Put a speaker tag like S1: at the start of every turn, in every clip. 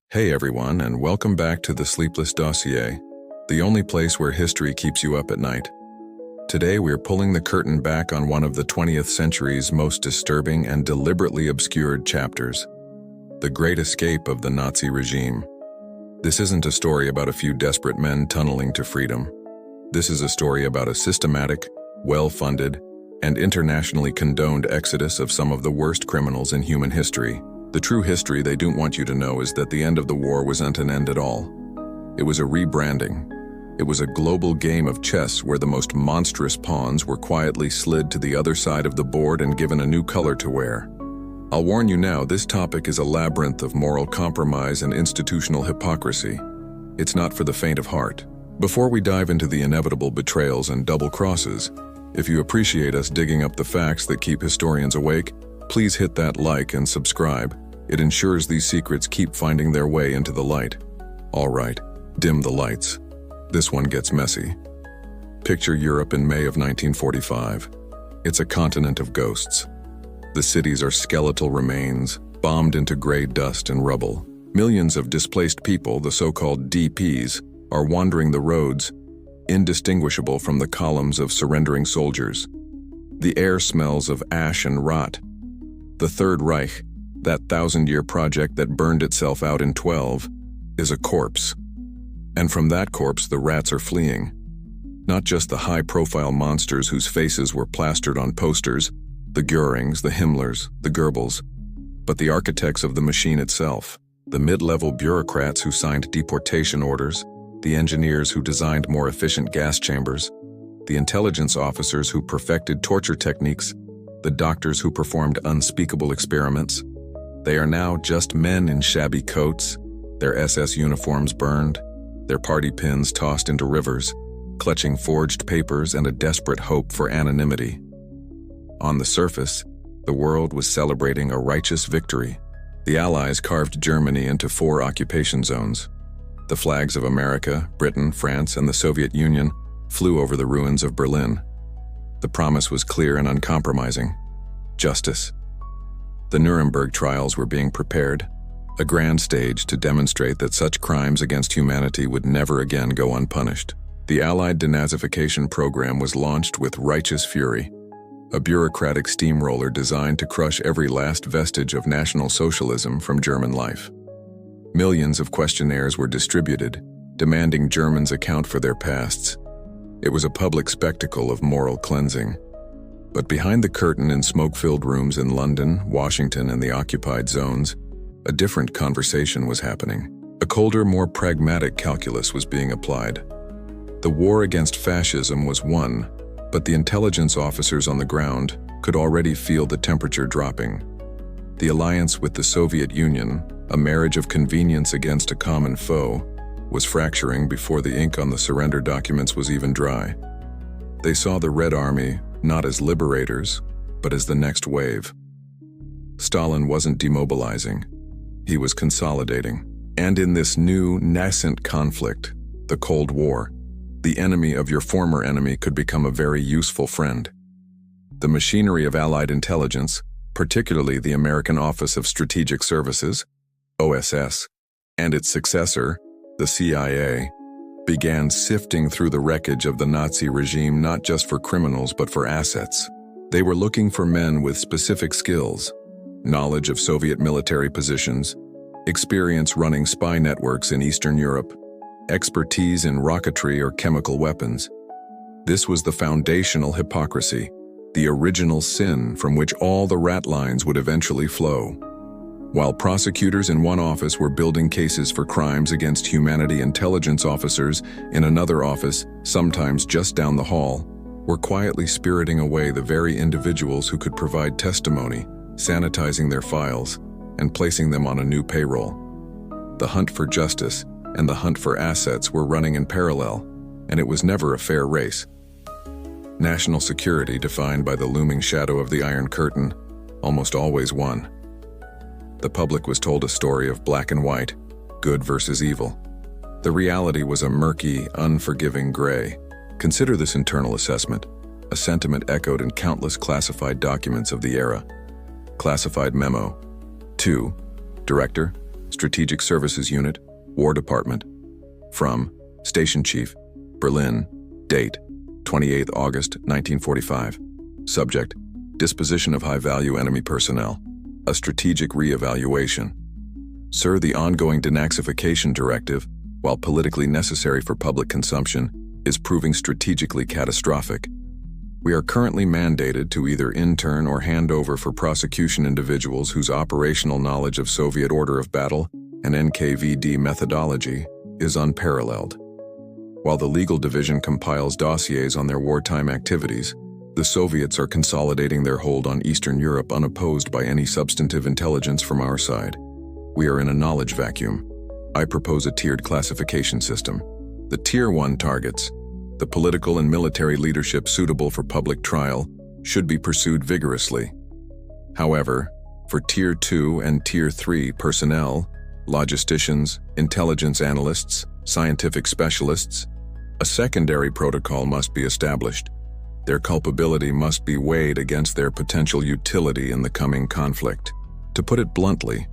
S1: Hey everyone, and welcome back to the Sleepless Dossier, the only place where history keeps you up at night. Today we're pulling the curtain back on one of the 20th century's most disturbing and deliberately obscured chapters, the Great Escape of the Nazi regime. This isn't a story about a few desperate men tunneling to freedom. This is a story about a systematic, well-funded, and internationally condoned exodus of some of the worst criminals in human history. The true history they don't want you to know is that the end of the war wasn't an end at all. It was a rebranding. It was a global game of chess where the most monstrous pawns were quietly slid to the other side of the board and given a new color to wear. I'll warn you now, this topic is a labyrinth of moral compromise and institutional hypocrisy. It's not for the faint of heart. Before we dive into the inevitable betrayals and double crosses, if you appreciate us digging up the facts that keep historians awake, please hit that like and subscribe. It ensures these secrets keep finding their way into the light. All right, dim the lights. This one gets messy. Picture Europe in May of 1945. It's a continent of ghosts. The cities are skeletal remains, bombed into gray dust and rubble. Millions of displaced people, the so-called DPs, are wandering the roads, indistinguishable from the columns of surrendering soldiers. The air smells of ash and rot. The Third Reich, that 1,000-year project that burned itself out in 12, is a corpse. And from that corpse, the rats are fleeing. Not just the high-profile monsters whose faces were plastered on posters, the Goerings, the Himmlers, the Goebbels, but the architects of the machine itself, the mid-level bureaucrats who signed deportation orders, the engineers who designed more efficient gas chambers, the intelligence officers who perfected torture techniques, the doctors who performed unspeakable experiments. They are now just men in shabby coats, their SS uniforms burned, their party pins tossed into rivers, clutching forged papers and a desperate hope for anonymity. On the surface, the world was celebrating a righteous victory. The Allies carved Germany into 4 occupation zones. The flags of America, Britain, France, and the Soviet Union flew over the ruins of Berlin. The promise was clear and uncompromising: justice. The Nuremberg trials were being prepared, a grand stage to demonstrate that such crimes against humanity would never again go unpunished. The Allied denazification program was launched with righteous fury, a bureaucratic steamroller designed to crush every last vestige of National Socialism from German life. Millions of questionnaires were distributed, demanding Germans account for their pasts. It was a public spectacle of moral cleansing. But behind the curtain in smoke-filled rooms in London, Washington, and the occupied zones, a different conversation was happening. A colder, more pragmatic calculus was being applied. The war against fascism was won, but the intelligence officers on the ground could already feel the temperature dropping. The alliance with the Soviet Union, a marriage of convenience against a common foe, was fracturing before the ink on the surrender documents was even dry. They saw the Red Army not as liberators, but as the next wave. Stalin wasn't demobilizing. He was consolidating. And in this new, nascent conflict, the Cold War, the enemy of your former enemy could become a very useful friend. The machinery of Allied intelligence, particularly the American Office of Strategic Services, OSS, and its successor, the CIA, began sifting through the wreckage of the Nazi regime not just for criminals but for assets. They were looking for men with specific skills, knowledge of Soviet military positions, experience running spy networks in Eastern Europe, expertise in rocketry or chemical weapons. This was the foundational hypocrisy, the original sin from which all the ratlines would eventually flow. While prosecutors in one office were building cases for crimes against humanity, intelligence officers in another office, sometimes just down the hall, were quietly spiriting away the very individuals who could provide testimony, sanitizing their files, and placing them on a new payroll. The hunt for justice and the hunt for assets were running in parallel, and it was never a fair race. National security, defined by the looming shadow of the Iron Curtain, almost always won. The public was told a story of black and white, good versus evil. The reality was a murky, unforgiving gray. Consider this internal assessment, a sentiment echoed in countless classified documents of the era. Classified memo. 2. Director, Strategic Services Unit, War Department. From, Station Chief, Berlin. Date, 28 August 1945. Subject, disposition of high-value enemy personnel. A strategic re-evaluation. Sir, the ongoing denazification directive, while politically necessary for public consumption, is proving strategically catastrophic. We are currently mandated to either intern or hand over for prosecution individuals whose operational knowledge of Soviet order of battle and NKVD methodology is unparalleled. While the legal division compiles dossiers on their wartime activities, the Soviets are consolidating their hold on Eastern Europe unopposed by any substantive intelligence from our side. We are in a knowledge vacuum. I propose a tiered classification system. The Tier 1 targets, the political and military leadership suitable for public trial, should be pursued vigorously. However, for Tier 2 and Tier 3 personnel, logisticians, intelligence analysts, scientific specialists, a secondary protocol must be established. Their culpability must be weighed against their potential utility in the coming conflict. To put it bluntly,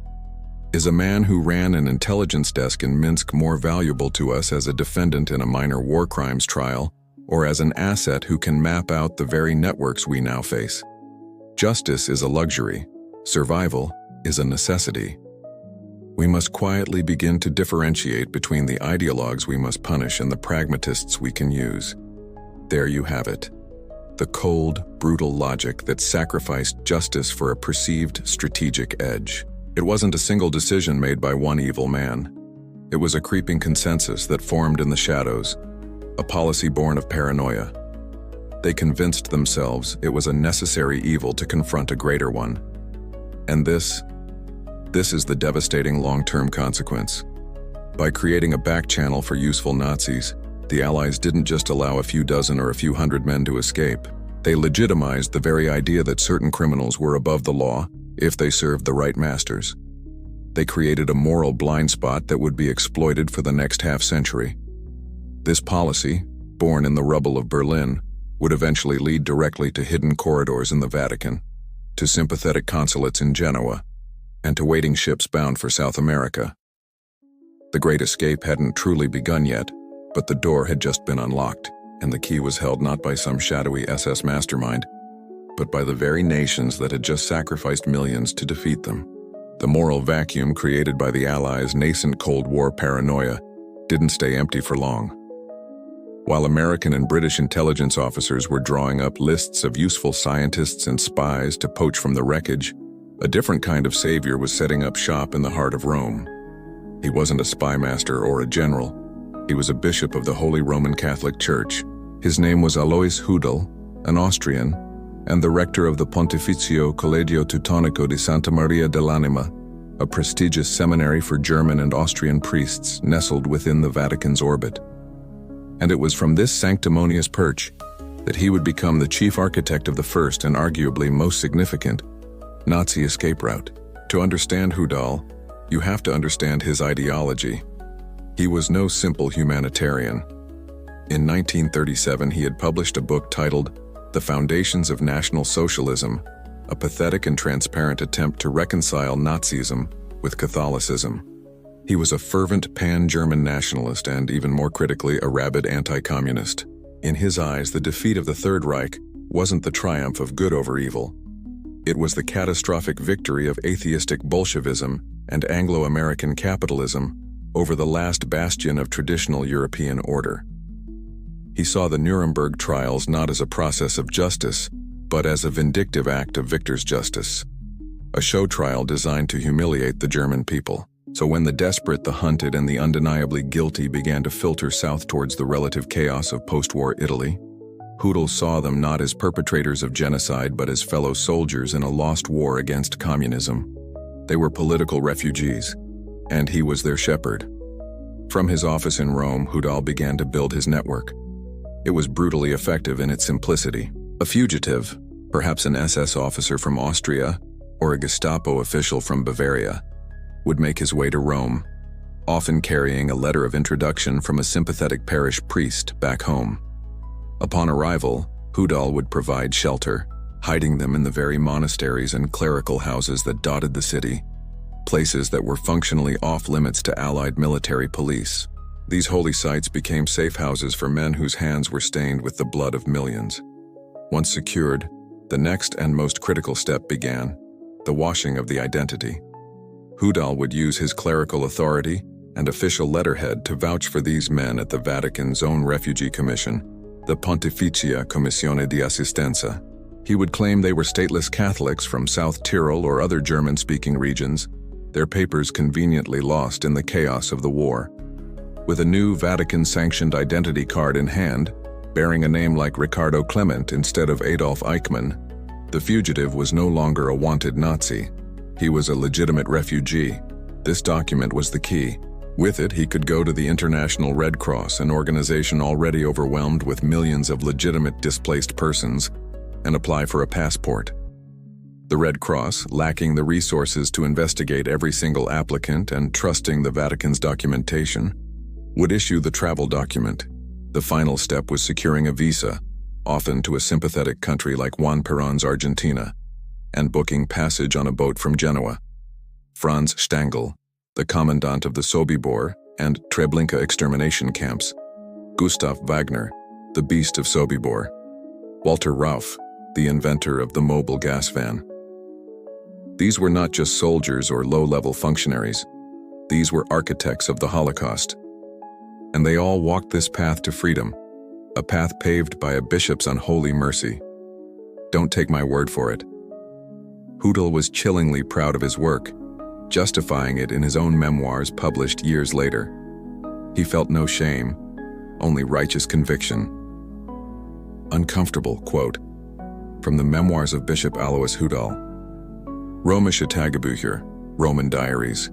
S1: is a man who ran an intelligence desk in Minsk more valuable to us as a defendant in a minor war crimes trial, or as an asset who can map out the very networks we now face? Justice is a luxury. Survival is a necessity. We must quietly begin to differentiate between the ideologues we must punish and the pragmatists we can use. There you have it. The cold, brutal logic that sacrificed justice for a perceived strategic edge. It wasn't a single decision made by one evil man. It was a creeping consensus that formed in the shadows, a policy born of paranoia. They convinced themselves it was a necessary evil to confront a greater one. And this is the devastating long-term consequence. By creating a back channel for useful Nazis, the Allies didn't just allow a few dozen or a few hundred men to escape. They legitimized the very idea that certain criminals were above the law if they served the right masters. They created a moral blind spot that would be exploited for the next half-century. This policy, born in the rubble of Berlin, would eventually lead directly to hidden corridors in the Vatican, to sympathetic consulates in Genoa, and to waiting ships bound for South America. The Great Escape hadn't truly begun yet, but the door had just been unlocked, and the key was held not by some shadowy SS mastermind, but by the very nations that had just sacrificed millions to defeat them. The moral vacuum created by the Allies' nascent Cold War paranoia didn't stay empty for long. While American and British intelligence officers were drawing up lists of useful scientists and spies to poach from the wreckage, a different kind of savior was setting up shop in the heart of Rome. He wasn't a spy master or a general. He was a bishop of the Holy Roman Catholic Church. His name was Alois Hudal, an Austrian, and the rector of the Pontificio Collegio Teutonico di Santa Maria dell'Anima, a prestigious seminary for German and Austrian priests nestled within the Vatican's orbit. And it was from this sanctimonious perch that he would become the chief architect of the first and arguably most significant Nazi escape route. To understand Hudal, you have to understand his ideology. He was no simple humanitarian. In 1937, he had published a book titled The Foundations of National Socialism, a pathetic and transparent attempt to reconcile Nazism with Catholicism. He was a fervent pan-German nationalist and, even more critically, a rabid anti-communist. In his eyes, the defeat of the Third Reich wasn't the triumph of good over evil. It was the catastrophic victory of atheistic Bolshevism and Anglo-American capitalism over the last bastion of traditional European order. He saw the Nuremberg trials not as a process of justice, but as a vindictive act of victor's justice. A show trial designed to humiliate the German people. So when the desperate, the hunted, and the undeniably guilty began to filter south towards the relative chaos of post-war Italy, Hudal saw them not as perpetrators of genocide but as fellow soldiers in a lost war against communism. They were political refugees, and he was their shepherd. From his office in Rome, Hudal began to build his network. It was brutally effective in its simplicity. A fugitive, perhaps an SS officer from Austria or a Gestapo official from Bavaria, would make his way to Rome, often carrying a letter of introduction from a sympathetic parish priest back home. Upon arrival, Hudal would provide shelter, hiding them in the very monasteries and clerical houses that dotted the city. places that were functionally off-limits to Allied military police. These holy sites became safe houses for men whose hands were stained with the blood of millions. Once secured, the next and most critical step began: the washing of the identity. Hudal would use his clerical authority and official letterhead to vouch for these men at the Vatican's own refugee commission, the Pontificia Commissione di Assistenza. He would claim they were stateless Catholics from South Tyrol or other German-speaking regions, their papers conveniently lost in the chaos of the war. With a new Vatican-sanctioned identity card in hand, bearing a name like Riccardo Clement instead of Adolf Eichmann, the fugitive was no longer a wanted Nazi. He was a legitimate refugee. This document was the key. With it, he could go to the International Red Cross, an organization already overwhelmed with millions of legitimate displaced persons, and apply for a passport. The Red Cross, lacking the resources to investigate every single applicant and trusting the Vatican's documentation, would issue the travel document. The final step was securing a visa, often to a sympathetic country like Juan Perón's Argentina, and booking passage on a boat from Genoa. Franz Stangl, the commandant of the Sobibor and Treblinka extermination camps; Gustav Wagner, the beast of Sobibor; Walter Rauff, the inventor of the mobile gas van. These were not just soldiers or low-level functionaries. These were architects of the Holocaust. And they all walked this path to freedom, a path paved by a bishop's unholy mercy. Don't take my word for it. Hudal was chillingly proud of his work, justifying it in his own memoirs published years later. He felt no shame, only righteous conviction. Uncomfortable quote from the Memoirs of Bishop Alois Hudal. Römische Tagebücher, Roman Diaries.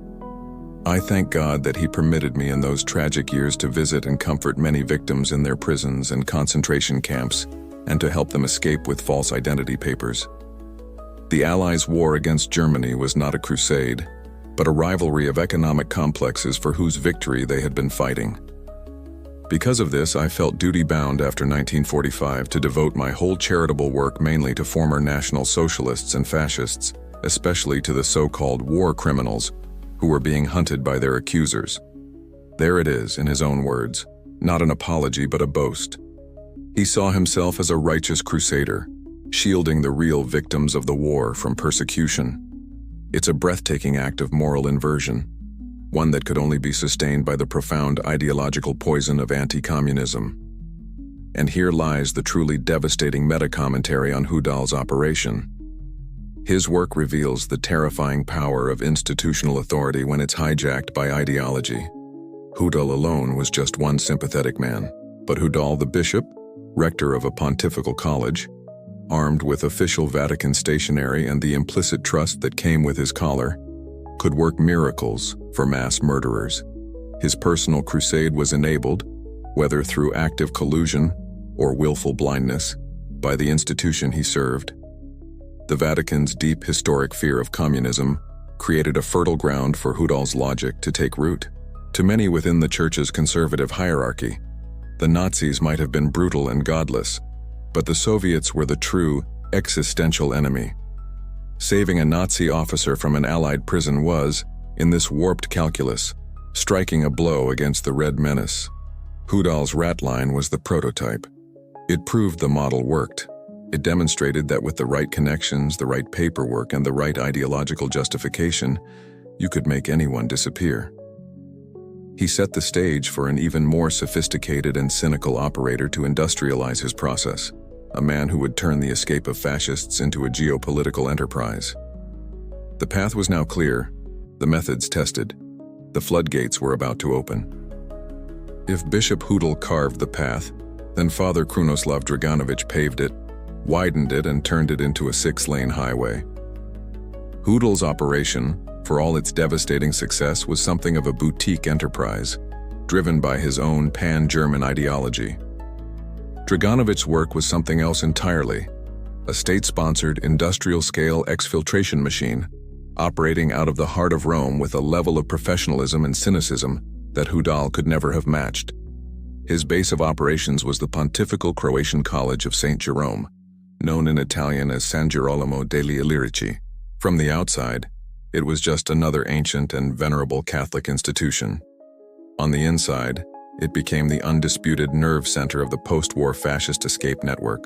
S1: I thank God that He permitted me in those tragic years to visit and comfort many victims in their prisons and concentration camps, and to help them escape with false identity papers. The Allies' war against Germany was not a crusade, but a rivalry of economic complexes for whose victory they had been fighting. Because of this, I felt duty-bound after 1945 to devote my whole charitable work mainly to former National Socialists and Fascists, especially to the so-called war criminals who were being hunted by their accusers. There it is, in his own words, not an apology but a boast. He saw himself as a righteous crusader, shielding the real victims of the war from persecution. It's a breathtaking act of moral inversion, one that could only be sustained by the profound ideological poison of anti-communism. And here lies the truly devastating meta-commentary on Hudal's operation. His work reveals the terrifying power of institutional authority when it's hijacked by ideology. Hudal alone was just one sympathetic man, but Hudal the bishop, rector of a pontifical college, armed with official Vatican stationery and the implicit trust that came with his collar, could work miracles for mass murderers. His personal crusade was enabled, whether through active collusion or willful blindness, by the institution he served. The Vatican's deep historic fear of communism created a fertile ground for Hudal's logic to take root. To many within the Church's conservative hierarchy, the Nazis might have been brutal and godless, but the Soviets were the true, existential enemy. Saving a Nazi officer from an Allied prison was, in this warped calculus, striking a blow against the Red Menace. Hudal's Ratline was the prototype. It proved the model worked. It demonstrated that with the right connections, the right paperwork, and the right ideological justification, you could make anyone disappear. He set the stage for an even more sophisticated and cynical operator to industrialize his process, a man who would turn the escape of fascists into a geopolitical enterprise. The path was now clear, the methods tested. The floodgates were about to open. If Bishop Hudal carved the path, then Father Krunoslav Draganović paved it, widened it, and turned it into a 6-lane highway. Hudal's operation, for all its devastating success, was something of a boutique enterprise, driven by his own pan-German ideology. Draganović's work was something else entirely, a state-sponsored industrial-scale exfiltration machine, operating out of the heart of Rome with a level of professionalism and cynicism that Hudal could never have matched. His base of operations was the Pontifical Croatian College of St. Jerome, known in Italian as San Girolamo degli Illirici. From the outside, It was just another ancient and venerable Catholic institution. On the inside, it became the undisputed nerve center of the post-war fascist escape network.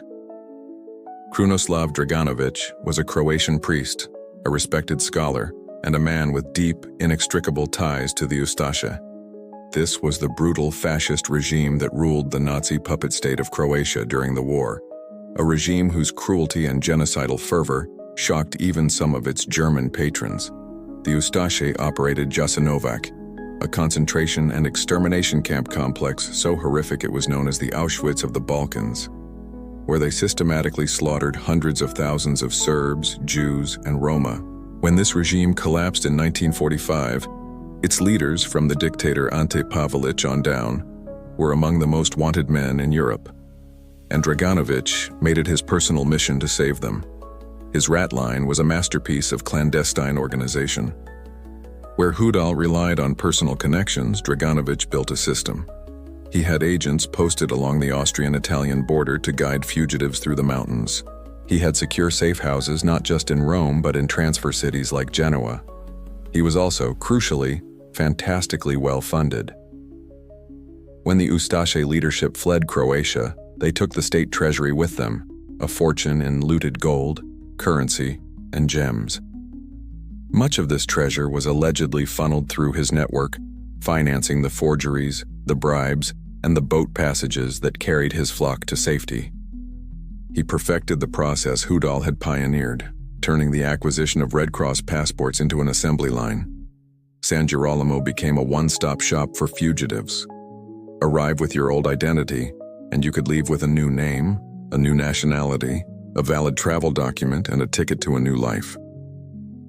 S1: Krunoslav Draganović was a Croatian priest, a respected scholar, and a man with deep, inextricable ties to the Ustaše. This was the brutal fascist regime that ruled the Nazi puppet state of Croatia during the war, a regime whose cruelty and genocidal fervor shocked even some of its German patrons. The Ustaše operated Jasenovac, a concentration and extermination camp complex so horrific it was known as the Auschwitz of the Balkans, where they systematically slaughtered hundreds of thousands of Serbs, Jews, and Roma. When this regime collapsed in 1945, its leaders, from the dictator Ante Pavelić on down, were among the most wanted men in Europe, and Draganović made it his personal mission to save them. His Ratline was a masterpiece of clandestine organization. Where Hudal relied on personal connections, Draganović built a system. He had agents posted along the Austrian-Italian border to guide fugitives through the mountains. He had secure safe houses not just in Rome but in transfer cities like Genoa. He was also, crucially, fantastically well-funded. When the Ustaše leadership fled Croatia, they took the state treasury with them, a fortune in looted gold, currency, and gems. Much of this treasure was allegedly funneled through his network, financing the forgeries, the bribes, and the boat passages that carried his flock to safety. He perfected the process Hudal had pioneered, turning the acquisition of Red Cross passports into an assembly line. San Girolamo became a one-stop shop for fugitives. Arrive with your old identity, and you could leave with a new name, a new nationality, a valid travel document, and a ticket to a new life.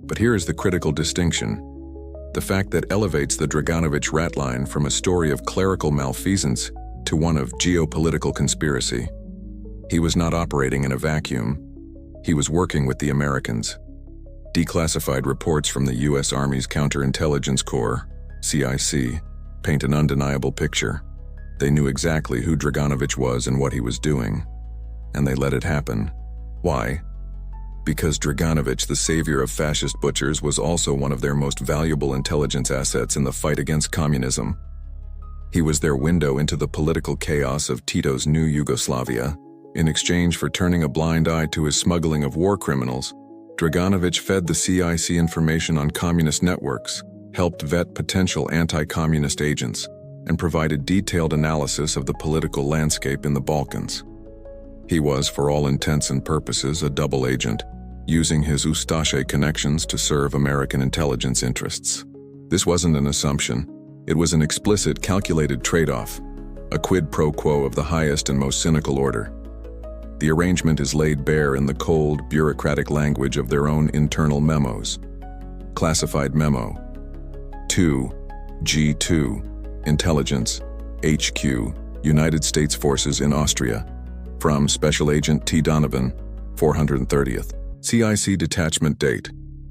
S1: But here is the critical distinction: the fact that elevates the Draganović Ratline from a story of clerical malfeasance to one of geopolitical conspiracy. He was not operating in a vacuum. He was working with the Americans. Declassified reports from the U.S. Army's Counterintelligence Corps, CIC, paint an undeniable picture. They knew exactly who Draganović was and what he was doing, and they let it happen. Why? Because Draganović, the savior of fascist butchers, was also one of their most valuable intelligence assets in the fight against communism. He was their window into the political chaos of Tito's new Yugoslavia. In exchange for turning a blind eye to his smuggling of war criminals, Draganović fed the CIC information on communist networks, helped vet potential anti-communist agents, and provided detailed analysis of the political landscape in the Balkans. He was, for all intents and purposes, a double agent, using his Ustaše connections to serve American intelligence interests. This wasn't an assumption. It was an explicit, calculated trade-off, a quid pro quo of the highest and most cynical order. The arrangement is laid bare in the cold, bureaucratic language of their own internal memos. Classified Memo 2, G2, Intelligence, HQ, United States Forces in Austria, from Special Agent T. Donovan, 430th. CIC Detachment Date,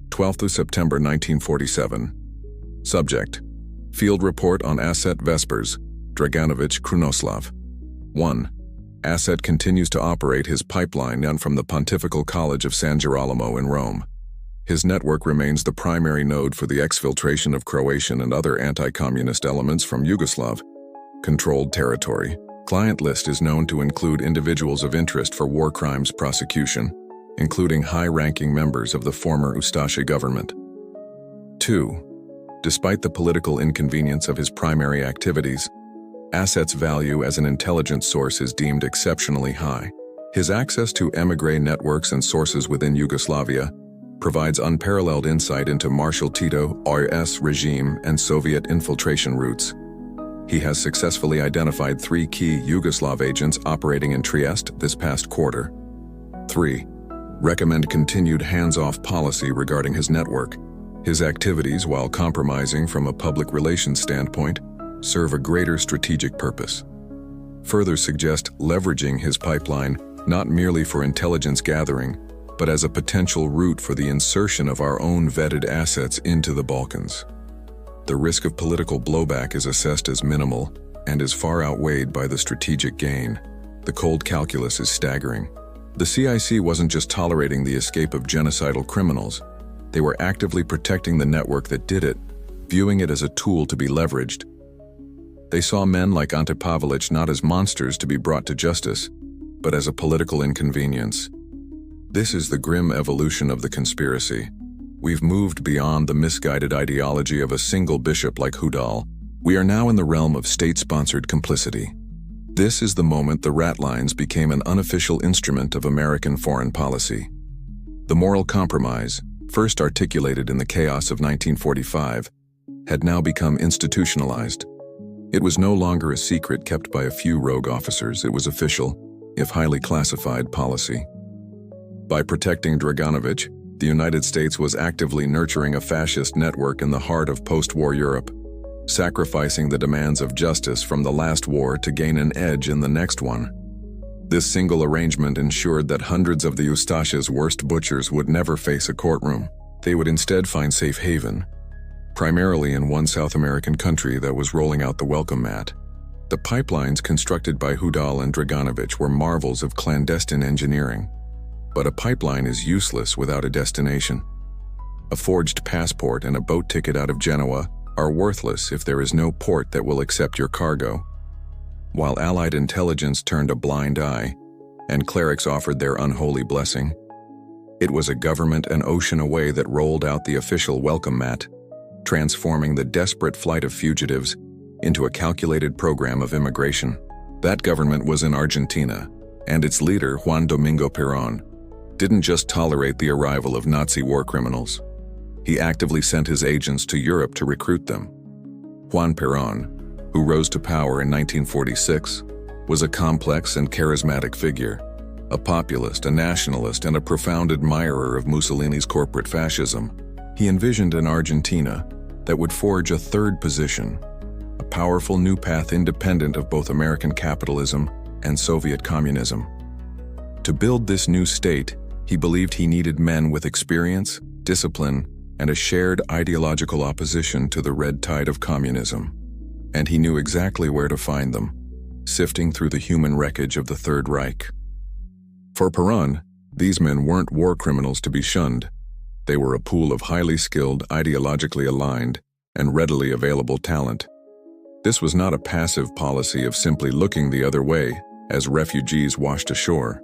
S1: 12th of September 1947. Subject: Field Report on Asset Vespers, Draganović Krunoslav. 1. Asset continues to operate his pipeline down from the Pontifical College of San Girolamo in Rome. His network remains the primary node for the exfiltration of Croatian and other anti-communist elements from Yugoslav-controlled territory. Client list is known to include individuals of interest for war crimes prosecution, including high-ranking members of the former Ustaše government. 2. Despite the political inconvenience of his primary activities, Asset's value as an intelligence source is deemed exceptionally high. His access to émigré networks and sources within Yugoslavia provides unparalleled insight into Marshal Tito RS regime and Soviet infiltration routes. He has successfully identified 3 key Yugoslav agents operating in Trieste this past quarter. 3. Recommend continued hands-off policy regarding his network. His activities, while compromising from a public relations standpoint, serve a greater strategic purpose. Further suggest leveraging his pipeline not merely for intelligence gathering, but as a potential route for the insertion of our own vetted assets into the Balkans. The risk of political blowback is assessed as minimal and is far outweighed by the strategic gain. The cold calculus is staggering. The CIC wasn't just tolerating the escape of genocidal criminals. They were actively protecting the network that did it, viewing it as a tool to be leveraged. They saw men like Ante Pavelic not as monsters to be brought to justice, but as a political inconvenience. This is the grim evolution of the conspiracy. We've moved beyond the misguided ideology of a single bishop like Hudal. We are now in the realm of state-sponsored complicity. This is the moment the Ratlines became an unofficial instrument of American foreign policy. The moral compromise, first articulated in the chaos of 1945, had now become institutionalized. It was no longer a secret kept by a few rogue officers. It was official, if highly classified, policy. By protecting Draganovich, the United States was actively nurturing a fascist network in the heart of post-war Europe, sacrificing the demands of justice from the last war to gain an edge in the next one. This single arrangement ensured that hundreds of the Ustasha's worst butchers would never face a courtroom. They would instead find safe haven, primarily in one South American country that was rolling out the welcome mat. The pipelines constructed by Hudal and Draganovich were marvels of clandestine engineering. But a pipeline is useless without a destination. A forged passport and a boat ticket out of Genoa are worthless if there is no port that will accept your cargo. While Allied intelligence turned a blind eye, and clerics offered their unholy blessing, it was a government an ocean away that rolled out the official welcome mat, transforming the desperate flight of fugitives into a calculated program of immigration. That government was in Argentina, and its leader, Juan Domingo Perón, didn't just tolerate the arrival of Nazi war criminals. He actively sent his agents to Europe to recruit them. Juan Perón, who rose to power in 1946, was a complex and charismatic figure, a populist, a nationalist, and a profound admirer of Mussolini's corporate fascism. He envisioned an Argentina that would forge a third position, a powerful new path independent of both American capitalism and Soviet communism. To build this new state, he believed he needed men with experience, discipline, and a shared ideological opposition to the red tide of communism. And he knew exactly where to find them, sifting through the human wreckage of the Third Reich. For Perón, these men weren't war criminals to be shunned. They were a pool of highly skilled, ideologically aligned, and readily available talent. This was not a passive policy of simply looking the other way as refugees washed ashore.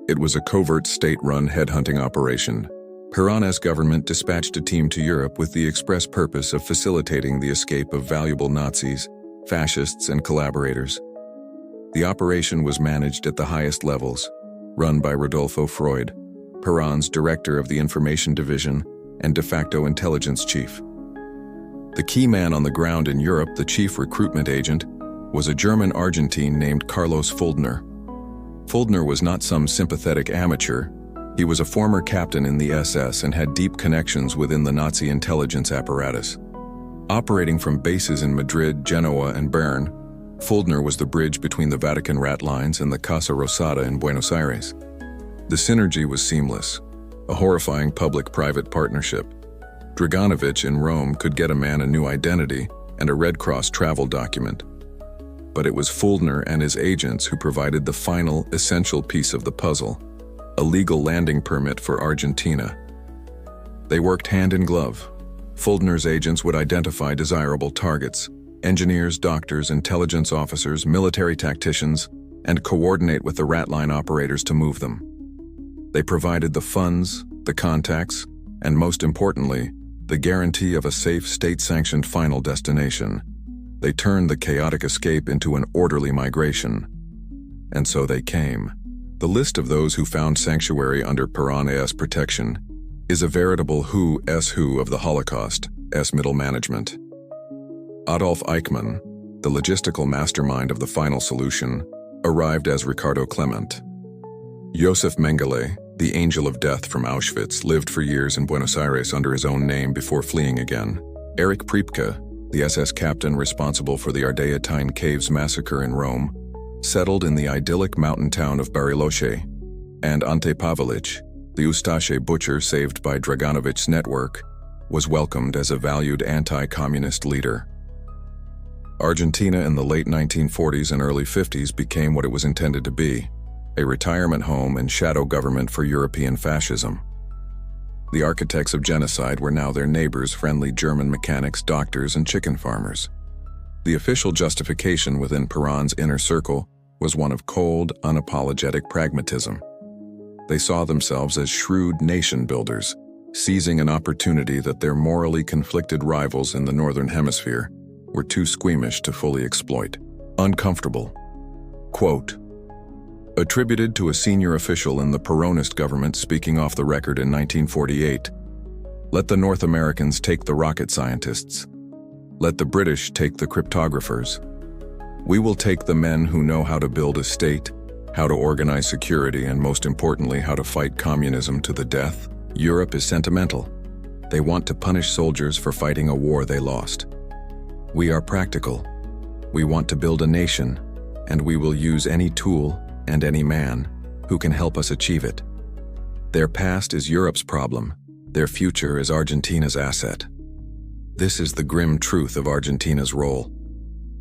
S1: It was a covert state-run headhunting operation. Perón's government dispatched a team to Europe with the express purpose of facilitating the escape of valuable Nazis, fascists, and collaborators. The operation was managed at the highest levels, run by Rodolfo Freud, Perón's director of the Information Division and de facto intelligence chief. The key man on the ground in Europe, the chief recruitment agent, was a German-Argentine named Carlos Fuldner. Fuldner was not some sympathetic amateur. He was a former captain in the SS and had deep connections within the Nazi intelligence apparatus. Operating from bases in Madrid, Genoa, and Bern, Fuldner was the bridge between the Vatican Ratlines and the Casa Rosada in Buenos Aires. The synergy was seamless, a horrifying public-private partnership. Draganovich in Rome could get a man a new identity and a Red Cross travel document. But it was Fuldner and his agents who provided the final, essential piece of the puzzle, a legal landing permit for Argentina. They worked hand in glove. Fuldner's agents would identify desirable targets, engineers, doctors, intelligence officers, military tacticians, and coordinate with the Ratline operators to move them. They provided the funds, the contacts, and most importantly, the guarantee of a safe state-sanctioned final destination. They turned the chaotic escape into an orderly migration. And so they came. The list of those who found sanctuary under Perón's protection is a veritable who's who of the Holocaust's middle management. Adolf Eichmann, the logistical mastermind of the final solution, arrived as Ricardo Clement. Josef Mengele, the angel of death from Auschwitz, lived for years in Buenos Aires under his own name before fleeing again. Erich Priebke, the SS captain responsible for the Ardeatine Caves massacre in Rome, settled in the idyllic mountain town of Bariloche, and Ante Pavelic, the Ustaše butcher saved by Draganovich's network, was welcomed as a valued anti-communist leader. Argentina in the late 1940s and early 50s became what it was intended to be, a retirement home and shadow government for European fascism. The architects of genocide were now their neighbors, friendly German mechanics, doctors, and chicken farmers. The official justification within Perón's inner circle was one of cold, unapologetic pragmatism. They saw themselves as shrewd nation builders, seizing an opportunity that their morally conflicted rivals in the Northern Hemisphere were too squeamish to fully exploit. Uncomfortable. Quote, attributed to a senior official in the Peronist government speaking off the record in 1948, "Let the North Americans take the rocket scientists. Let the British take the cryptographers. We will take the men who know how to build a state, how to organize security, and most importantly, how to fight communism to the death." Europe is sentimental. They want to punish soldiers for fighting a war they lost. We are practical. We want to build a nation, and we will use any tool and any man who can help us achieve it. Their past is Europe's problem. Their future is Argentina's asset. This is the grim truth of Argentina's role.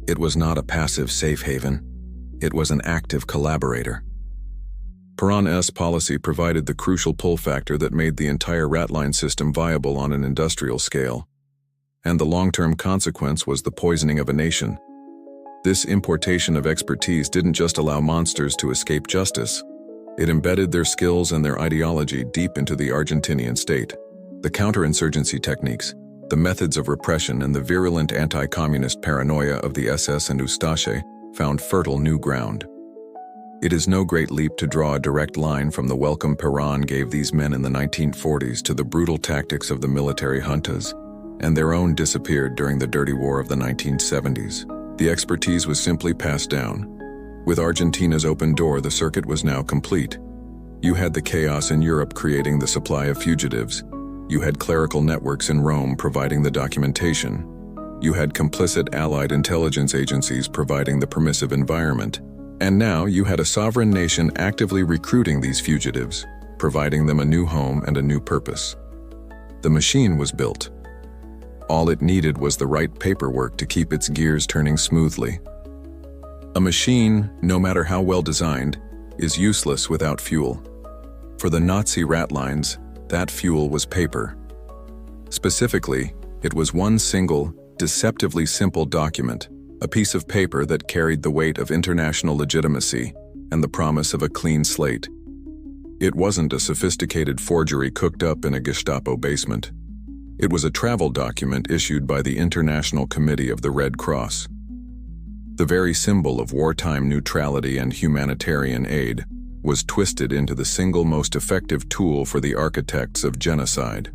S1: It was not a passive safe haven. It was an active collaborator. Perón's policy provided the crucial pull factor that made the entire Ratlines system viable on an industrial scale. And the long-term consequence was the poisoning of a nation. This importation of expertise didn't just allow monsters to escape justice. It embedded their skills and their ideology deep into the Argentinian state. The counterinsurgency techniques, the methods of repression, and the virulent anti-communist paranoia of the SS and Ustache found fertile new ground. It is no great leap to draw a direct line from the welcome Perón gave these men in the 1940s to the brutal tactics of the military juntas, and their own disappeared during the dirty war of the 1970s. The expertise was simply passed down. With Argentina's open door, the circuit was now complete. You had the chaos in Europe creating the supply of fugitives. You had clerical networks in Rome providing the documentation. You had complicit allied intelligence agencies providing the permissive environment. And now you had a sovereign nation actively recruiting these fugitives, providing them a new home and a new purpose. The machine was built. All it needed was the right paperwork to keep its gears turning smoothly. A machine, no matter how well designed, is useless without fuel. For the Nazi Ratlines, that fuel was paper. Specifically, it was one single, deceptively simple document, a piece of paper that carried the weight of international legitimacy and the promise of a clean slate. It wasn't a sophisticated forgery cooked up in a Gestapo basement. It was a travel document issued by the International Committee of the Red Cross. The very symbol of wartime neutrality and humanitarian aid was twisted into the single most effective tool for the architects of genocide.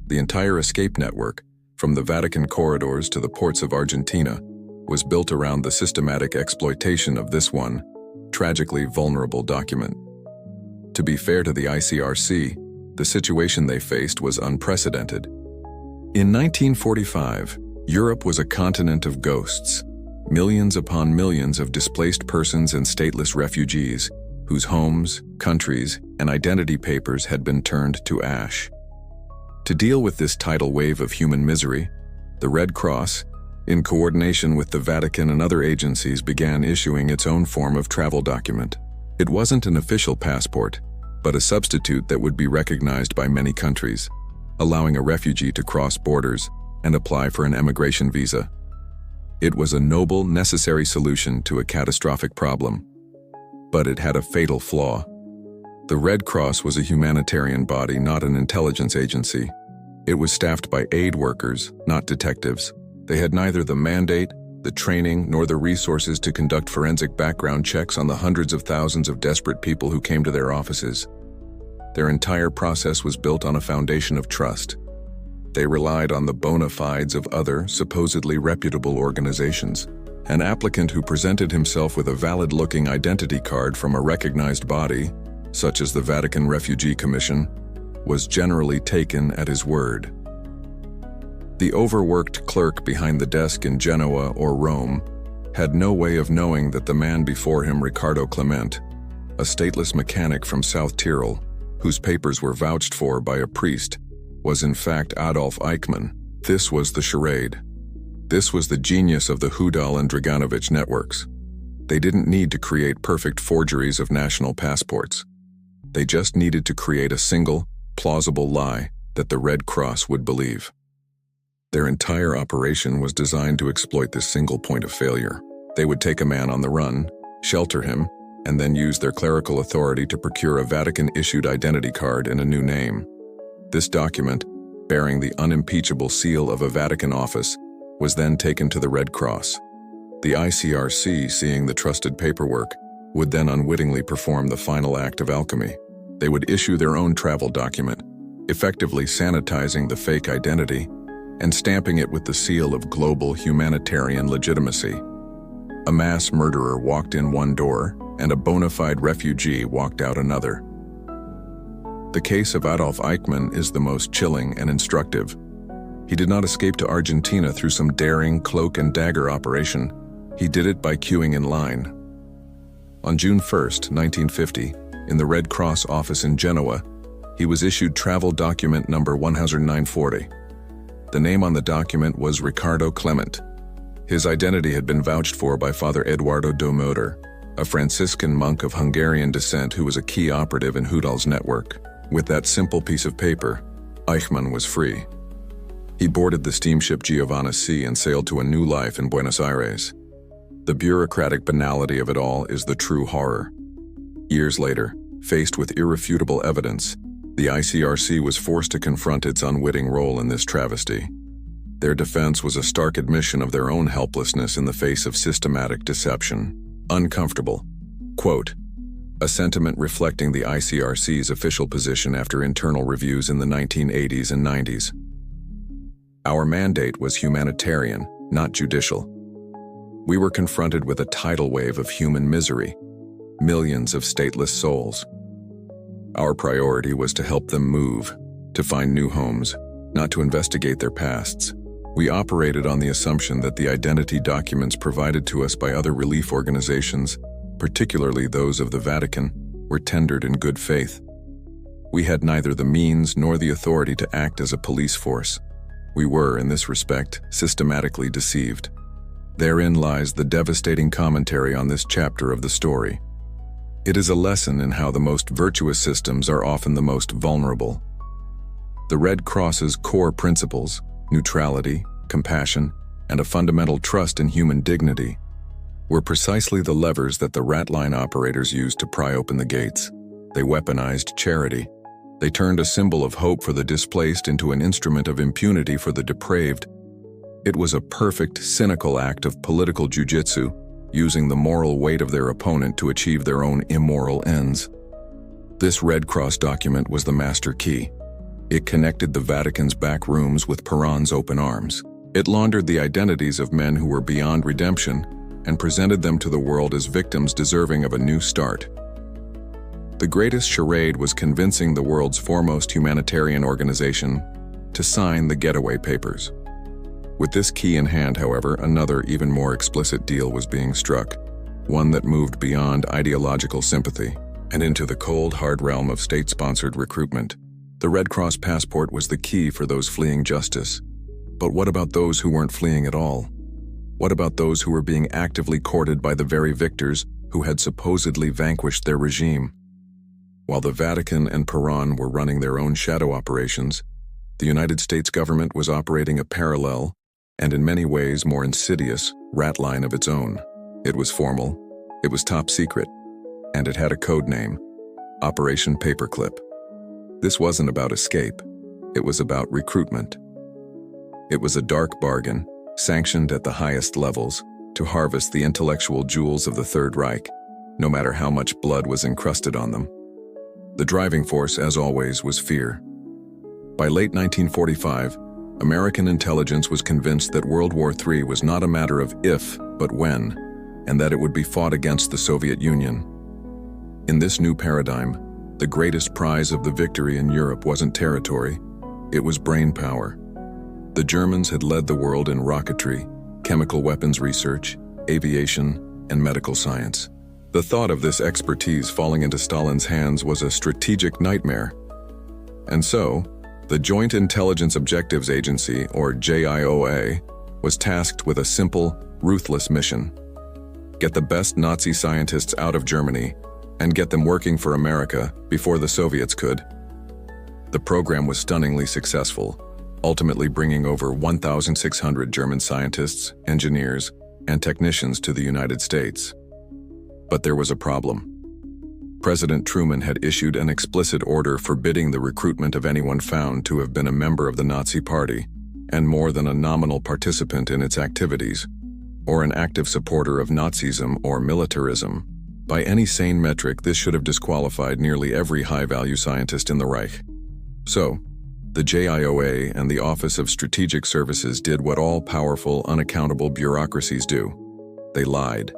S1: The entire escape network, from the Vatican corridors to the ports of Argentina, was built around the systematic exploitation of this one, tragically vulnerable document. To be fair to the ICRC, the situation they faced was unprecedented. In 1945, Europe was a continent of ghosts, millions upon millions of displaced persons and stateless refugees, whose homes, countries, and identity papers had been turned to ash. To deal with this tidal wave of human misery, the Red Cross, in coordination with the Vatican and other agencies, began issuing its own form of travel document. It wasn't an official passport, but a substitute that would be recognized by many countries, allowing a refugee to cross borders and apply for an emigration visa. It was a noble, necessary solution to a catastrophic problem, but it had a fatal flaw. The Red Cross was a humanitarian body, not an intelligence agency. It was staffed by aid workers, not detectives. They had neither the mandate, the training, nor the resources to conduct forensic background checks on the hundreds of thousands of desperate people who came to their offices. Their entire process was built on a foundation of trust. They relied on the bona fides of other, supposedly reputable organizations. An applicant who presented himself with a valid-looking identity card from a recognized body, such as the Vatican Refugee Commission, was generally taken at his word. The overworked clerk behind the desk in Genoa or Rome had no way of knowing that the man before him, Ricardo Clement, a stateless mechanic from South Tyrol, whose papers were vouched for by a priest, was in fact Adolf Eichmann. This was the charade. This was the genius of the Hudal and Draganovich networks. They didn't need to create perfect forgeries of national passports. They just needed to create a single, plausible lie that the Red Cross would believe. Their entire operation was designed to exploit this single point of failure. They would take a man on the run, shelter him, and then use their clerical authority to procure a Vatican-issued identity card in a new name. This document, bearing the unimpeachable seal of a Vatican office, was then taken to the Red Cross. The ICRC, seeing the trusted paperwork, would then unwittingly perform the final act of alchemy. They would issue their own travel document, effectively sanitizing the fake identity and stamping it with the seal of global humanitarian legitimacy. A mass murderer walked in one door, and a bona fide refugee walked out another. The case of Adolf Eichmann is the most chilling and instructive. He did not escape to Argentina through some daring cloak and dagger operation. He did it by queuing in line. On June 1, 1950, in the Red Cross office in Genoa, he was issued travel document number 1940. The name on the document was Ricardo Clement. His identity had been vouched for by Father Eduardo Domoder, a Franciscan monk of Hungarian descent who was a key operative in Hudal's network. With that simple piece of paper, Eichmann was free. He boarded the steamship Giovanna C. and sailed to a new life in Buenos Aires. The bureaucratic banality of it all is the true horror. Years later, faced with irrefutable evidence, the ICRC was forced to confront its unwitting role in this travesty. Their defense was a stark admission of their own helplessness in the face of systematic deception. Uncomfortable. Quote, a sentiment reflecting the ICRC's official position after internal reviews in the 1980s and 90s. Our mandate was humanitarian, not judicial. We were confronted with a tidal wave of human misery, millions of stateless souls. Our priority was to help them move, to find new homes, not to investigate their pasts. We operated on the assumption that the identity documents provided to us by other relief organizations, particularly those of the Vatican, were tendered in good faith. We had neither the means nor the authority to act as a police force. We were, in this respect, systematically deceived. Therein lies the devastating commentary on this chapter of the story. It is a lesson in how the most virtuous systems are often the most vulnerable. The Red Cross's core principles, neutrality, compassion, and a fundamental trust in human dignity, were precisely the levers that the Ratline operators used to pry open the gates. They weaponized charity. They turned a symbol of hope for the displaced into an instrument of impunity for the depraved. It was a perfect, cynical act of political jujitsu, using the moral weight of their opponent to achieve their own immoral ends. This Red Cross document was the master key. It connected the Vatican's back rooms with Perón's open arms. It laundered the identities of men who were beyond redemption and presented them to the world as victims deserving of a new start. The greatest charade was convincing the world's foremost humanitarian organization to sign the getaway papers. With this key in hand, however, another, even more explicit deal was being struck, one that moved beyond ideological sympathy and into the cold, hard realm of state-sponsored recruitment. The Red Cross passport was the key for those fleeing justice. But what about those who weren't fleeing at all? What about those who were being actively courted by the very victors who had supposedly vanquished their regime? While the Vatican and Perón were running their own shadow operations, the United States government was operating a parallel, and in many ways more insidious, ratline of its own. It was formal, it was top secret, and it had a code name: Operation Paperclip. This wasn't about escape, it was about recruitment. It was a dark bargain, sanctioned at the highest levels, to harvest the intellectual jewels of the Third Reich, no matter how much blood was encrusted on them. The driving force, as always, was fear. By late 1945, American intelligence was convinced that World War III was not a matter of if, but when, and that it would be fought against the Soviet Union. In this new paradigm, the greatest prize of the victory in Europe wasn't territory, it was brain power. The Germans had led the world in rocketry, chemical weapons research, aviation, and medical science. The thought of this expertise falling into Stalin's hands was a strategic nightmare. And so, the Joint Intelligence Objectives Agency, or JIOA, was tasked with a simple, ruthless mission: get the best Nazi scientists out of Germany and get them working for America before the Soviets could. The program was stunningly successful, ultimately bringing over 1,600 German scientists, engineers, and technicians to the United States. But there was a problem. President Truman had issued an explicit order forbidding the recruitment of anyone found to have been a member of the Nazi Party, and more than a nominal participant in its activities, or an active supporter of Nazism or militarism. By any sane metric, this should have disqualified nearly every high-value scientist in the Reich. So, the JIOA and the Office of Strategic Services did what all powerful, unaccountable bureaucracies do. They lied.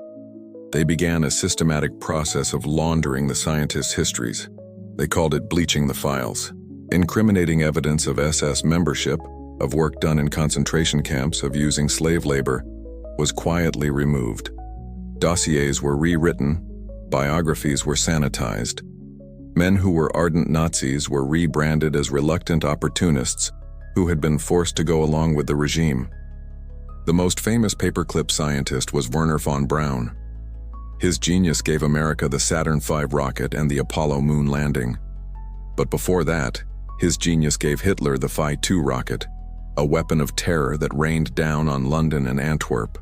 S1: They began a systematic process of laundering the scientists' histories. They called it bleaching the files. Incriminating evidence of SS membership, of work done in concentration camps, of using slave labor, was quietly removed. Dossiers were rewritten, biographies were sanitized. Men who were ardent Nazis were rebranded as reluctant opportunists who had been forced to go along with the regime. The most famous paperclip scientist was Wernher von Braun. His genius gave America the Saturn V rocket and the Apollo moon landing. But before that, his genius gave Hitler the Phi 2 rocket, a weapon of terror that rained down on London and Antwerp.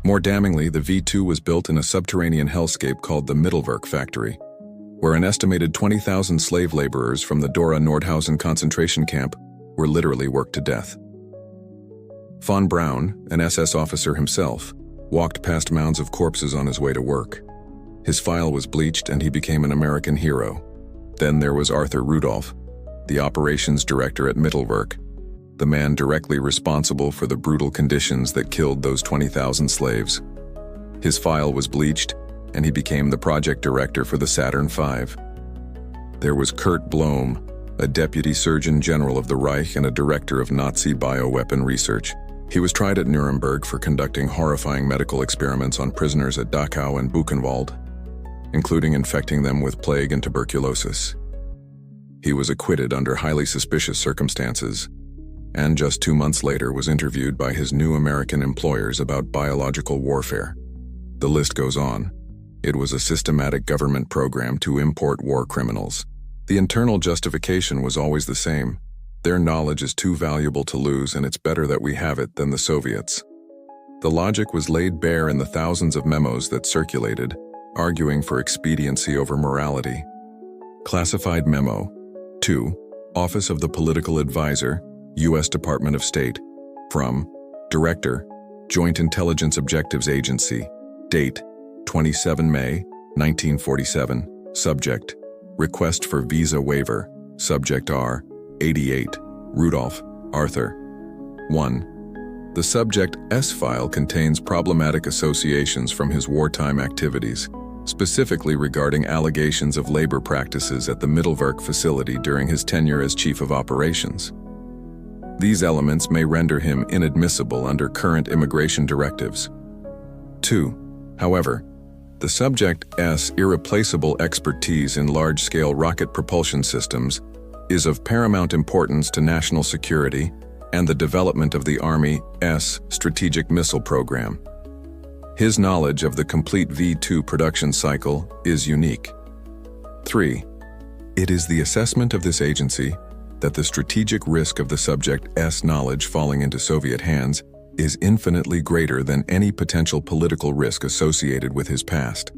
S1: More damningly, the V2 was built in a subterranean hellscape called the Mittelwerk factory, where an estimated 20,000 slave laborers from the Dora Nordhausen concentration camp were literally worked to death. Von Braun, an SS officer himself, walked past mounds of corpses on his way to work. His file was bleached and he became an American hero. Then there was Arthur Rudolph, the operations director at Mittelwerk, the man directly responsible for the brutal conditions that killed those 20,000 slaves. His file was bleached, and he became the project director for the Saturn V. There was Kurt Blom, a deputy surgeon general of the Reich and a director of Nazi bioweapon research. He was tried at Nuremberg for conducting horrifying medical experiments on prisoners at Dachau and Buchenwald, including infecting them with plague and tuberculosis. He was acquitted under highly suspicious circumstances, and just 2 months later was interviewed by his new American employers about biological warfare. The list goes on. It was a systematic government program to import war criminals. The internal justification was always the same. Their knowledge is too valuable to lose, and it's better that we have it than the Soviets. The logic was laid bare in the thousands of memos that circulated, arguing for expediency over morality. Classified Memo 2, Office of the Political Advisor, U.S. Department of State, from Director, Joint Intelligence Objectives Agency, date 27 May 1947, subject, Request for Visa Waiver, subject R, 88, Rudolph, Arthur. 1. The Subject S file contains problematic associations from his wartime activities, specifically regarding allegations of labor practices at the Mittelwerk facility during his tenure as Chief of Operations. These elements may render him inadmissible under current immigration directives. 2. However, the Subject S' irreplaceable expertise in large-scale rocket propulsion systems is of paramount importance to national security and the development of the Army's strategic missile program. His knowledge of the complete V2 production cycle is unique. 3. It is the assessment of this agency that the strategic risk of the Subject S knowledge falling into Soviet hands is infinitely greater than any potential political risk associated with his past.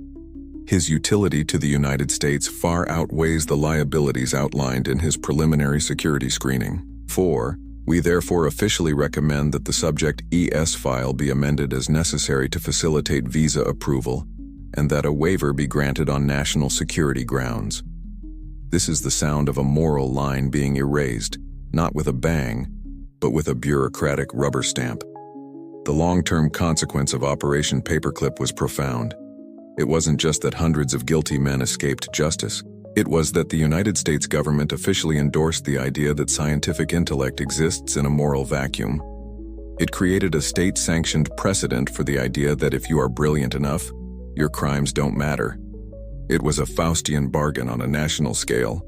S1: His utility to the United States far outweighs the liabilities outlined in his preliminary security screening. 4. We therefore officially recommend that the Subject ES file be amended as necessary to facilitate visa approval, and that a waiver be granted on national security grounds. This is the sound of a moral line being erased, not with a bang, but with a bureaucratic rubber stamp. The long-term consequence of Operation Paperclip was profound. It wasn't just that hundreds of guilty men escaped justice. It was that the United States government officially endorsed the idea that scientific intellect exists in a moral vacuum. It created a state-sanctioned precedent for the idea that if you are brilliant enough, your crimes don't matter. It was a Faustian bargain on a national scale.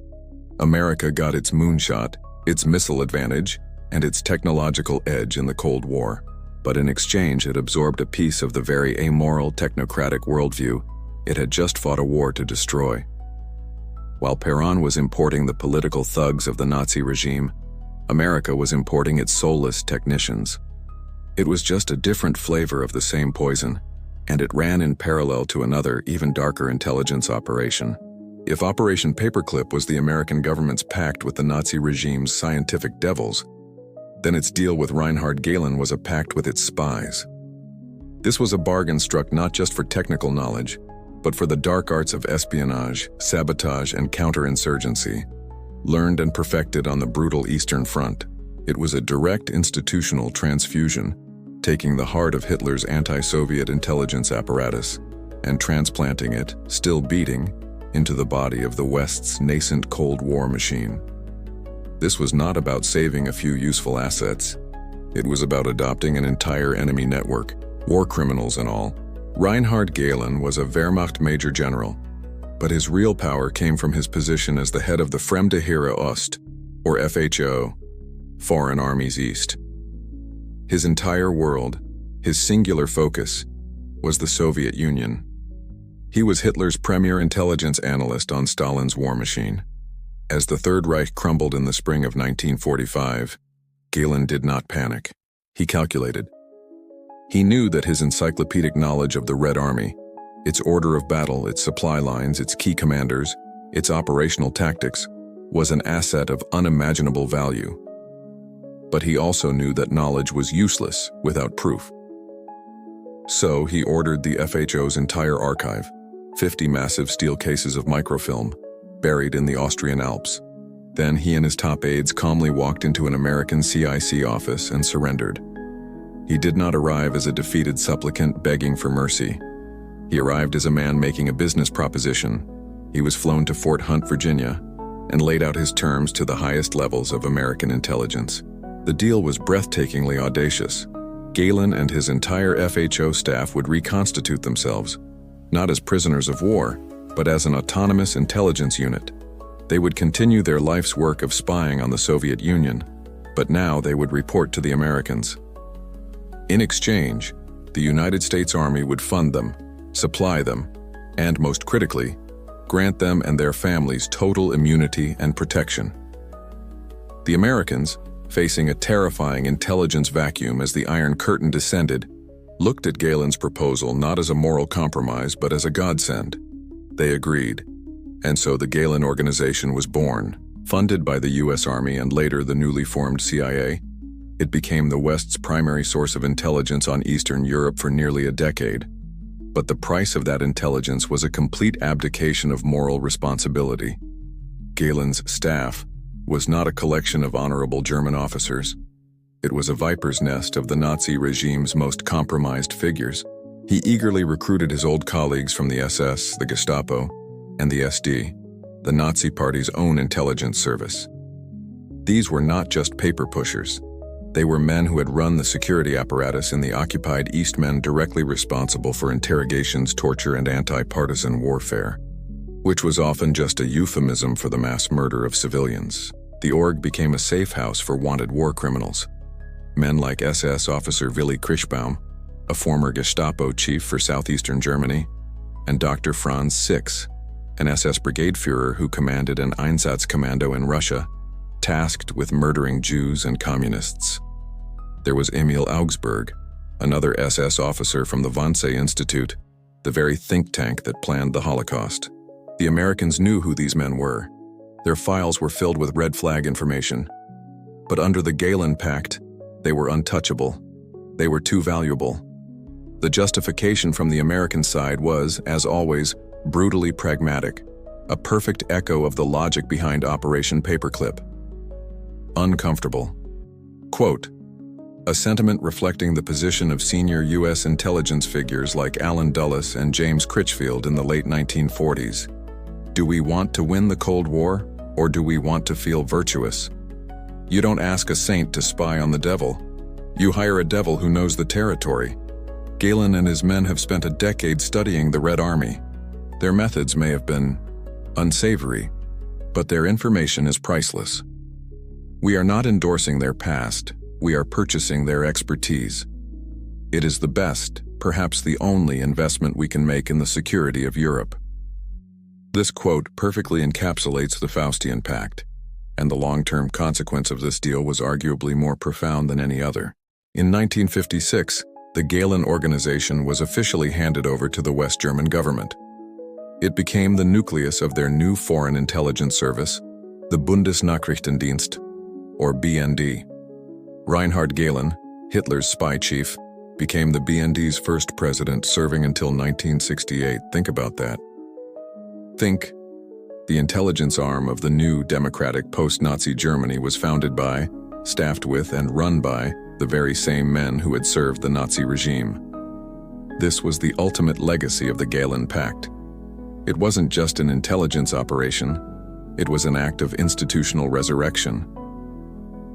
S1: America got its moonshot, its missile advantage, and its technological edge in the Cold War. But in exchange, it absorbed a piece of the very amoral, technocratic worldview it had just fought a war to destroy. While Peron was importing the political thugs of the Nazi regime, America was importing its soulless technicians. It was just a different flavor of the same poison, and it ran in parallel to another, even darker intelligence operation. If Operation Paperclip was the American government's pact with the Nazi regime's scientific devils, then its deal with Reinhard Gehlen was a pact with its spies. This was a bargain struck not just for technical knowledge, but for the dark arts of espionage, sabotage, and counterinsurgency, learned and perfected on the brutal Eastern Front. It was a direct institutional transfusion, taking the heart of Hitler's anti-Soviet intelligence apparatus and transplanting it, still beating, into the body of the West's nascent Cold War machine. This was not about saving a few useful assets. It was about adopting an entire enemy network, war criminals and all. Reinhard Gehlen was a Wehrmacht Major General, but his real power came from his position as the head of the Fremde Heere Ost, or FHO, Foreign Armies East. His entire world, his singular focus, was the Soviet Union. He was Hitler's premier intelligence analyst on Stalin's war machine. As the Third Reich crumbled in the spring of 1945, Gehlen did not panic. He calculated. He knew that his encyclopedic knowledge of the Red Army, its order of battle, its supply lines, its key commanders, its operational tactics, was an asset of unimaginable value. But he also knew that knowledge was useless without proof. So he ordered the FHO's entire archive, 50 massive steel cases of microfilm, buried in the Austrian Alps. Then he and his top aides calmly walked into an American CIC office and surrendered. He did not arrive as a defeated supplicant begging for mercy. He arrived as a man making a business proposition. He was flown to Fort Hunt, Virginia, and laid out his terms to the highest levels of American intelligence. The deal was breathtakingly audacious. Gehlen and his entire FHO staff would reconstitute themselves, not as prisoners of war, but as an autonomous intelligence unit. They would continue their life's work of spying on the Soviet Union, but now they would report to the Americans. In exchange, the United States Army would fund them, supply them, and most critically, grant them and their families total immunity and protection. The Americans, facing a terrifying intelligence vacuum as the Iron Curtain descended, looked at Gehlen's proposal not as a moral compromise but as a godsend. They agreed, and so the Gehlen Organization was born. Funded by the U.S. Army and later the newly formed CIA, it became the West's primary source of intelligence on Eastern Europe for nearly a decade. But the price of that intelligence was a complete abdication of moral responsibility. Gehlen's staff was not a collection of honorable German officers. It was a viper's nest of the Nazi regime's most compromised figures. He eagerly recruited his old colleagues from the SS, the Gestapo, and the SD, the Nazi Party's own intelligence service. These were not just paper pushers. They were men who had run the security apparatus in the occupied East, men directly responsible for interrogations, torture, and anti-partisan warfare, which was often just a euphemism for the mass murder of civilians. The org became a safe house for wanted war criminals. Men like SS officer Willy Krischbaum, a former Gestapo chief for southeastern Germany, and Dr. Franz Six, an SS brigade Führer who commanded an Einsatzkommando in Russia, tasked with murdering Jews and communists. There was Emil Augsburg, another SS officer from the Wannsee Institute, the very think tank that planned the Holocaust. The Americans knew who these men were. Their files were filled with red flag information. But under the Gehlen Pact, they were untouchable. They were too valuable. The justification from the American side was, as always, brutally pragmatic, a perfect echo of the logic behind Operation Paperclip. Uncomfortable. Quote, a sentiment reflecting the position of senior U.S. intelligence figures like Allen Dulles and James Critchfield in the late 1940s. Do we want to win the Cold War, or do we want to feel virtuous? You don't ask a saint to spy on the devil. You hire a devil who knows the territory. Gehlen and his men have spent a decade studying the Red Army. Their methods may have been unsavory, but their information is priceless. We are not endorsing their past, we are purchasing their expertise. It is the best, perhaps the only investment we can make in the security of Europe. This quote perfectly encapsulates the Faustian Pact, and the long-term consequence of this deal was arguably more profound than any other. In 1956, the Gehlen organization was officially handed over to the West German government. It became the nucleus of their new foreign intelligence service, the Bundesnachrichtendienst, or BND. Reinhard Gehlen, Hitler's spy chief, became the BND's first president, serving until 1968. Think about that. Think, the intelligence arm of the new democratic post-Nazi Germany was founded by, staffed with, and run by the very same men who had served the Nazi regime. This was the ultimate legacy of the Gehlen Pact. It wasn't just an intelligence operation, it was an act of institutional resurrection.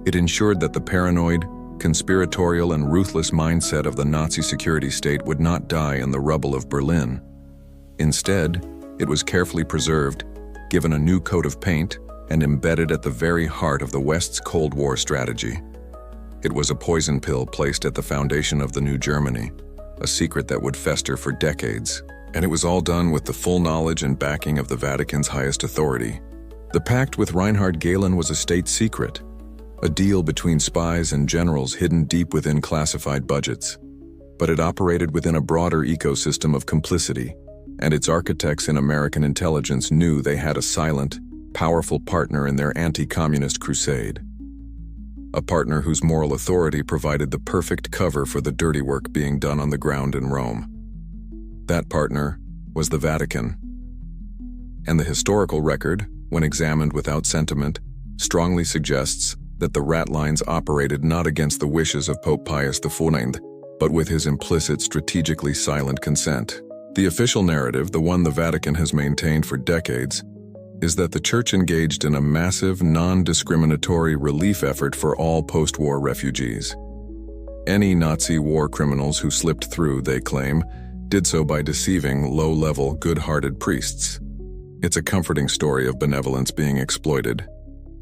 S1: It ensured that the paranoid, conspiratorial, and ruthless mindset of the Nazi security state would not die in the rubble of Berlin. Instead, it was carefully preserved, given a new coat of paint, and embedded at the very heart of the West's Cold War strategy. It was a poison pill placed at the foundation of the new Germany, a secret that would fester for decades. And it was all done with the full knowledge and backing of the Vatican's highest authority. The pact with Reinhard Gehlen was a state secret, a deal between spies and generals hidden deep within classified budgets. But it operated within a broader ecosystem of complicity, and its architects in American intelligence knew they had a silent, powerful partner in their anti-communist crusade. A partner whose moral authority provided the perfect cover for the dirty work being done on the ground in Rome. That partner was the Vatican. And the historical record, when examined without sentiment, strongly suggests that the Ratlines operated not against the wishes of Pope Pius IV, but with his implicit, strategically silent consent. The official narrative, the one the Vatican has maintained for decades, is that the Church engaged in a massive, non-discriminatory relief effort for all post-war refugees. Any Nazi war criminals who slipped through, they claim, did so by deceiving low-level, good-hearted priests. It's a comforting story of benevolence being exploited.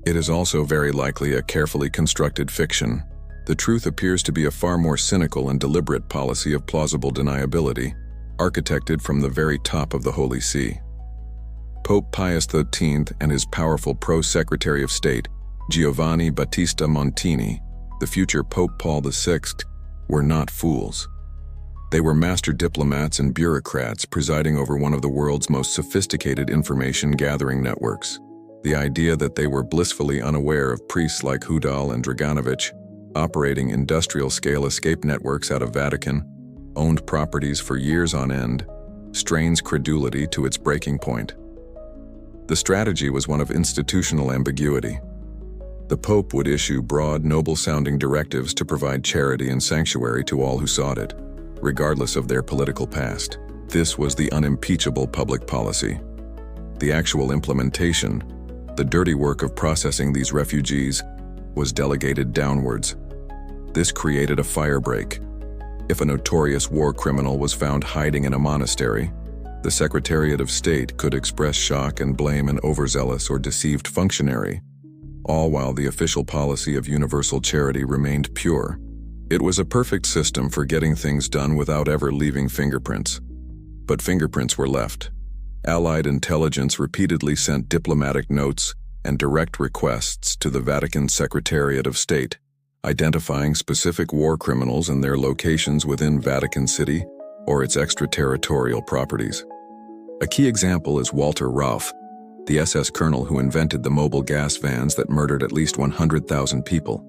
S1: It is also very likely a carefully constructed fiction. The truth appears to be a far more cynical and deliberate policy of plausible deniability, architected from the very top of the Holy See. Pope Pius XIII and his powerful pro-Secretary of State, Giovanni Battista Montini, the future Pope Paul VI, were not fools. They were master diplomats and bureaucrats presiding over one of the world's most sophisticated information-gathering networks. The idea that they were blissfully unaware of priests like Hudal and Draganovich, operating industrial-scale escape networks out of Vatican-owned properties for years on end, strains credulity to its breaking point. The strategy was one of institutional ambiguity. The Pope would issue broad, noble-sounding directives to provide charity and sanctuary to all who sought it, regardless of their political past. This was the unimpeachable public policy. The actual implementation, the dirty work of processing these refugees, was delegated downwards. This created a firebreak. If a notorious war criminal was found hiding in a monastery, the Secretariat of State could express shock and blame an overzealous or deceived functionary, all while the official policy of universal charity remained pure. It was a perfect system for getting things done without ever leaving fingerprints. But fingerprints were left. Allied intelligence repeatedly sent diplomatic notes and direct requests to the Vatican Secretariat of State, identifying specific war criminals and their locations within Vatican City or its extraterritorial properties. A key example is Walter Rauff, the SS colonel who invented the mobile gas vans that murdered at least 100,000 people.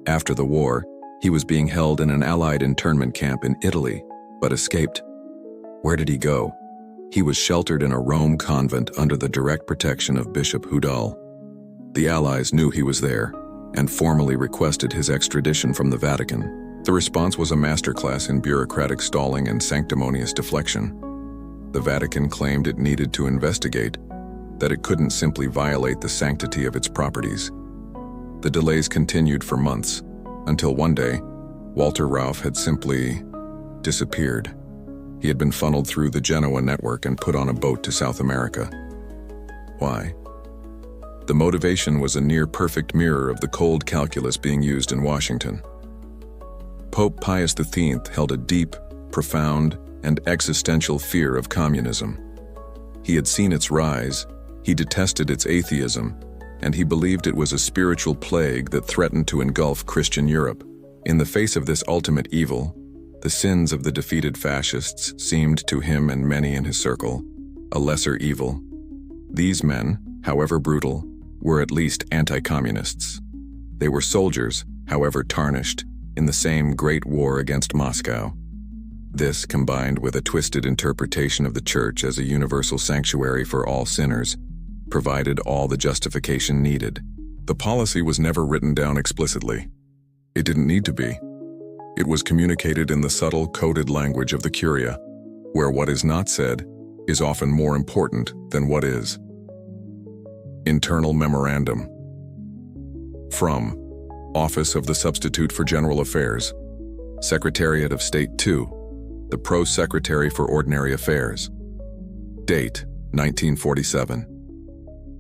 S1: After the war, he was being held in an Allied internment camp in Italy, but escaped. Where did he go? He was sheltered in a Rome convent under the direct protection of Bishop Hudal. The Allies knew he was there and formally requested his extradition from the Vatican. The response was a masterclass in bureaucratic stalling and sanctimonious deflection. The Vatican claimed it needed to investigate, that it couldn't simply violate the sanctity of its properties. The delays continued for months, until one day, Walter Rauff had simply disappeared. He had been funneled through the Genoa network and put on a boat to South America. Why? The motivation was a near-perfect mirror of the cold calculus being used in Washington. Pope Pius X held a deep, profound, and existential fear of communism. He had seen its rise, he detested its atheism, and he believed it was a spiritual plague that threatened to engulf Christian Europe. In the face of this ultimate evil, the sins of the defeated fascists seemed to him and many in his circle a lesser evil. These men, however brutal, were at least anti-communists. They were soldiers, however tarnished, in the same great war against Moscow. This, combined with a twisted interpretation of the Church as a universal sanctuary for all sinners, provided all the justification needed. The policy was never written down explicitly. It didn't need to be. It was communicated in the subtle, coded language of the Curia, where what is not said is often more important than what is. Internal Memorandum. From Office of the Substitute for General Affairs, Secretariat of State 2, the Pro-Secretary for Ordinary Affairs. Date, 1947.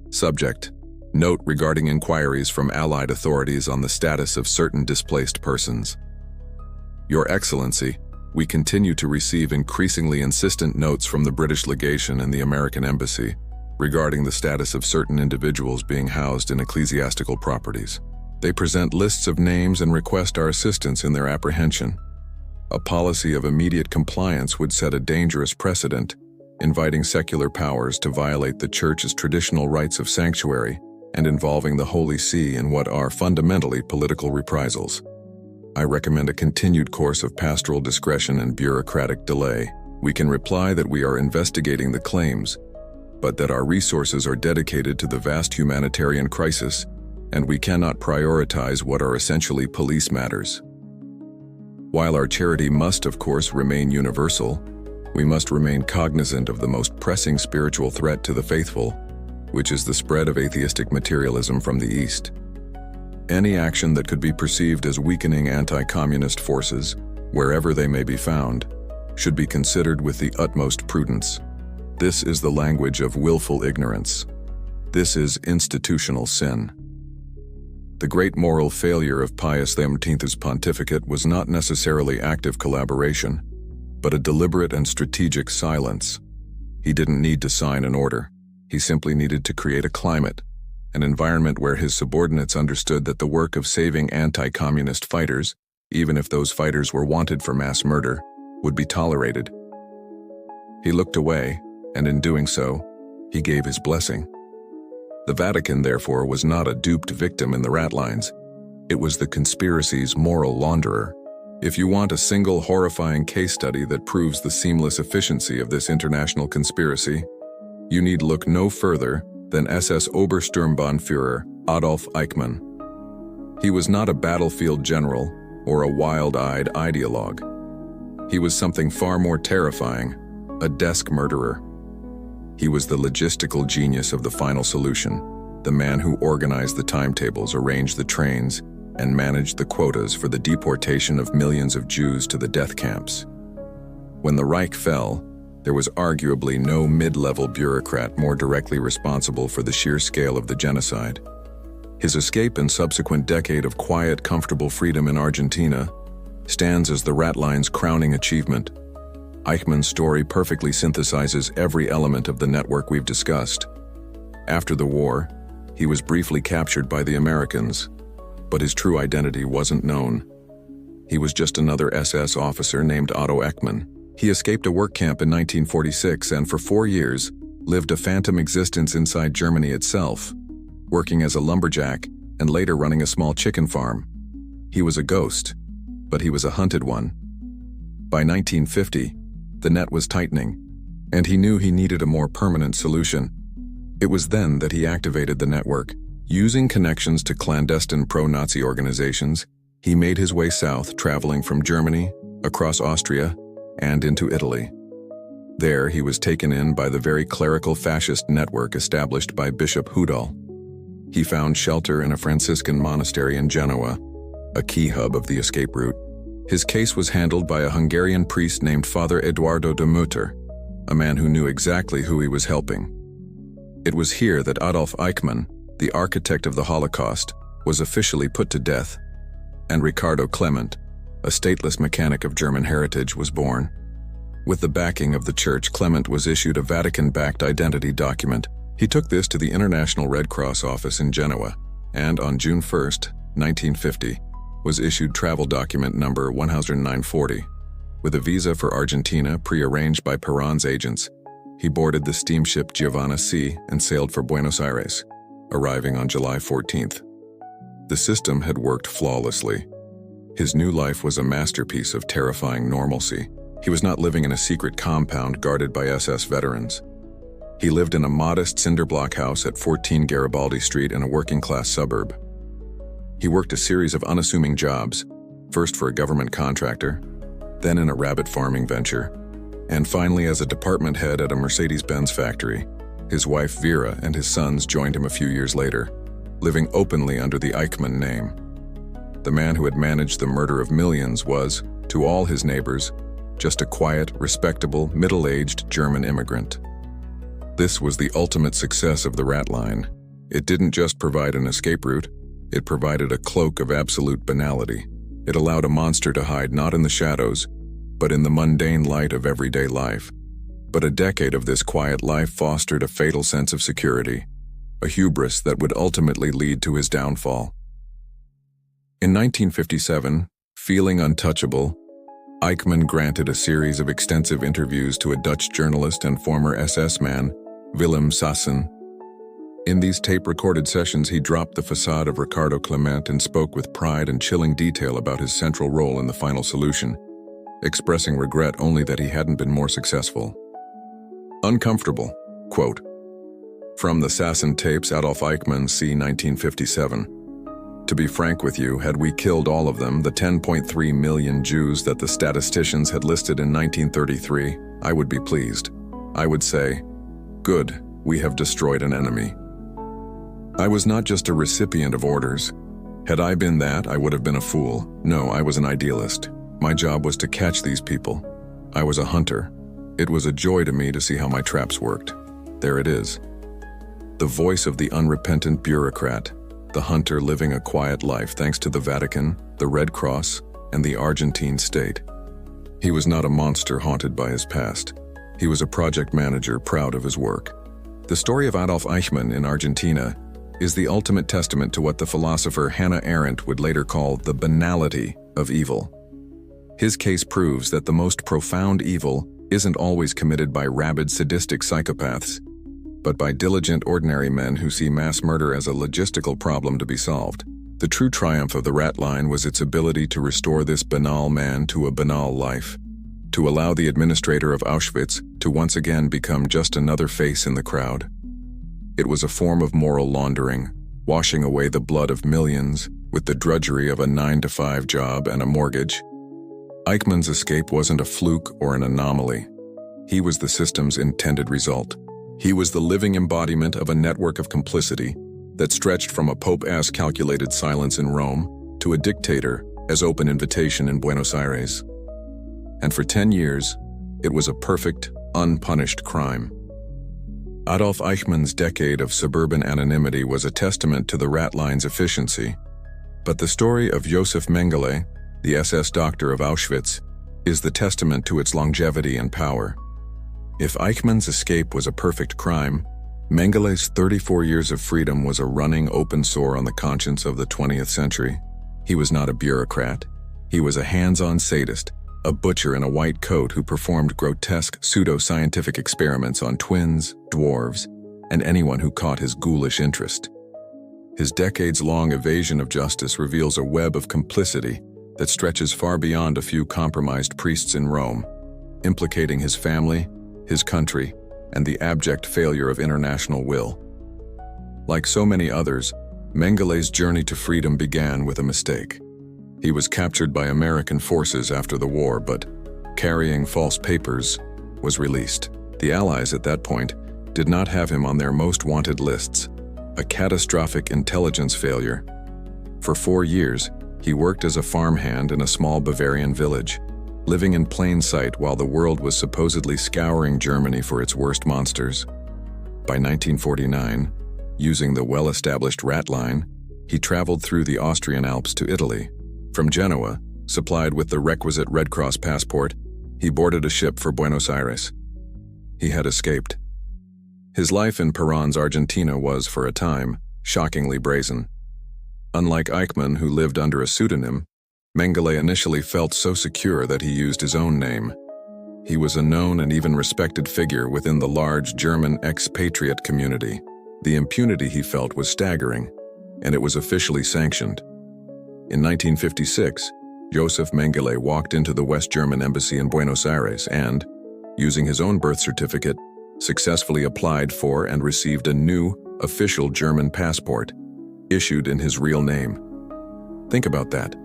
S1: Subject, note regarding inquiries from Allied authorities on the status of certain displaced persons. Your Excellency, we continue to receive increasingly insistent notes from the British legation and the American embassy regarding the status of certain individuals being housed in ecclesiastical properties. They present lists of names and request our assistance in their apprehension. A policy of immediate compliance would set a dangerous precedent, inviting secular powers to violate the Church's traditional rights of sanctuary and involving the Holy See in what are fundamentally political reprisals. I recommend a continued course of pastoral discretion and bureaucratic delay. We can reply that we are investigating the claims, but that our resources are dedicated to the vast humanitarian crisis, and we cannot prioritize what are essentially police matters. While our charity must, of course, remain universal, we must remain cognizant of the most pressing spiritual threat to the faithful, which is the spread of atheistic materialism from the East. Any action that could be perceived as weakening anti-communist forces, wherever they may be found, should be considered with the utmost prudence. This is the language of willful ignorance. This is institutional sin. The great moral failure of Pius XII's pontificate was not necessarily active collaboration, but a deliberate and strategic silence. He didn't need to sign an order. He simply needed to create a climate, an environment where his subordinates understood that the work of saving anti-communist fighters, even if those fighters were wanted for mass murder, would be tolerated. He looked away, and in doing so, he gave his blessing. The Vatican, therefore, was not a duped victim in the Ratlines. It was the conspiracy's moral launderer. If you want a single horrifying case study that proves the seamless efficiency of this international conspiracy, you need look no further than SS Obersturmbannführer Adolf Eichmann. He was not a battlefield general or a wild-eyed ideologue. He was something far more terrifying, a desk murderer. He was the logistical genius of the final solution, the man who organized the timetables, arranged the trains, and managed the quotas for the deportation of millions of Jews to the death camps. When the Reich fell, there was arguably no mid-level bureaucrat more directly responsible for the sheer scale of the genocide. His escape and subsequent decade of quiet, comfortable freedom in Argentina stands as the Ratlines' crowning achievement. Eichmann's story perfectly synthesizes every element of the network we've discussed. After the war, he was briefly captured by the Americans, but his true identity wasn't known. He was just another SS officer named Otto Eckmann. He escaped a work camp in 1946 and for 4 years lived a phantom existence inside Germany itself, working as a lumberjack and later running a small chicken farm. He was a ghost, but he was a hunted one. By 1950, the net was tightening, and he knew he needed a more permanent solution. It was then that he activated the network. Using connections to clandestine pro-Nazi organizations, he made his way south, traveling from Germany, across Austria, and into Italy. There, he was taken in by the very clerical fascist network established by Bishop Hudal. He found shelter in a Franciscan monastery in Genoa, a key hub of the escape route. His case was handled by a Hungarian priest named Father Eduardo de Mutter, a man who knew exactly who he was helping. It was here that Adolf Eichmann, the architect of the Holocaust, was officially put to death, and Ricardo Clement, a stateless mechanic of German heritage, was born. With the backing of the Church, Clement was issued a Vatican-backed identity document. He took this to the International Red Cross office in Genoa, and on June 1, 1950, was issued travel document number 1940. With a visa for Argentina pre-arranged by Perón's agents, he boarded the steamship Giovanna C. and sailed for Buenos Aires, arriving on July 14th. The system had worked flawlessly. His new life was a masterpiece of terrifying normalcy. He was not living in a secret compound guarded by SS veterans. He lived in a modest cinder block house at 14 Garibaldi Street in a working-class suburb. He worked a series of unassuming jobs, first for a government contractor, then in a rabbit farming venture, and finally as a department head at a Mercedes-Benz factory. His wife Vera and his sons joined him a few years later, living openly under the Eichmann name. The man who had managed the murder of millions was, to all his neighbors, just a quiet, respectable, middle-aged German immigrant. This was the ultimate success of the Ratline. It didn't just provide an escape route, it provided a cloak of absolute banality. It allowed a monster to hide not in the shadows, but in the mundane light of everyday life. But a decade of this quiet life fostered a fatal sense of security, a hubris that would ultimately lead to his downfall. In 1957, feeling untouchable, Eichmann granted a series of extensive interviews to a Dutch journalist and former SS man, Willem Sassen. In these tape-recorded sessions, he dropped the facade of Ricardo Clement and spoke with pride and chilling detail about his central role in the final solution, expressing regret only that he hadn't been more successful. Uncomfortable, quote, from the Sassen tapes, Adolf Eichmann, c. 1957. To be frank with you, had we killed all of them, the 10.3 million Jews that the statisticians had listed in 1933, I would be pleased. I would say, good, we have destroyed an enemy. I was not just a recipient of orders. Had I been that, I would have been a fool. No, I was an idealist. My job was to catch these people. I was a hunter. It was a joy to me to see how my traps worked. There it is. The voice of the unrepentant bureaucrat, the hunter living a quiet life thanks to the Vatican, the Red Cross, and the Argentine state. He was not a monster haunted by his past. He was a project manager proud of his work. The story of Adolf Eichmann in Argentina is the ultimate testament to what the philosopher Hannah Arendt would later call the banality of evil. His case proves that the most profound evil isn't always committed by rabid, sadistic psychopaths, but by diligent, ordinary men who see mass murder as a logistical problem to be solved. The true triumph of the Ratline was its ability to restore this banal man to a banal life, to allow the administrator of Auschwitz to once again become just another face in the crowd. It was a form of moral laundering, washing away the blood of millions with the drudgery of a 9-to-5 job and a mortgage. Eichmann's escape wasn't a fluke or an anomaly. He was the system's intended result. He was the living embodiment of a network of complicity that stretched from a pope-ass calculated silence in Rome to a dictator as open invitation in Buenos Aires. And for 10 years, it was a perfect, unpunished crime. Adolf Eichmann's decade of suburban anonymity was a testament to the Ratline's efficiency, but the story of Josef Mengele, the SS doctor of Auschwitz, is the testament to its longevity and power. If Eichmann's escape was a perfect crime, Mengele's 34 years of freedom was a running open sore on the conscience of the 20th century. He was not a bureaucrat. He was a hands-on sadist, a butcher in a white coat who performed grotesque pseudo-scientific experiments on twins, dwarves, and anyone who caught his ghoulish interest. His decades-long evasion of justice reveals a web of complicity that stretches far beyond a few compromised priests in Rome, implicating his family, his country, and the abject failure of international will. Like so many others, Mengele's journey to freedom began with a mistake. He was captured by American forces after the war, but, carrying false papers, was released. The Allies at that point did not have him on their most wanted lists, a catastrophic intelligence failure. For 4 years, he worked as a farmhand in a small Bavarian village, living in plain sight while the world was supposedly scouring Germany for its worst monsters. By 1949, using the well-established Ratline, he traveled through the Austrian Alps to Italy. From Genoa, supplied with the requisite Red Cross passport, He boarded a ship for Buenos Aires. He had escaped. His life in Perón's Argentina was, for a time, shockingly brazen. Unlike Eichmann, who lived under a pseudonym, Mengele initially felt so secure that he used his own name. He was a known and even respected figure within the large German expatriate community. The impunity he felt was staggering, and it was officially sanctioned. In 1956, Josef Mengele walked into the West German embassy in Buenos Aires and, using his own birth certificate, successfully applied for and received a new, official German passport, issued in his real name. Think about that.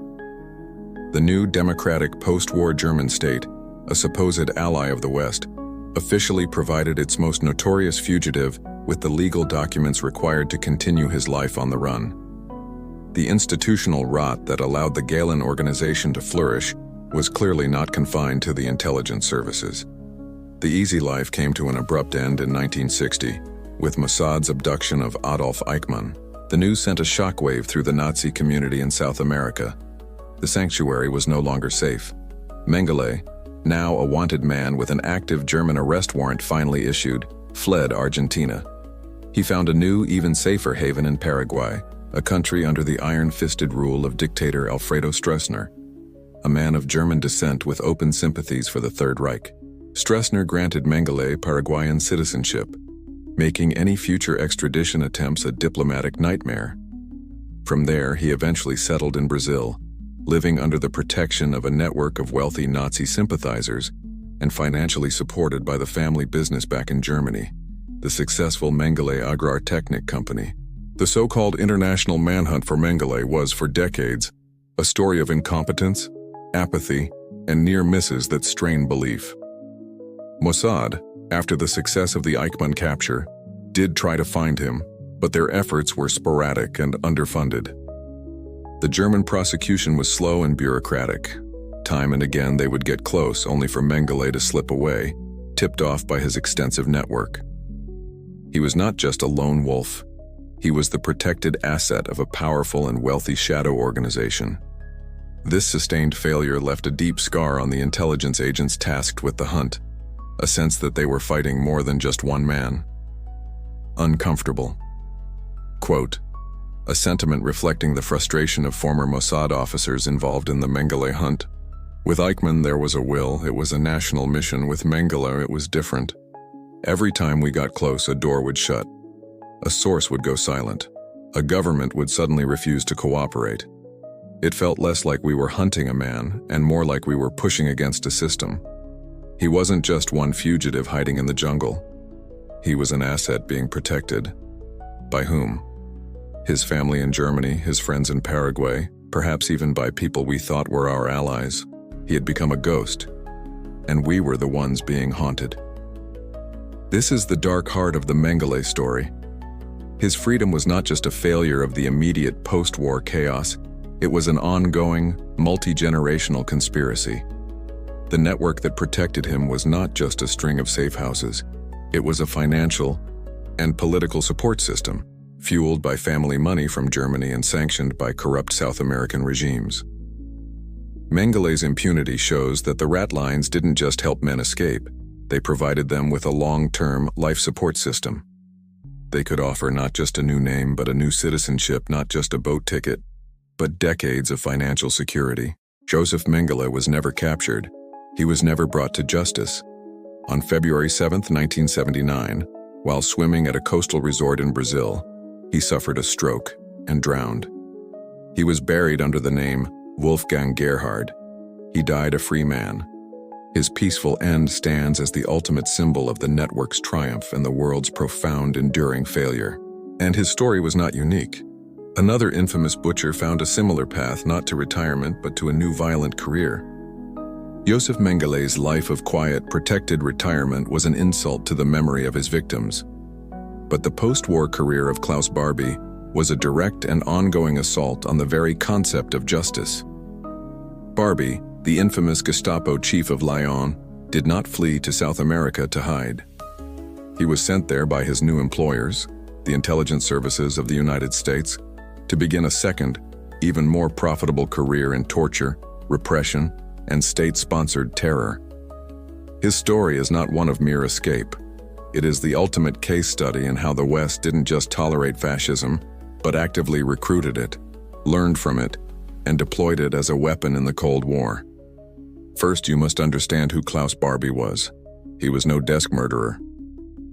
S1: The new democratic post-war German state, a supposed ally of the West, officially provided its most notorious fugitive with the legal documents required to continue his life on the run. The institutional rot that allowed the Gehlen organization to flourish was clearly not confined to the intelligence services. The easy life came to an abrupt end in 1960, with Mossad's abduction of Adolf Eichmann. The news sent a shockwave through the Nazi community in South America. The sanctuary was no longer safe. Mengele, now a wanted man with an active German arrest warrant finally issued, fled Argentina. He found a new, even safer haven in Paraguay, a country under the iron-fisted rule of dictator Alfredo Stroessner, a man of German descent with open sympathies for the Third Reich. Stroessner granted Mengele Paraguayan citizenship, making any future extradition attempts a diplomatic nightmare. From there, he eventually settled in Brazil, living under the protection of a network of wealthy Nazi sympathizers and financially supported by the family business back in Germany, the successful Mengele Agrartechnik Company. The so-called international manhunt for Mengele was, for decades, a story of incompetence, apathy, and near misses that strained belief. Mossad, after the success of the Eichmann capture, did try to find him, but their efforts were sporadic and underfunded. The German prosecution was slow and bureaucratic. Time and again they would get close, only for Mengele to slip away, tipped off by his extensive network. He was not just a lone wolf. He was the protected asset of a powerful and wealthy shadow organization. This sustained failure left a deep scar on the intelligence agents tasked with the hunt, a sense that they were fighting more than just one man. Uncomfortable. Quote, a sentiment reflecting the frustration of former Mossad officers involved in the Mengele hunt. With Eichmann there was a will, it was a national mission. With Mengele it was different. Every time we got close, a door would shut. A source would go silent. A government would suddenly refuse to cooperate. It felt less like we were hunting a man and more like we were pushing against a system. He wasn't just one fugitive hiding in the jungle. He was an asset being protected. By whom? His family in Germany, his friends in Paraguay, perhaps even by people we thought were our allies. He had become a ghost, and we were the ones being haunted. This is the dark heart of the Mengele story. His freedom was not just a failure of the immediate post-war chaos, it was an ongoing, multi-generational conspiracy. The network that protected him was not just a string of safe houses. It was a financial and political support system, fueled by family money from Germany and sanctioned by corrupt South American regimes. Mengele's impunity shows that the Ratlines didn't just help men escape, they provided them with a long-term life support system. They could offer not just a new name, but a new citizenship, not just a boat ticket, but decades of financial security. Josef Mengele was never captured. He was never brought to justice. On February 7, 1979, while swimming at a coastal resort in Brazil, he suffered a stroke and drowned. He was buried under the name Wolfgang Gerhard. He died a free man. His peaceful end stands as the ultimate symbol of the network's triumph and the world's profound, enduring failure. And his story was not unique. Another infamous butcher found a similar path, not to retirement, but to a new violent career. Josef Mengele's life of quiet, protected retirement was an insult to the memory of his victims. But the post-war career of Klaus Barbie was a direct and ongoing assault on the very concept of justice. Barbie, the infamous Gestapo chief of Lyon, did not flee to South America to hide. He was sent there by his new employers, the intelligence services of the United States, to begin a second, even more profitable career in torture, repression, and state-sponsored terror. His story is not one of mere escape. It is the ultimate case study in how the West didn't just tolerate fascism, but actively recruited it, learned from it, and deployed it as a weapon in the Cold War. First, you must understand who Klaus Barbie was. He was no desk murderer.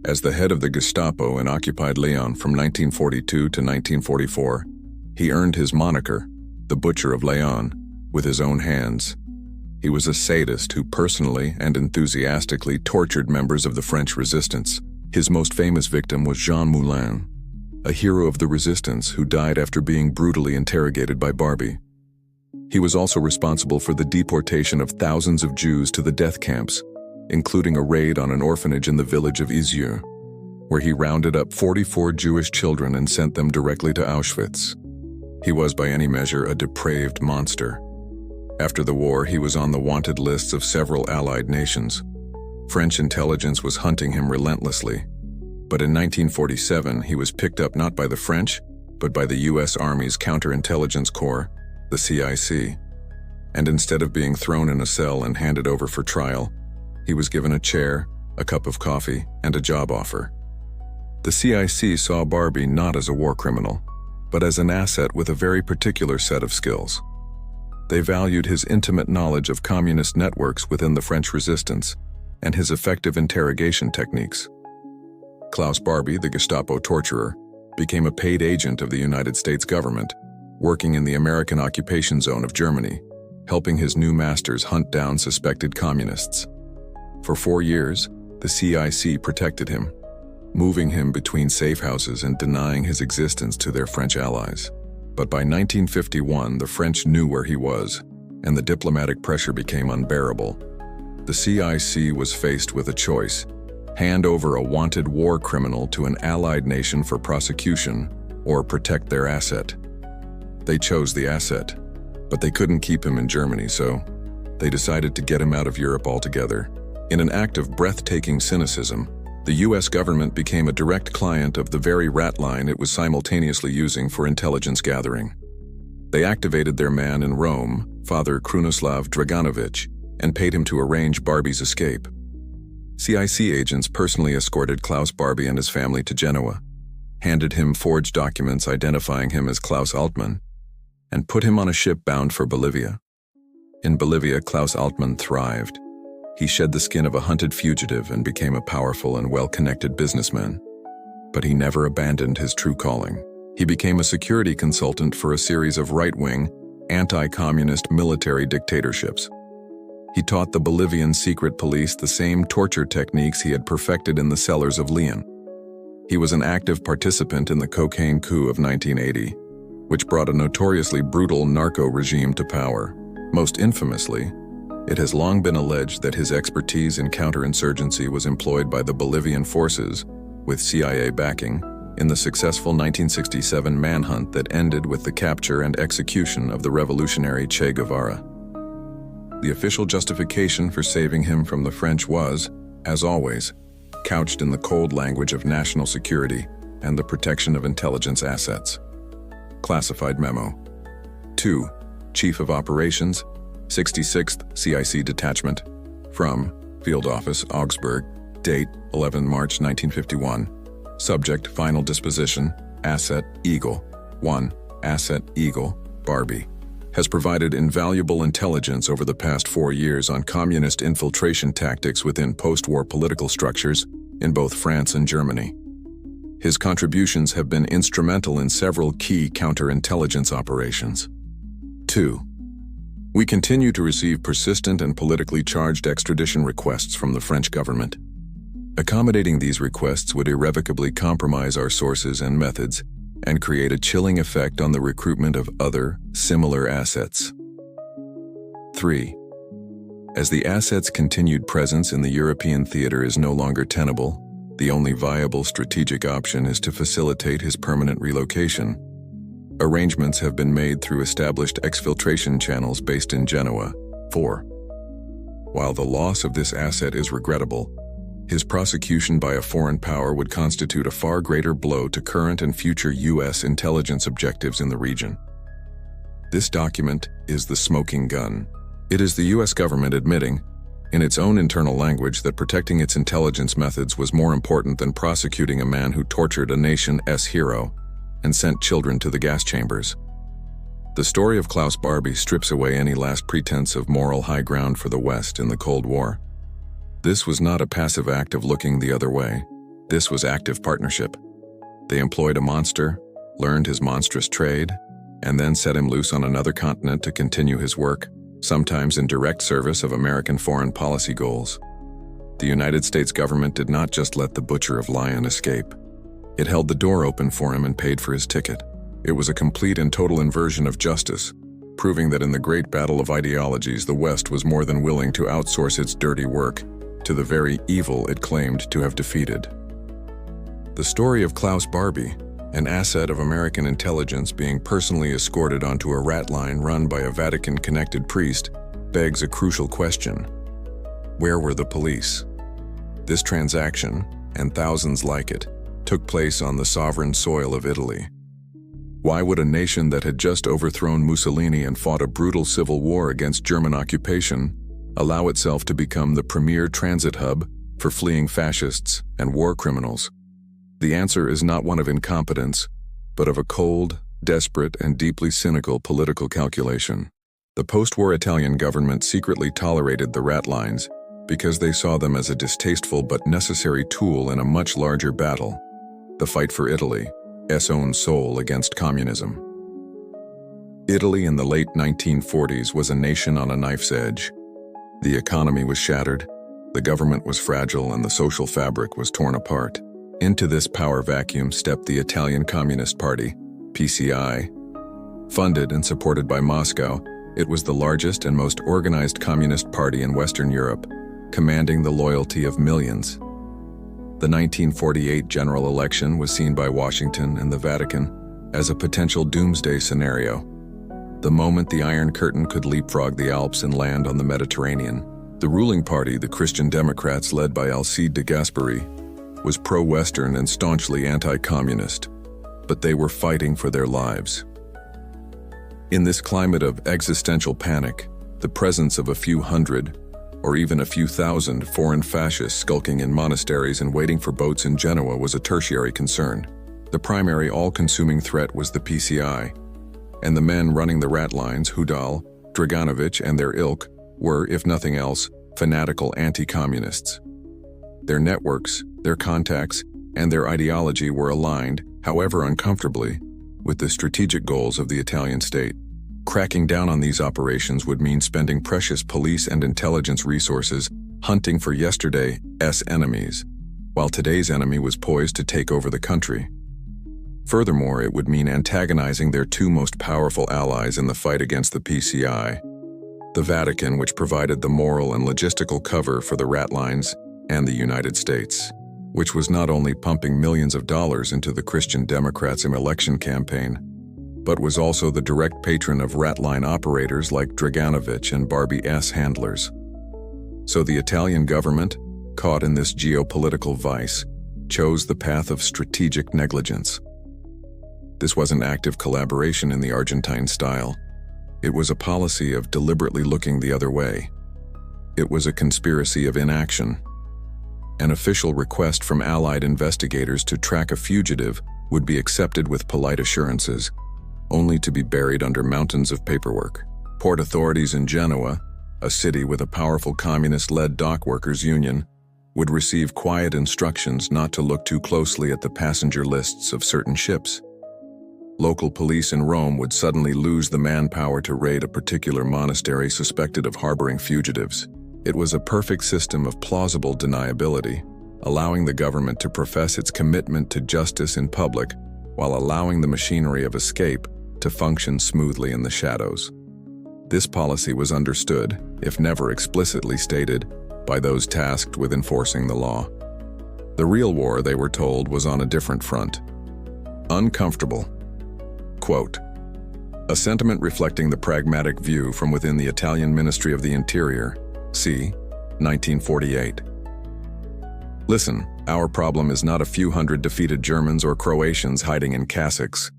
S1: As the head of the Gestapo in occupied Lyon from 1942 to 1944, he earned his moniker, the Butcher of Lyon, with his own hands. He was a sadist who personally and enthusiastically tortured members of the French resistance. His most famous victim was Jean Moulin, a hero of the resistance who died after being brutally interrogated by Barbie. He was also responsible for the deportation of thousands of Jews to the death camps, including a raid on an orphanage in the village of Isieux, where he rounded up 44 Jewish children and sent them directly to Auschwitz. He was by any measure a depraved monster. After the war, he was on the wanted lists of several Allied nations. French intelligence was hunting him relentlessly. But in 1947, he was picked up not by the French, but by the U.S. Army's Counterintelligence Corps, the CIC. And instead of being thrown in a cell and handed over for trial, he was given a chair, a cup of coffee, and a job offer. The CIC saw Barbie not as a war criminal, but as an asset with a very particular set of skills. They valued his intimate knowledge of communist networks within the French resistance and his effective interrogation techniques. Klaus Barbie, the Gestapo torturer, became a paid agent of the United States government, working in the American occupation zone of Germany, helping his new masters hunt down suspected communists. For 4 years, the CIC protected him, moving him between safe houses and denying his existence to their French allies. But by 1951, the French knew where he was, and the diplomatic pressure became unbearable. The CIC was faced with a choice: hand over a wanted war criminal to an allied nation for prosecution, or protect their asset. They chose the asset, but they couldn't keep him in Germany, so they decided to get him out of Europe altogether. In an act of breathtaking cynicism, the U.S. government became a direct client of the very Ratline it was simultaneously using for intelligence gathering. They activated their man in Rome, Father Krunoslav Draganovich, and paid him to arrange Barbie's escape. CIC agents personally escorted Klaus Barbie and his family to Genoa, handed him forged documents identifying him as Klaus Altmann, and put him on a ship bound for Bolivia. In Bolivia, Klaus Altmann thrived. He shed the skin of a hunted fugitive and became a powerful and well-connected businessman. But he never abandoned his true calling. He became a security consultant for a series of right-wing, anti-communist military dictatorships. He taught the Bolivian secret police the same torture techniques he had perfected in the cellars of Lyon. He was an active participant in the cocaine coup of 1980, which brought a notoriously brutal narco regime to power. Most infamously, it has long been alleged that his expertise in counterinsurgency was employed by the Bolivian forces, with CIA backing, in the successful 1967 manhunt that ended with the capture and execution of the revolutionary Che Guevara. The official justification for saving him from the French was, as always, couched in the cold language of national security and the protection of intelligence assets. Classified memo. 2. Chief of Operations, 66th CIC Detachment. From Field Office, Augsburg. Date, 11 March 1951. Subject, Final Disposition. Asset, Eagle. 1. Asset, Eagle, Barbie. Has provided invaluable intelligence over the past 4 years on communist infiltration tactics within post-war political structures in both France and Germany. His contributions have been instrumental in several key counterintelligence operations. 2. We continue to receive persistent and politically charged extradition requests from the French government. Accommodating these requests would irrevocably compromise our sources and methods and create a chilling effect on the recruitment of other, similar assets. 3. As the asset's continued presence in the European theater is no longer tenable, the only viable strategic option is to facilitate his permanent relocation. Arrangements have been made through established exfiltration channels based in Genoa. 4. While the loss of this asset is regrettable, his prosecution by a foreign power would constitute a far greater blow to current and future U.S. intelligence objectives in the region. This document is the smoking gun. It is the U.S. government admitting, in its own internal language that protecting its intelligence methods was more important than prosecuting a man who tortured a nation's hero and sent children to the gas chambers. The story of Klaus Barbie strips away any last pretense of moral high ground for the West in the Cold War. This was not a passive act of looking the other way. This was active partnership. They employed a monster, learned his monstrous trade, and then set him loose on another continent to continue his work, sometimes in direct service of American foreign policy goals. The United States government did not just let the butcher of lion escape. It held the door open for him and paid for his ticket. It was a complete and total inversion of justice, proving that in the great battle of ideologies, the West was more than willing to outsource its dirty work to the very evil it claimed to have defeated. The story of Klaus Barbie, an asset of American intelligence being personally escorted onto a Ratline run by a Vatican-connected priest, begs a crucial question. Where were the police? This transaction, and thousands like it, took place on the sovereign soil of Italy. Why would a nation that had just overthrown Mussolini and fought a brutal civil war against German occupation allow itself to become the premier transit hub for fleeing fascists and war criminals? The answer is not one of incompetence, but of a cold, desperate, and deeply cynical political calculation. The post-war Italian government secretly tolerated the Ratlines because they saw them as a distasteful but necessary tool in a much larger battle, the fight for Italy's own soul against communism. Italy in the late 1940s was a nation on a knife's edge. The economy was shattered, the government was fragile, and the social fabric was torn apart. Into this power vacuum stepped the Italian Communist Party, PCI. Funded and supported by Moscow, it was the largest and most organized communist party in Western Europe, commanding the loyalty of millions. The 1948 general election was seen by Washington and the Vatican as a potential doomsday scenario. The moment the Iron Curtain could leapfrog the Alps and land on the Mediterranean, the ruling party, the Christian Democrats led by Alcide de Gasperi, was pro-Western and staunchly anti-communist, but they were fighting for their lives. In this climate of existential panic, the presence of a few hundred, or even a few thousand foreign fascists skulking in monasteries and waiting for boats in Genoa was a tertiary concern. The primary all-consuming threat was the PCI, and the men running the Ratlines, Hudal, Draganovic, and their ilk, were, if nothing else, fanatical anti-communists. Their networks, their contacts, and their ideology were aligned, however uncomfortably, with the strategic goals of the Italian state. Cracking down on these operations would mean spending precious police and intelligence resources hunting for yesterday's enemies, while today's enemy was poised to take over the country. Furthermore, it would mean antagonizing their two most powerful allies in the fight against the PCI, the Vatican, which provided the moral and logistical cover for the Ratlines, and the United States, which was not only pumping millions of dollars into the Christian Democrats' election campaign, but was also the direct patron of Ratline operators like Draganovic and Barbie's handlers. So the Italian government, caught in this geopolitical vice, chose the path of strategic negligence. This wasn't active collaboration in the Argentine style. It was a policy of deliberately looking the other way. It was a conspiracy of inaction. An official request from Allied investigators to track a fugitive would be accepted with polite assurances, only to be buried under mountains of paperwork. Port authorities in Genoa, a city with a powerful communist-led dock workers' union, would receive quiet instructions not to look too closely at the passenger lists of certain ships. Local police in Rome would suddenly lose the manpower to raid a particular monastery suspected of harboring fugitives. It was a perfect system of plausible deniability, allowing the government to profess its commitment to justice in public while allowing the machinery of escape to function smoothly in the shadows. This policy was understood, if never explicitly stated, by those tasked with enforcing the law. The real war, they were told, was on a different front. Uncomfortable. Quote, a sentiment reflecting the pragmatic view from within the Italian Ministry of the Interior, c. 1948. Listen, our problem is not a few hundred defeated Germans or Croatians hiding in cassocks.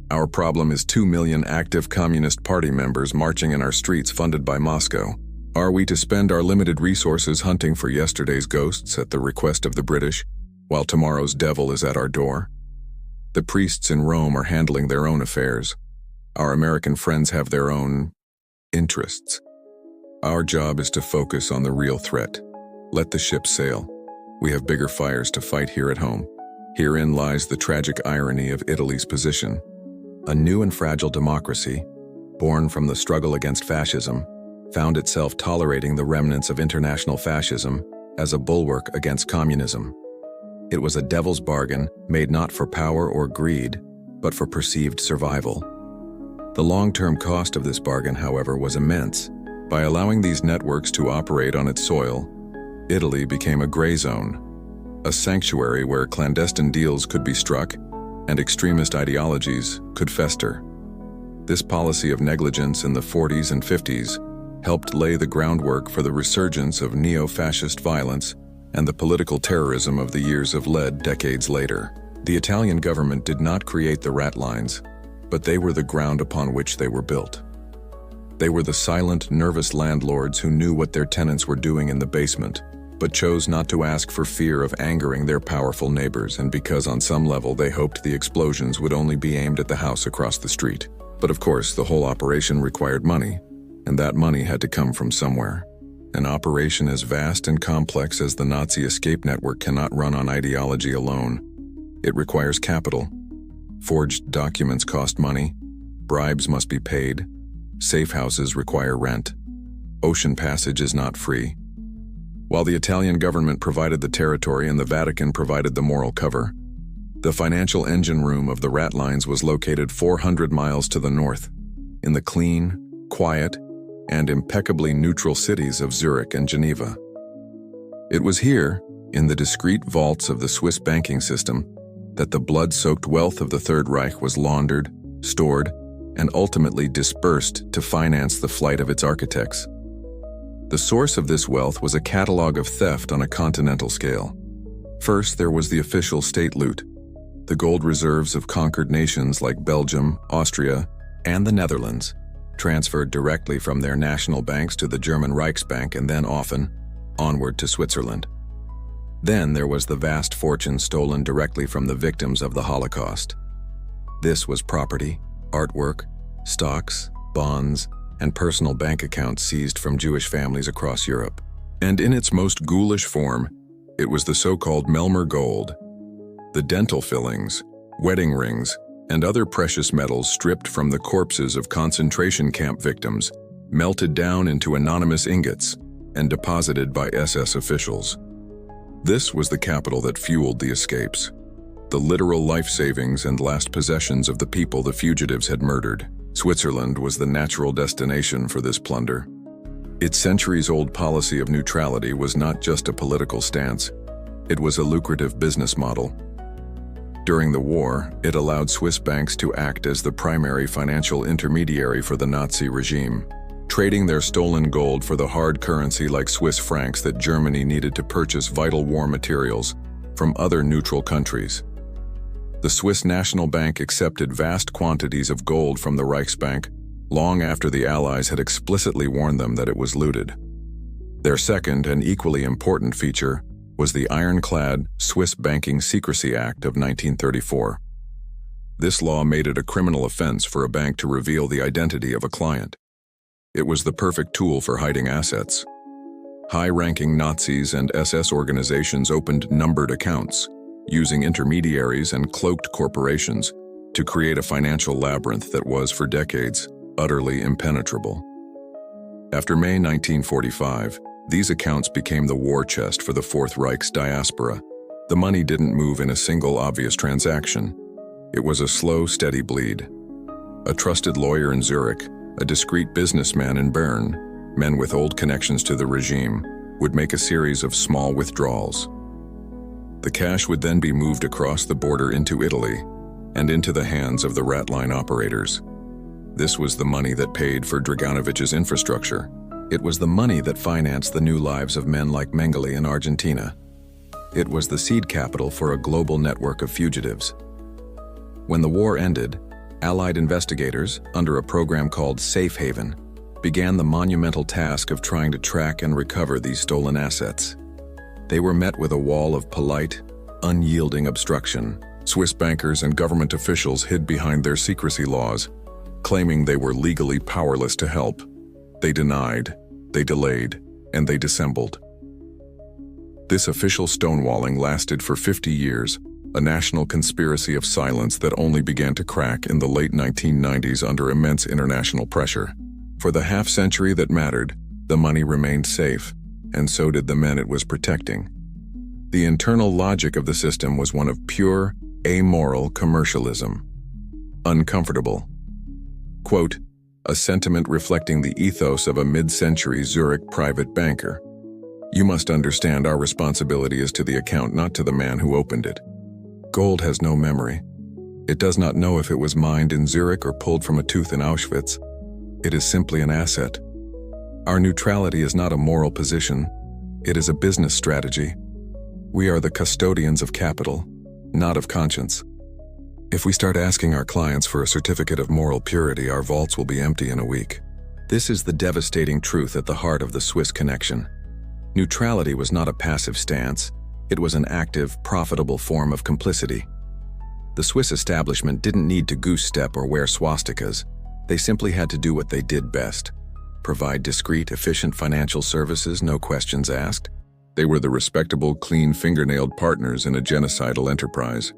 S1: Our problem is 2 million active Communist Party members marching in our streets funded by Moscow. Are we to spend our limited resources hunting for yesterday's ghosts at the request of the British, while tomorrow's devil is at our door? The priests in Rome are handling their own affairs. Our American friends have their own interests. Our job is to focus on the real threat. Let the ship sail. We have bigger fires to fight here at home. Herein lies the tragic irony of Italy's position. A new and fragile democracy, born from the struggle against fascism, found itself tolerating the remnants of international fascism as a bulwark against communism. It was a devil's bargain made not for power or greed, but for perceived survival. The long-term cost of this bargain, however, was immense. By allowing these networks to operate on its soil, Italy became a gray zone, a sanctuary where clandestine deals could be struck and extremist ideologies could fester. This policy of negligence in the 40s and 50s helped lay the groundwork for the resurgence of neo-fascist violence and the political terrorism of the years of lead decades later. The Italian government did not create the Ratlines, but they were the ground upon which they were built. They were the silent, nervous landlords who knew what their tenants were doing in the basement, but chose not to ask for fear of angering their powerful neighbors, and because on some level they hoped the explosions would only be aimed at the house across the street. But of course, the whole operation required money, and that money had to come from somewhere. An operation as vast and complex as the Nazi escape network cannot run on ideology alone. It requires capital. Forged documents cost money. Bribes must be paid. Safe houses require rent. Ocean passage is not free. While the Italian government provided the territory and the Vatican provided the moral cover, the financial engine room of the Ratlines was located 400 miles to the north, in the clean, quiet, and impeccably neutral cities of Zurich and Geneva. It was here, in the discreet vaults of the Swiss banking system, that the blood-soaked wealth of the Third Reich was laundered, stored, and ultimately dispersed to finance the flight of its architects. The source of this wealth was a catalog of theft on a continental scale. First, there was the official state loot, the gold reserves of conquered nations like Belgium, Austria, and the Netherlands, transferred directly from their national banks to the German Reichsbank and then often onward to Switzerland. Then there was the vast fortune stolen directly from the victims of the Holocaust. This was property, artwork, stocks, bonds, and personal bank accounts seized from Jewish families across Europe. And in its most ghoulish form, it was the so-called Melmer gold, the dental fillings, wedding rings, and other precious metals stripped from the corpses of concentration camp victims, melted down into anonymous ingots, and deposited by SS officials. This was the capital that fueled the escapes, the literal life savings and last possessions of the people the fugitives had murdered. Switzerland was the natural destination for this plunder. Its centuries-old policy of neutrality was not just a political stance, it was a lucrative business model. During the war, it allowed Swiss banks to act as the primary financial intermediary for the Nazi regime, trading their stolen gold for the hard currency like Swiss francs that Germany needed to purchase vital war materials from other neutral countries. The Swiss National Bank accepted vast quantities of gold from the Reichsbank long after the Allies had explicitly warned them that it was looted. Their second and equally important feature was the ironclad Swiss Banking Secrecy Act of 1934. This law made it a criminal offense for a bank to reveal the identity of a client. It was the perfect tool for hiding assets. High-ranking Nazis and SS organizations opened numbered accounts, using intermediaries and cloaked corporations to create a financial labyrinth that was, for decades, utterly impenetrable. After May 1945, these accounts became the war chest for the Fourth Reich's diaspora. The money didn't move in a single obvious transaction. It was a slow, steady bleed. A trusted lawyer in Zurich, a discreet businessman in Bern, men with old connections to the regime, would make a series of small withdrawals. The cash would then be moved across the border into Italy and into the hands of the Ratline operators. This was the money that paid for Draganovich's infrastructure. It was the money that financed the new lives of men like Mengele in Argentina. It was the seed capital for a global network of fugitives. When the war ended, Allied investigators, under a program called Safe Haven, began the monumental task of trying to track and recover these stolen assets. They were met with a wall of polite, unyielding obstruction. Swiss bankers and government officials hid behind their secrecy laws, claiming they were legally powerless to help. They denied, they delayed, and they dissembled. This official stonewalling lasted for 50 years, a national conspiracy of silence that only began to crack in the late 1990s under immense international pressure. For the half-century that mattered, the money remained safe, and so did the men it was protecting. The internal logic of the system was one of pure, amoral commercialism. Uncomfortable. Quote, a sentiment reflecting the ethos of a mid-century Zurich private banker. You must understand our responsibility is to the account, not to the man who opened it. Gold has no memory. It does not know if it was mined in Zurich or pulled from a tooth in Auschwitz. It is simply an asset. Our neutrality is not a moral position. It is a business strategy. We are the custodians of capital, not of conscience. If we start asking our clients for a certificate of moral purity, our vaults will be empty in a week. This is the devastating truth at the heart of the Swiss connection. Neutrality was not a passive stance. It was an active, profitable form of complicity. The Swiss establishment didn't need to goose-step or wear swastikas. They simply had to do what they did best: provide discreet, efficient financial services, no questions asked. They were the respectable, clean, fingernailed partners in a genocidal enterprise.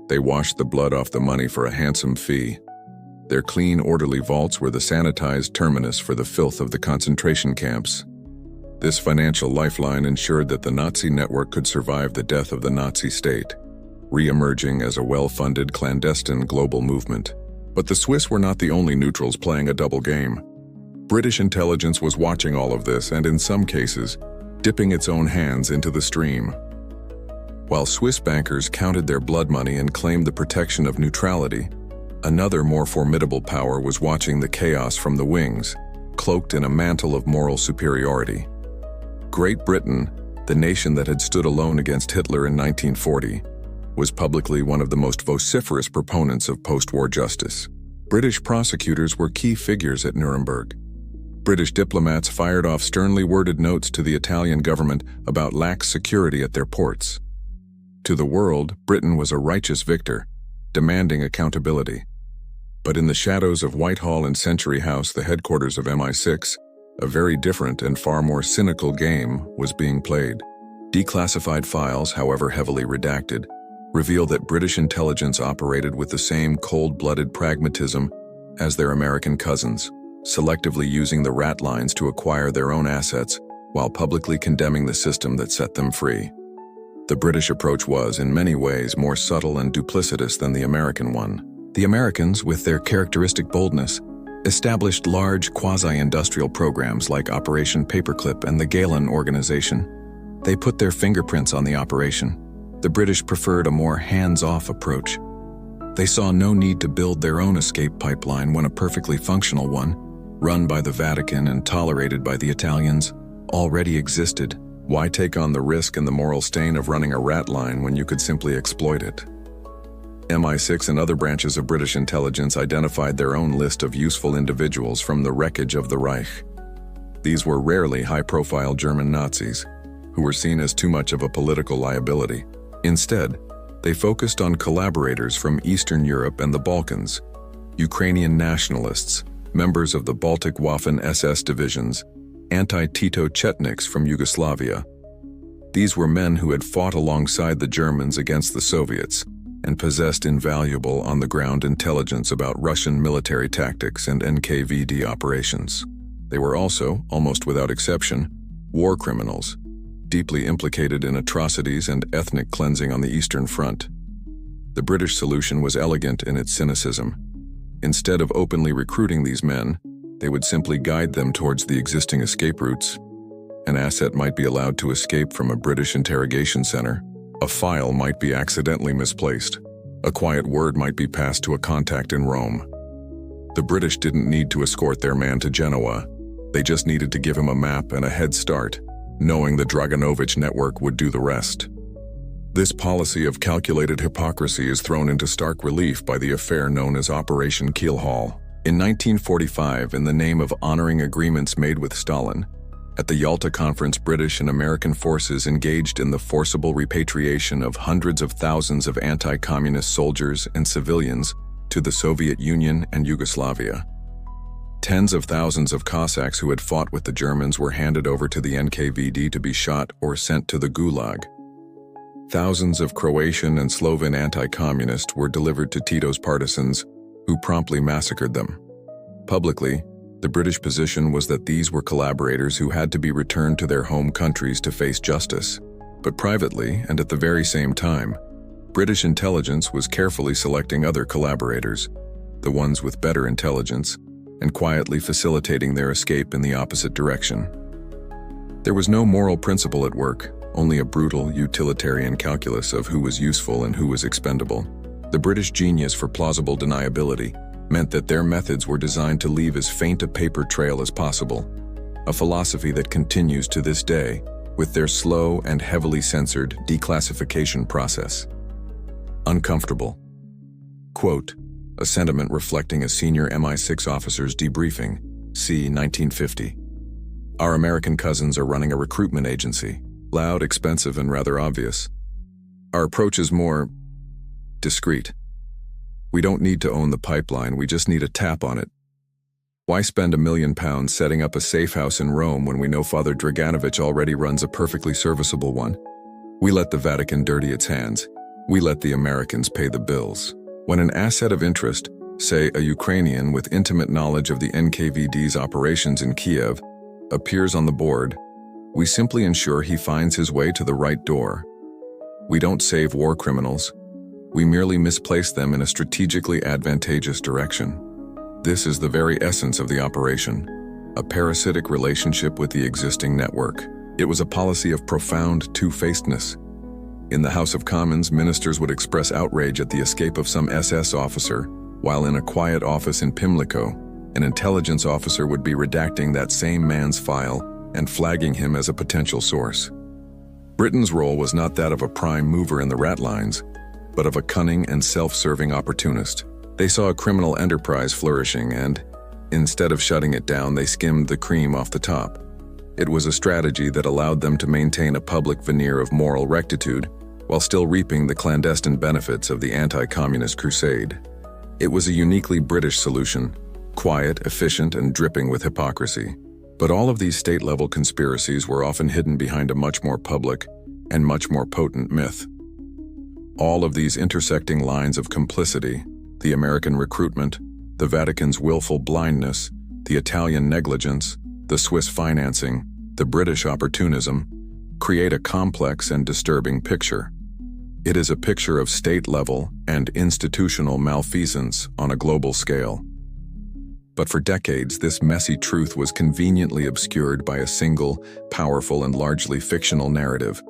S1: They washed the blood off the money for a handsome fee. Their clean, orderly vaults were the sanitized terminus for the filth of the concentration camps. This financial lifeline ensured that the Nazi network could survive the death of the Nazi state, re-emerging as a well-funded, clandestine global movement. But the Swiss were not the only neutrals playing a double game. British intelligence was watching all of this and, in some cases, dipping its own hands into the stream. While Swiss bankers counted their blood money and claimed the protection of neutrality, another more formidable power was watching the chaos from the wings, cloaked in a mantle of moral superiority. Great Britain, the nation that had stood alone against Hitler in 1940, was publicly one of the most vociferous proponents of post-war justice. British prosecutors were key figures at Nuremberg. British diplomats fired off sternly worded notes to the Italian government about lax security at their ports. To the world, Britain was a righteous victor, demanding accountability. But in the shadows of Whitehall and Century House, the headquarters of MI6, a very different and far more cynical game was being played. Declassified files, however heavily redacted, reveal that British intelligence operated with the same cold-blooded pragmatism as their American cousins, selectively using the Ratlines to acquire their own assets while publicly condemning the system that set them free. The British approach was, in many ways, more subtle and duplicitous than the American one. The Americans, with their characteristic boldness, established large quasi-industrial programs like Operation Paperclip and the Galen Organization. They put their fingerprints on the operation. The British preferred a more hands-off approach. They saw no need to build their own escape pipeline when a perfectly functional one, run by the Vatican and tolerated by the Italians, already existed. Why take on the risk and the moral stain of running a rat line when you could simply exploit it? MI6 and other branches of British intelligence identified their own list of useful individuals from the wreckage of the Reich. These were rarely high-profile German Nazis, who were seen as too much of a political liability. Instead, they focused on collaborators from Eastern Europe and the Balkans, Ukrainian nationalists, members of the Baltic Waffen SS divisions, anti-Tito Chetniks from Yugoslavia. These were men who had fought alongside the Germans against the Soviets and possessed invaluable on-the-ground intelligence about Russian military tactics and NKVD operations. They were also, almost without exception, war criminals, deeply implicated in atrocities and ethnic cleansing on the Eastern Front. The British solution was elegant in its cynicism. Instead of openly recruiting these men, they would simply guide them towards the existing escape routes. An asset might be allowed to escape from a British interrogation center. A file might be accidentally misplaced. A quiet word might be passed to a contact in Rome. The British didn't need to escort their man to Genoa. They just needed to give him a map and a head start, knowing the Dragonovich network would do the rest. This policy of calculated hypocrisy is thrown into stark relief by the affair known as Operation Keelhaul. In 1945, in the name of honoring agreements made with Stalin, at the Yalta Conference, British and American forces engaged in the forcible repatriation of hundreds of thousands of anti-communist soldiers and civilians to the Soviet Union and Yugoslavia. Tens of thousands of Cossacks who had fought with the Germans were handed over to the NKVD to be shot or sent to the Gulag. Thousands of Croatian and Sloven anti-communists were delivered to Tito's partisans, who promptly massacred them. Publicly, the British position was that these were collaborators who had to be returned to their home countries to face justice. But privately, and at the very same time, British intelligence was carefully selecting other collaborators, the ones with better intelligence, and quietly facilitating their escape in the opposite direction. There was no moral principle at work, only a brutal, utilitarian calculus of who was useful and who was expendable. The British genius for plausible deniability meant that their methods were designed to leave as faint a paper trail as possible, a philosophy that continues to this day with their slow and heavily censored declassification process. Uncomfortable. Quote, a sentiment reflecting a senior MI6 officer's debriefing, c. 1950. Our American cousins are running a recruitment agency, loud, expensive, and rather obvious. Our approach is more discreet. We don't need to own the pipeline, we just need a tap on it. Why spend £1 million setting up a safe house in Rome when we know Father Draganovich already runs a perfectly serviceable one? We let the Vatican dirty its hands. We let the Americans pay the bills. When an asset of interest, say a Ukrainian with intimate knowledge of the NKVD's operations in Kiev, appears on the board, we simply ensure he finds his way to the right door. We don't save war criminals. We merely misplace them in a strategically advantageous direction. This is the very essence of the operation, a parasitic relationship with the existing network. It was a policy of profound two-facedness. In the House of Commons, ministers would express outrage at the escape of some SS officer, while in a quiet office in Pimlico, an intelligence officer would be redacting that same man's file and flagging him as a potential source. Britain's role was not that of a prime mover in the Ratlines, but of a cunning and self-serving opportunist. They saw a criminal enterprise flourishing and, instead of shutting it down, they skimmed the cream off the top. It was a strategy that allowed them to maintain a public veneer of moral rectitude while still reaping the clandestine benefits of the anti-communist crusade. It was a uniquely British solution, quiet, efficient, and dripping with hypocrisy. But all of these state-level conspiracies were often hidden behind a much more public and much more potent myth. All of these intersecting lines of complicity, the American recruitment, the Vatican's willful blindness, the Italian negligence, the Swiss financing, the British opportunism, create a complex and disturbing picture. It is a picture of state-level and institutional malfeasance on a global scale. But for decades, this messy truth was conveniently obscured by a single, powerful, and largely fictional narrative.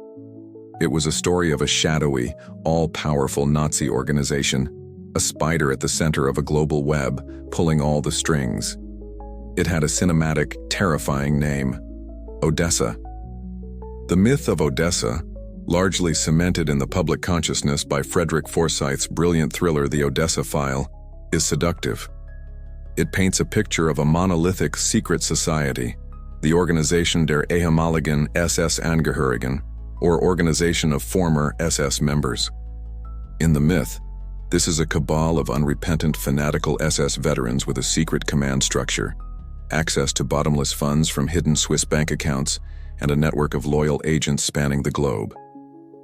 S1: It was a story of a shadowy, all-powerful Nazi organization, a spider at the center of a global web, pulling all the strings. It had a cinematic, terrifying name: Odessa. The myth of Odessa, largely cemented in the public consciousness by Frederick Forsyth's brilliant thriller The Odessa File, is seductive. It paints a picture of a monolithic secret society, the Organisation der ehemaligen SS-Angehörigen, or Organization of Former SS Members. In the myth, this is a cabal of unrepentant, fanatical SS veterans with a secret command structure, access to bottomless funds from hidden Swiss bank accounts, and a network of loyal agents spanning the globe.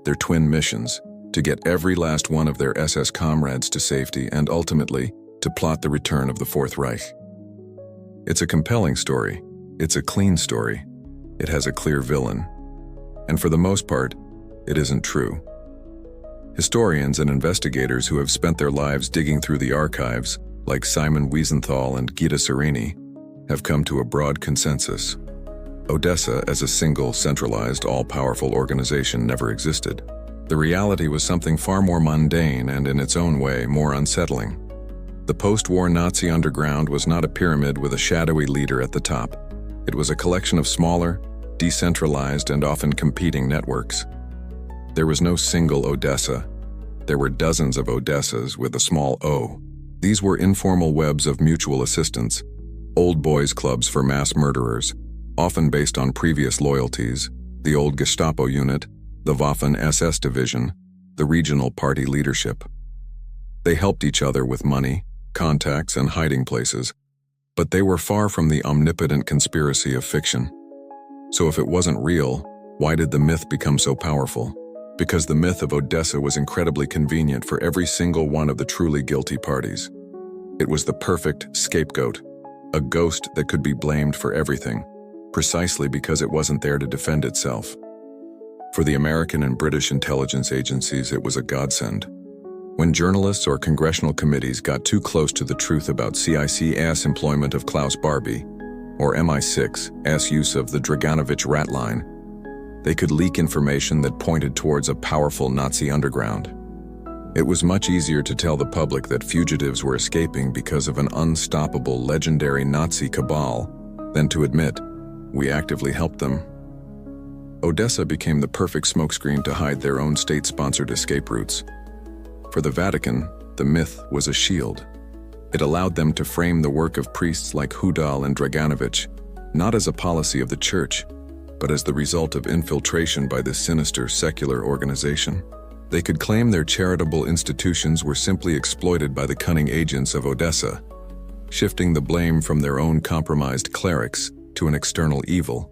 S1: Their twin missions: to get every last one of their SS comrades to safety and ultimately to plot the return of the Fourth Reich. It's a compelling story. It's a clean story. It has a clear villain. And for the most part, it isn't true. Historians and investigators who have spent their lives digging through the archives, like Simon Wiesenthal and Gita Serini, have come to a broad consensus. Odessa as a single, centralized, all-powerful organization never existed. The reality was something far more mundane and, in its own way, more unsettling. The post-war Nazi underground was not a pyramid with a shadowy leader at the top. It was a collection of smaller, decentralized, and often competing networks. There was no single Odessa. There were dozens of Odessas with a small O. These were informal webs of mutual assistance, old boys' clubs for mass murderers, often based on previous loyalties, the old Gestapo unit, the Waffen-SS division, the regional party leadership. They helped each other with money, contacts, and hiding places, but they were far from the omnipotent conspiracy of fiction. So if it wasn't real, why did the myth become so powerful? Because the myth of Odessa was incredibly convenient for every single one of the truly guilty parties. It was the perfect scapegoat, a ghost that could be blamed for everything, precisely because it wasn't there to defend itself. For the American and British intelligence agencies, it was a godsend. When journalists or congressional committees got too close to the truth about CIC's employment of Klaus Barbie, or MI6's use of the Draganovich Ratline, they could leak information that pointed towards a powerful Nazi underground. It was much easier to tell the public that fugitives were escaping because of an unstoppable, legendary Nazi cabal than to admit, we actively helped them. Odessa became the perfect smokescreen to hide their own state-sponsored escape routes. For the Vatican, the myth was a shield. It allowed them to frame the work of priests like Hudal and Draganovich, not as a policy of the Church, but as the result of infiltration by this sinister secular organization. They could claim their charitable institutions were simply exploited by the cunning agents of Odessa, shifting the blame from their own compromised clerics to an external evil.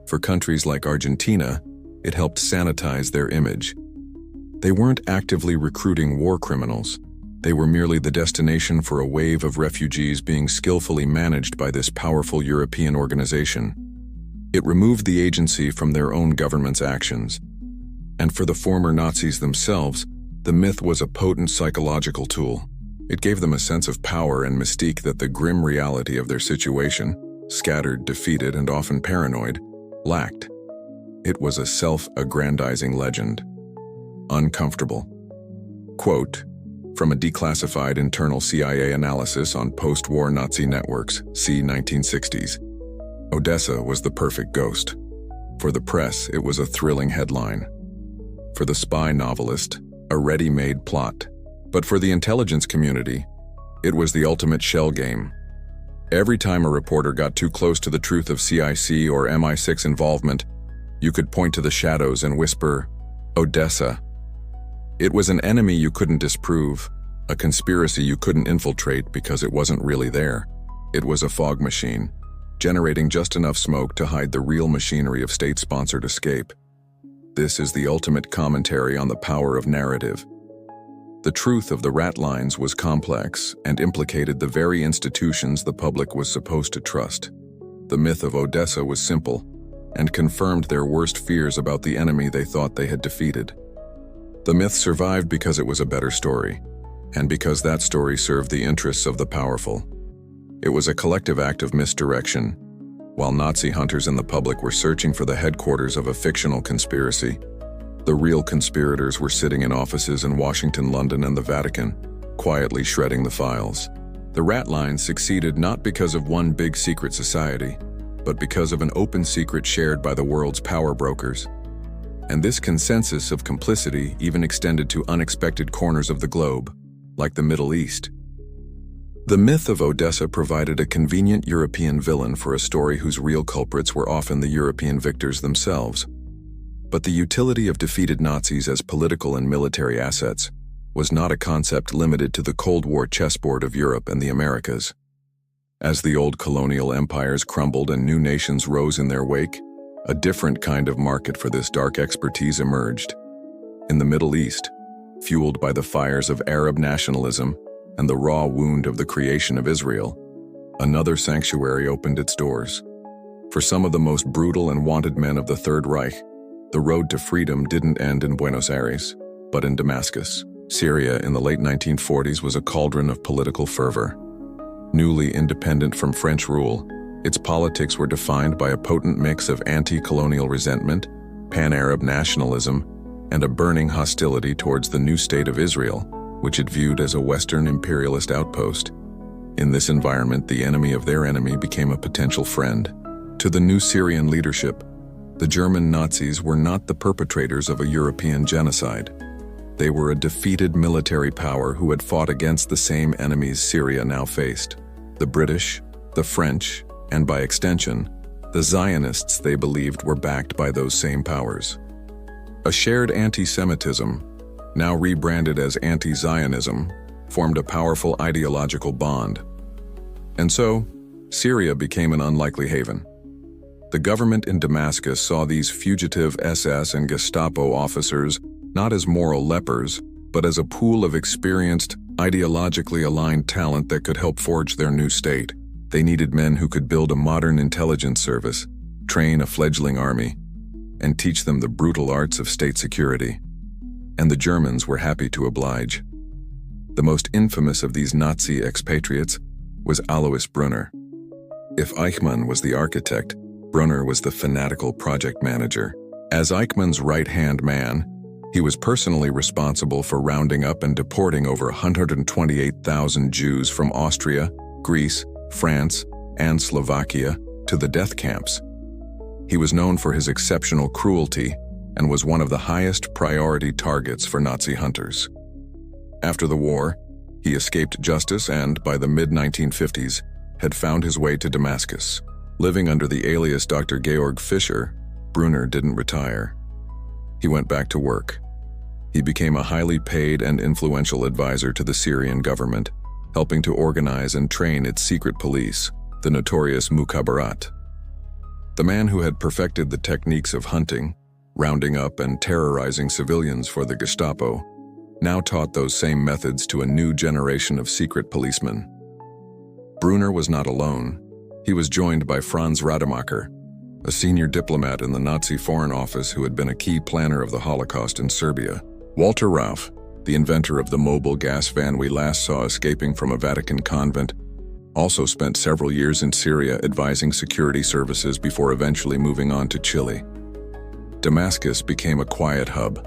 S1: For countries like Argentina, it helped sanitize their image. They weren't actively recruiting war criminals. They were merely the destination for a wave of refugees being skillfully managed by this powerful European organization. It removed the agency from their own government's actions. And for the former Nazis themselves, the myth was a potent psychological tool. It gave them a sense of power and mystique that the grim reality of their situation, scattered, defeated, and often paranoid, lacked. It was a self-aggrandizing legend. Uncomfortable. Quote, from a declassified internal CIA analysis on post-war Nazi networks, c. 1960s. Odessa was the perfect ghost. For the press, it was a thrilling headline. For the spy novelist, a ready-made plot. But for the intelligence community, it was the ultimate shell game. Every time a reporter got too close to the truth of CIC or MI6 involvement, you could point to the shadows and whisper, Odessa. It was an enemy you couldn't disprove, a conspiracy you couldn't infiltrate because it wasn't really there. It was a fog machine, generating just enough smoke to hide the real machinery of state-sponsored escape. This is the ultimate commentary on the power of narrative. The truth of the Ratlines was complex and implicated the very institutions the public was supposed to trust. The myth of Odessa was simple and confirmed their worst fears about the enemy they thought they had defeated. The myth survived because it was a better story, and because that story served the interests of the powerful. It was a collective act of misdirection. While Nazi hunters and the public were searching for the headquarters of a fictional conspiracy, the real conspirators were sitting in offices in Washington, London, and the Vatican, quietly shredding the files. The Ratlines succeeded not because of one big secret society, but because of an open secret shared by the world's power brokers. And this consensus of complicity even extended to unexpected corners of the globe, like the Middle East. The myth of Odessa provided a convenient European villain for a story whose real culprits were often the European victors themselves. But the utility of defeated Nazis as political and military assets was not a concept limited to the Cold War chessboard of Europe and the Americas. As the old colonial empires crumbled and new nations rose in their wake, a different kind of market for this dark expertise emerged. In the Middle East, fueled by the fires of Arab nationalism and the raw wound of the creation of Israel, another sanctuary opened its doors. For some of the most brutal and wanted men of the Third Reich, the road to freedom didn't end in Buenos Aires, but in Damascus. Syria in the late 1940s was a cauldron of political fervor. Newly independent from French rule, its politics were defined by a potent mix of anti-colonial resentment, pan-Arab nationalism, and a burning hostility towards the new state of Israel, which it viewed as a Western imperialist outpost. In this environment, the enemy of their enemy became a potential friend. To the new Syrian leadership, the German Nazis were not the perpetrators of a European genocide. They were a defeated military power who had fought against the same enemies Syria now faced: the British, the French, and by extension, the Zionists they believed were backed by those same powers. A shared anti-Semitism, now rebranded as anti-Zionism, formed a powerful ideological bond. And so, Syria became an unlikely haven. The government in Damascus saw these fugitive SS and Gestapo officers not as moral lepers, but as a pool of experienced, ideologically aligned talent that could help forge their new state. They needed men who could build a modern intelligence service, train a fledgling army, and teach them the brutal arts of state security. And the Germans were happy to oblige. The most infamous of these Nazi expatriates was Alois Brunner. If Eichmann was the architect, Brunner was the fanatical project manager. As Eichmann's right-hand man, he was personally responsible for rounding up and deporting over 128,000 Jews from Austria, Greece, France, and Slovakia to the death camps. He was known for his exceptional cruelty and was one of the highest priority targets for Nazi hunters. After the war, he escaped justice and, by the mid-1950s, had found his way to Damascus. Living under the alias Dr. Georg Fischer, Brunner didn't retire. He went back to work. He became a highly paid and influential advisor to the Syrian government, helping to organize and train its secret police, the notorious Mukhabarat. The man who had perfected the techniques of hunting, rounding up and terrorizing civilians for the Gestapo, now taught those same methods to a new generation of secret policemen. Brunner was not alone. He was joined by Franz Rademacher, a senior diplomat in the Nazi Foreign Office who had been a key planner of the Holocaust in Serbia. Walter Rauff, the inventor of the mobile gas van we last saw escaping from a Vatican convent, also spent several years in Syria advising security services before eventually moving on to Chile. Damascus became a quiet hub,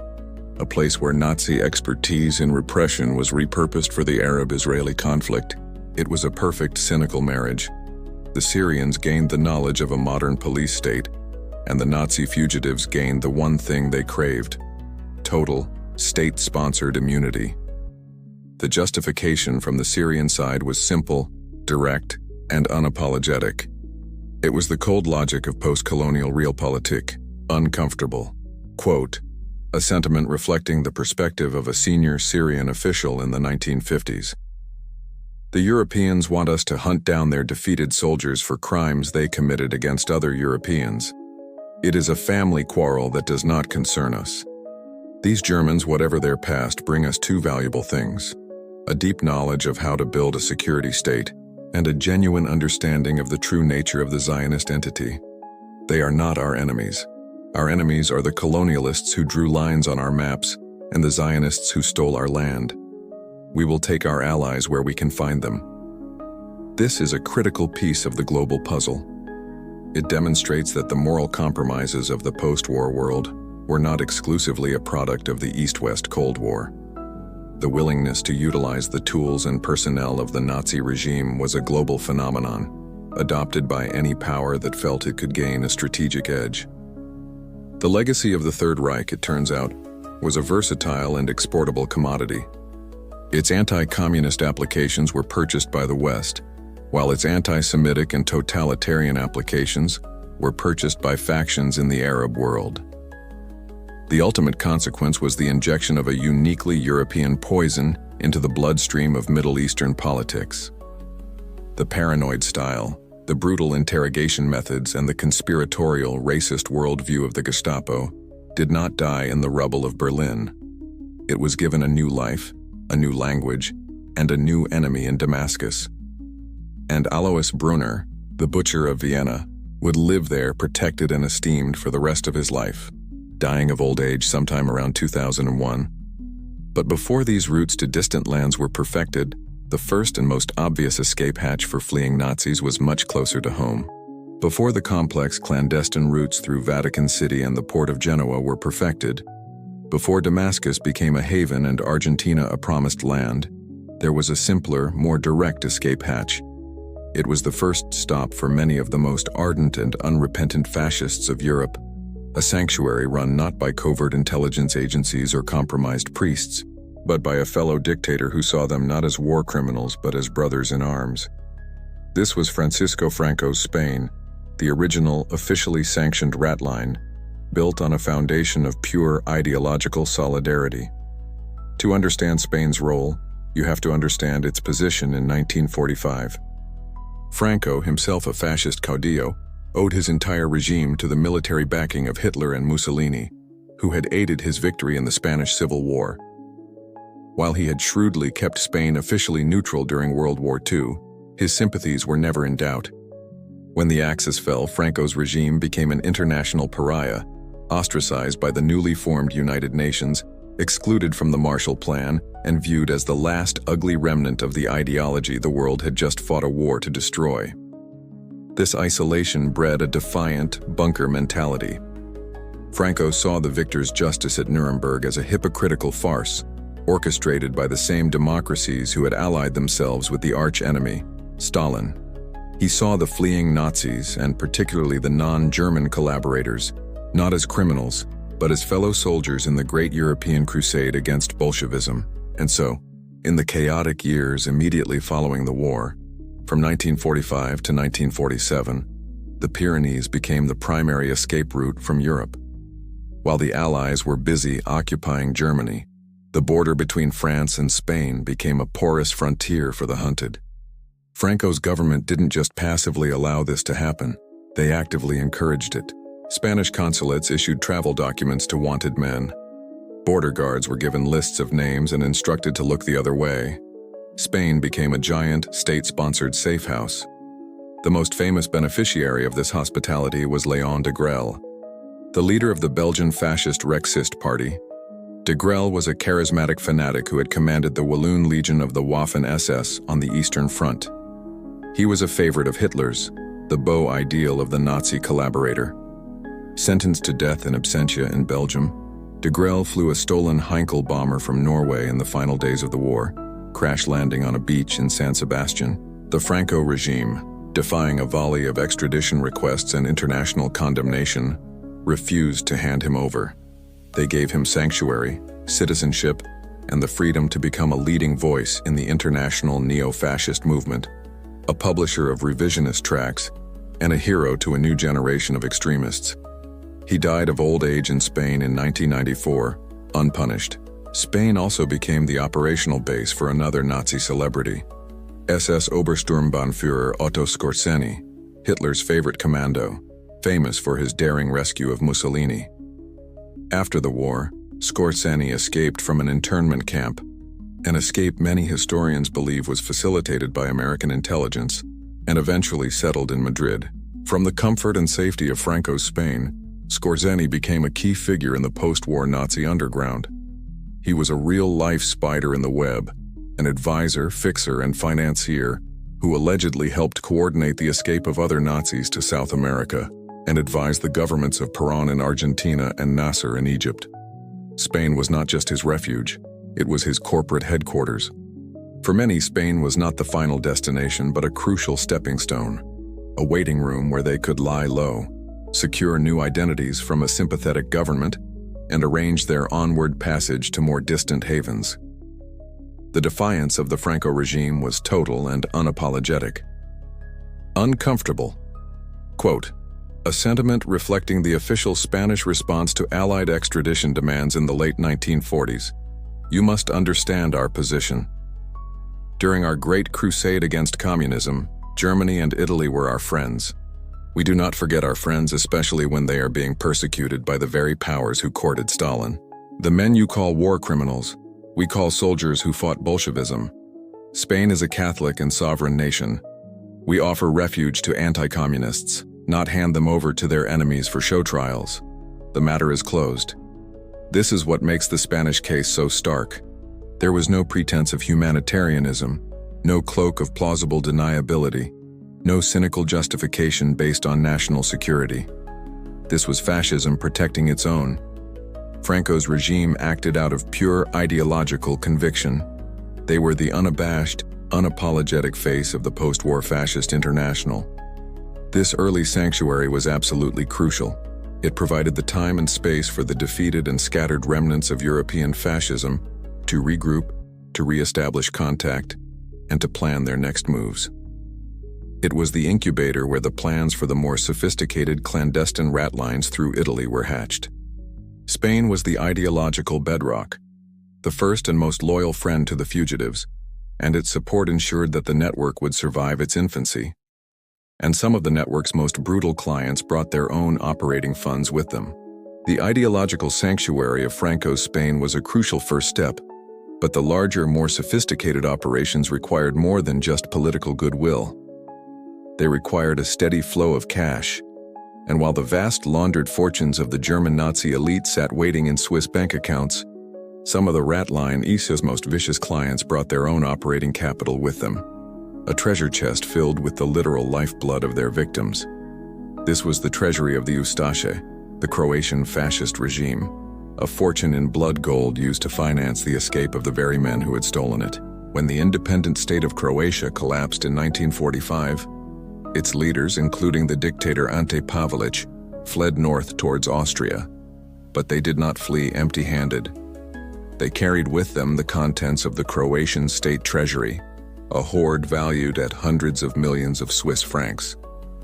S1: a place where Nazi expertise in repression was repurposed for the Arab-Israeli conflict. It was a perfect cynical marriage. The Syrians gained the knowledge of a modern police state, and the Nazi fugitives gained the one thing they craved: total, state-sponsored immunity. The justification from the Syrian side was simple, direct, and unapologetic. It was the cold logic of post-colonial realpolitik, uncomfortable. Quote, a sentiment reflecting the perspective of a senior Syrian official in the 1950s. The Europeans want us to hunt down their defeated soldiers for crimes they committed against other Europeans. It is a family quarrel that does not concern us. These Germans, whatever their past, bring us two valuable things: a deep knowledge of how to build a security state, and a genuine understanding of the true nature of the Zionist entity. They are not our enemies. Our enemies are the colonialists who drew lines on our maps and the Zionists who stole our land. We will take our allies where we can find them. This is a critical piece of the global puzzle. It demonstrates that the moral compromises of the post-war world were not exclusively a product of the East-West Cold War. The willingness to utilize the tools and personnel of the Nazi regime was a global phenomenon, adopted by any power that felt it could gain a strategic edge. The legacy of the Third Reich, it turns out, was a versatile and exportable commodity. Its anti-communist applications were purchased by the West, while its anti-Semitic and totalitarian applications were purchased by factions in the Arab world. The ultimate consequence was the injection of a uniquely European poison into the bloodstream of Middle Eastern politics. The paranoid style, the brutal interrogation methods, and the conspiratorial, racist worldview of the Gestapo did not die in the rubble of Berlin. It was given a new life, a new language, and a new enemy in Damascus. And Alois Brunner, the butcher of Vienna, would live there protected and esteemed for the rest of his life, dying of old age sometime around 2001. But before these routes to distant lands were perfected, the first and most obvious escape hatch for fleeing Nazis was much closer to home. Before the complex clandestine routes through Vatican City and the port of Genoa were perfected, before Damascus became a haven and Argentina a promised land, there was a simpler, more direct escape hatch. It was the first stop for many of the most ardent and unrepentant fascists of Europe, a sanctuary run not by covert intelligence agencies or compromised priests, but by a fellow dictator who saw them not as war criminals but as brothers in arms. This was Francisco Franco's Spain, the original, officially sanctioned Ratline, built on a foundation of pure ideological solidarity. To understand Spain's role, you have to understand its position in 1945. Franco, himself a fascist caudillo, owed his entire regime to the military backing of Hitler and Mussolini, who had aided his victory in the Spanish Civil War. While he had shrewdly kept Spain officially neutral during World War II, his sympathies were never in doubt. When the Axis fell, Franco's regime became an international pariah, ostracized by the newly formed United Nations, excluded from the Marshall Plan, and viewed as the last ugly remnant of the ideology the world had just fought a war to destroy. This isolation bred a defiant, bunker mentality. Franco saw the victor's justice at Nuremberg as a hypocritical farce, orchestrated by the same democracies who had allied themselves with the arch-enemy, Stalin. He saw the fleeing Nazis, and particularly the non-German collaborators, not as criminals, but as fellow soldiers in the great European crusade against Bolshevism. And so, in the chaotic years immediately following the war, from 1945 to 1947, the Pyrenees became the primary escape route from Europe. While the Allies were busy occupying Germany, the border between France and Spain became a porous frontier for the hunted. Franco's government didn't just passively allow this to happen, they actively encouraged it. Spanish consulates issued travel documents to wanted men. Border guards were given lists of names and instructed to look the other way. Spain became a giant, state-sponsored safe house. The most famous beneficiary of this hospitality was Léon de Grelle, the leader of the Belgian fascist Rexist party. De Grelle was a charismatic fanatic who had commanded the Walloon Legion of the Waffen-SS on the Eastern Front. He was a favorite of Hitler's, the beau ideal of the Nazi collaborator. Sentenced to death in absentia in Belgium, de Grelle flew a stolen Heinkel bomber from Norway in the final days of the war, crash landing on a beach in San Sebastian. The Franco regime, defying a volley of extradition requests and international condemnation, refused to hand him over. They gave him sanctuary, citizenship, and the freedom to become a leading voice in the international neo-fascist movement, a publisher of revisionist tracts, and a hero to a new generation of extremists. He died of old age in Spain in 1994, unpunished. Spain also became the operational base for another Nazi celebrity, SS Obersturmbannführer Otto Skorzeny, Hitler's favorite commando, famous for his daring rescue of Mussolini. After the war, Skorzeny escaped from an internment camp, an escape many historians believe was facilitated by American intelligence, and eventually settled in Madrid. From the comfort and safety of Franco's Spain, Skorzeny became a key figure in the post-war Nazi underground. He was a real-life spider in the web, an advisor, fixer, and financier who allegedly helped coordinate the escape of other Nazis to South America and advised the governments of Peron in Argentina and Nasser in Egypt. Spain was not just his refuge, it was his corporate headquarters. For many, Spain was not the final destination but a crucial stepping stone, a waiting room where they could lie low, secure new identities from a sympathetic government, and arrange their onward passage to more distant havens. The defiance of the Franco regime was total and unapologetic. Uncomfortable. Quote, a sentiment reflecting the official Spanish response to Allied extradition demands in the late 1940s. You must understand our position. During our great crusade against communism, Germany and Italy were our friends. We do not forget our friends, especially when they are being persecuted by the very powers who courted Stalin. The men you call war criminals, we call soldiers who fought Bolshevism. Spain is a Catholic and sovereign nation. We offer refuge to anti-communists, not hand them over to their enemies for show trials. The matter is closed. This is what makes the Spanish case so stark. There was no pretense of humanitarianism, no cloak of plausible deniability, no cynical justification based on national security. This was fascism protecting its own. Franco's regime acted out of pure ideological conviction. They were the unabashed, unapologetic face of the post-war fascist international. This early sanctuary was absolutely crucial. It provided the time and space for the defeated and scattered remnants of European fascism to regroup, to re-establish contact, and to plan their next moves. It was the incubator where the plans for the more sophisticated clandestine ratlines through Italy were hatched. Spain was the ideological bedrock, the first and most loyal friend to the fugitives, and its support ensured that the network would survive its infancy. And some of the network's most brutal clients brought their own operating funds with them. The ideological sanctuary of Franco's Spain was a crucial first step, but the larger, more sophisticated operations required more than just political goodwill. They required a steady flow of cash, and while the vast laundered fortunes of the German Nazi elite sat waiting in Swiss bank accounts, some of the Ratline ISA's most vicious clients brought their own operating capital with them, a treasure chest filled with the literal lifeblood of their victims. This was the treasury of the Ustaše, the Croatian fascist regime, a fortune in blood gold used to finance the escape of the very men who had stolen it. When the independent state of Croatia collapsed in 1945, its leaders, including the dictator Ante Pavelić, fled north towards Austria. But they did not flee empty-handed. They carried with them the contents of the Croatian state treasury, a hoard valued at hundreds of millions of Swiss francs.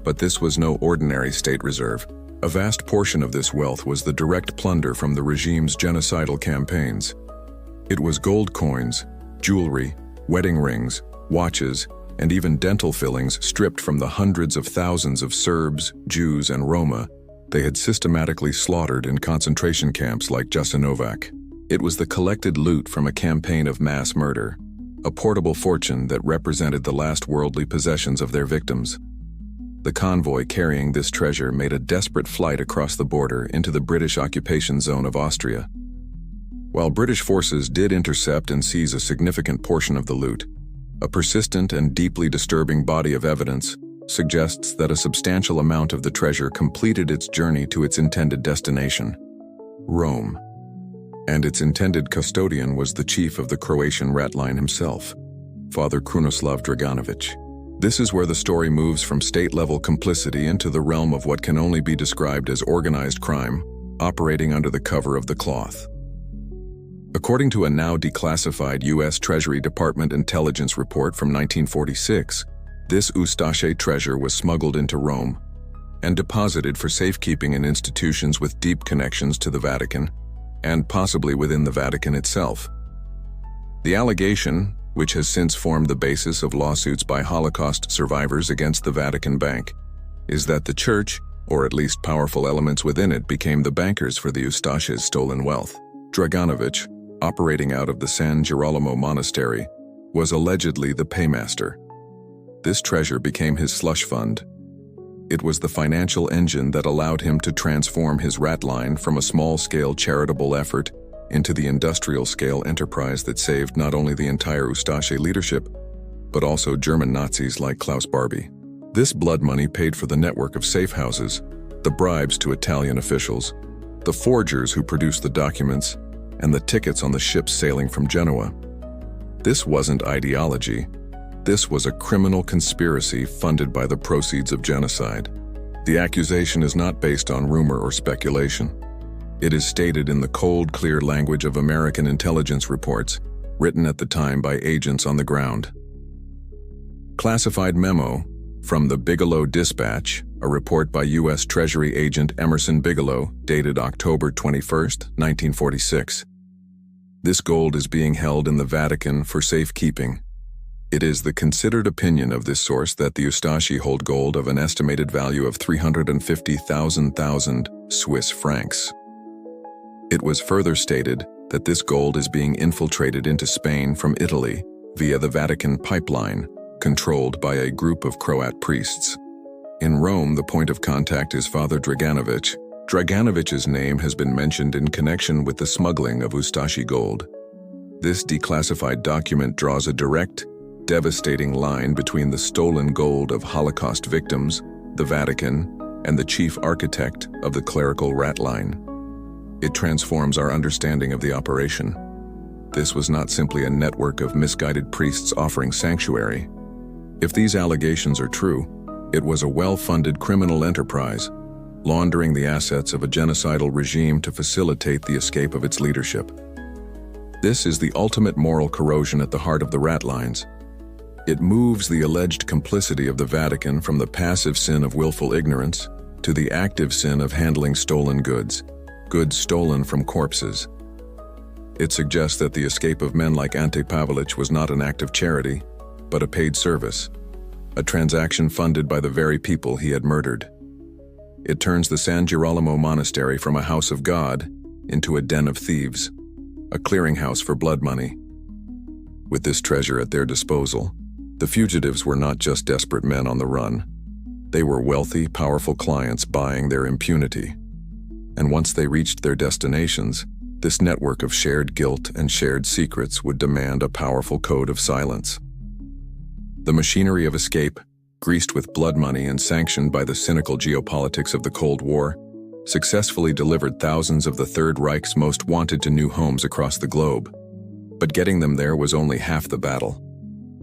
S1: But this was no ordinary state reserve. A vast portion of this wealth was the direct plunder from the regime's genocidal campaigns. It was gold coins, jewelry, wedding rings, watches, and even dental fillings stripped from the hundreds of thousands of Serbs, Jews, and Roma they had systematically slaughtered in concentration camps like Jasenovac. It was the collected loot from a campaign of mass murder, a portable fortune that represented the last worldly possessions of their victims. The convoy carrying this treasure made a desperate flight across the border into the British occupation zone of Austria. While British forces did intercept and seize a significant portion of the loot, a persistent and deeply disturbing body of evidence suggests that a substantial amount of the treasure completed its journey to its intended destination, Rome. And its intended custodian was the chief of the Croatian Ratline himself, Father Krunoslav Draganović. This is where the story moves from state-level complicity into the realm of what can only be described as organized crime, operating under the cover of the cloth. According to a now declassified U.S. Treasury Department intelligence report from 1946, this Ustaše treasure was smuggled into Rome and deposited for safekeeping in institutions with deep connections to the Vatican, and possibly within the Vatican itself. The allegation, which has since formed the basis of lawsuits by Holocaust survivors against the Vatican Bank, is that the Church, or at least powerful elements within it, became the bankers for the Ustaše's stolen wealth. Draganović, operating out of the San Girolamo Monastery, was allegedly the paymaster. This treasure became his slush fund. It was the financial engine that allowed him to transform his Ratline from a small-scale charitable effort into the industrial-scale enterprise that saved not only the entire Ustaše leadership, but also German Nazis like Klaus Barbie. This blood money paid for the network of safe houses, the bribes to Italian officials, the forgers who produced the documents, and the tickets on the ships sailing from Genoa. This wasn't ideology. This was a criminal conspiracy funded by the proceeds of genocide. The accusation is not based on rumor or speculation. It is stated in the cold, clear language of American intelligence reports, written at the time by agents on the ground. Classified memo from the Bigelow Dispatch, a report by U.S. Treasury agent Emerson Bigelow, dated October 21, 1946. This gold is being held in the Vatican for safekeeping. It is the considered opinion of this source that the Ustaše hold gold of an estimated value of 350,000 Swiss francs. It was further stated that this gold is being infiltrated into Spain from Italy via the Vatican pipeline, controlled by a group of Croat priests. In Rome, the point of contact is Father Draganović. Draganović's name has been mentioned in connection with the smuggling of Ustaše gold. This declassified document draws a direct, devastating line between the stolen gold of Holocaust victims, the Vatican, and the chief architect of the clerical Ratline. It transforms our understanding of the operation. This was not simply a network of misguided priests offering sanctuary. If these allegations are true, it was a well-funded criminal enterprise, laundering the assets of a genocidal regime to facilitate the escape of its leadership. This is the ultimate moral corrosion at the heart of the Ratlines. It moves the alleged complicity of the Vatican from the passive sin of willful ignorance to the active sin of handling stolen goods stolen from corpses. It suggests that the escape of men like Ante Pavlich was not an act of charity, but a paid service, a transaction funded by the very people he had murdered. It turns the San Girolamo monastery from a house of God into a den of thieves, a clearinghouse for blood money. With this treasure at their disposal, the fugitives were not just desperate men on the run. They were wealthy, powerful clients buying their impunity. And once they reached their destinations, this network of shared guilt and shared secrets would demand a powerful code of silence. The machinery of escape, greased with blood money and sanctioned by the cynical geopolitics of the Cold War, successfully delivered thousands of the Third Reich's most wanted to new homes across the globe. But getting them there was only half the battle.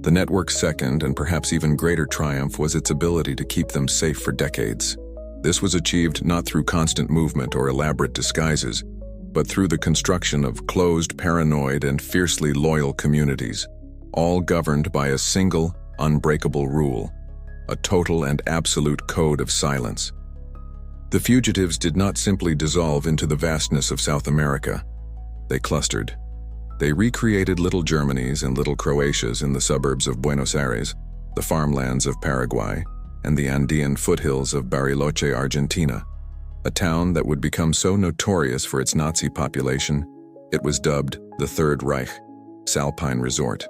S1: The network's second and perhaps even greater triumph was its ability to keep them safe for decades. This was achieved not through constant movement or elaborate disguises, but through the construction of closed, paranoid, and fiercely loyal communities, all governed by a single, unbreakable rule: a total and absolute code of silence. The fugitives did not simply dissolve into the vastness of South America. They clustered. They recreated little Germanys and little Croatias in the suburbs of Buenos Aires, the farmlands of Paraguay, and the Andean foothills of Bariloche, Argentina, a town that would become so notorious for its Nazi population, it was dubbed the Third Reich, Salpine Resort.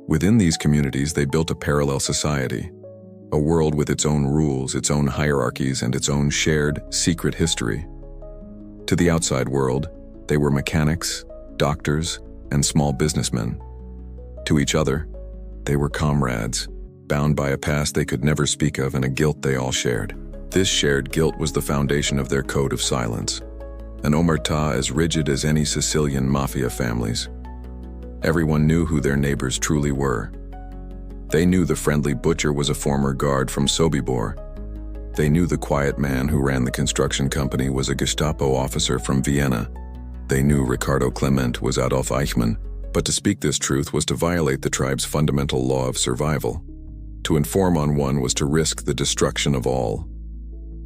S1: Within these communities, they built a parallel society, a world with its own rules, its own hierarchies, and its own shared, secret history. To the outside world, they were mechanics, doctors, and small businessmen. To each other, they were comrades, bound by a past they could never speak of and a guilt they all shared. This shared guilt was the foundation of their code of silence, an omertà as rigid as any Sicilian mafia families. Everyone knew who their neighbors truly were. They knew the friendly butcher was a former guard from Sobibor. They knew the quiet man who ran the construction company was a Gestapo officer from Vienna. They knew Ricardo Clement was Adolf Eichmann, but to speak this truth was to violate the tribe's fundamental law of survival. To inform on one was to risk the destruction of all.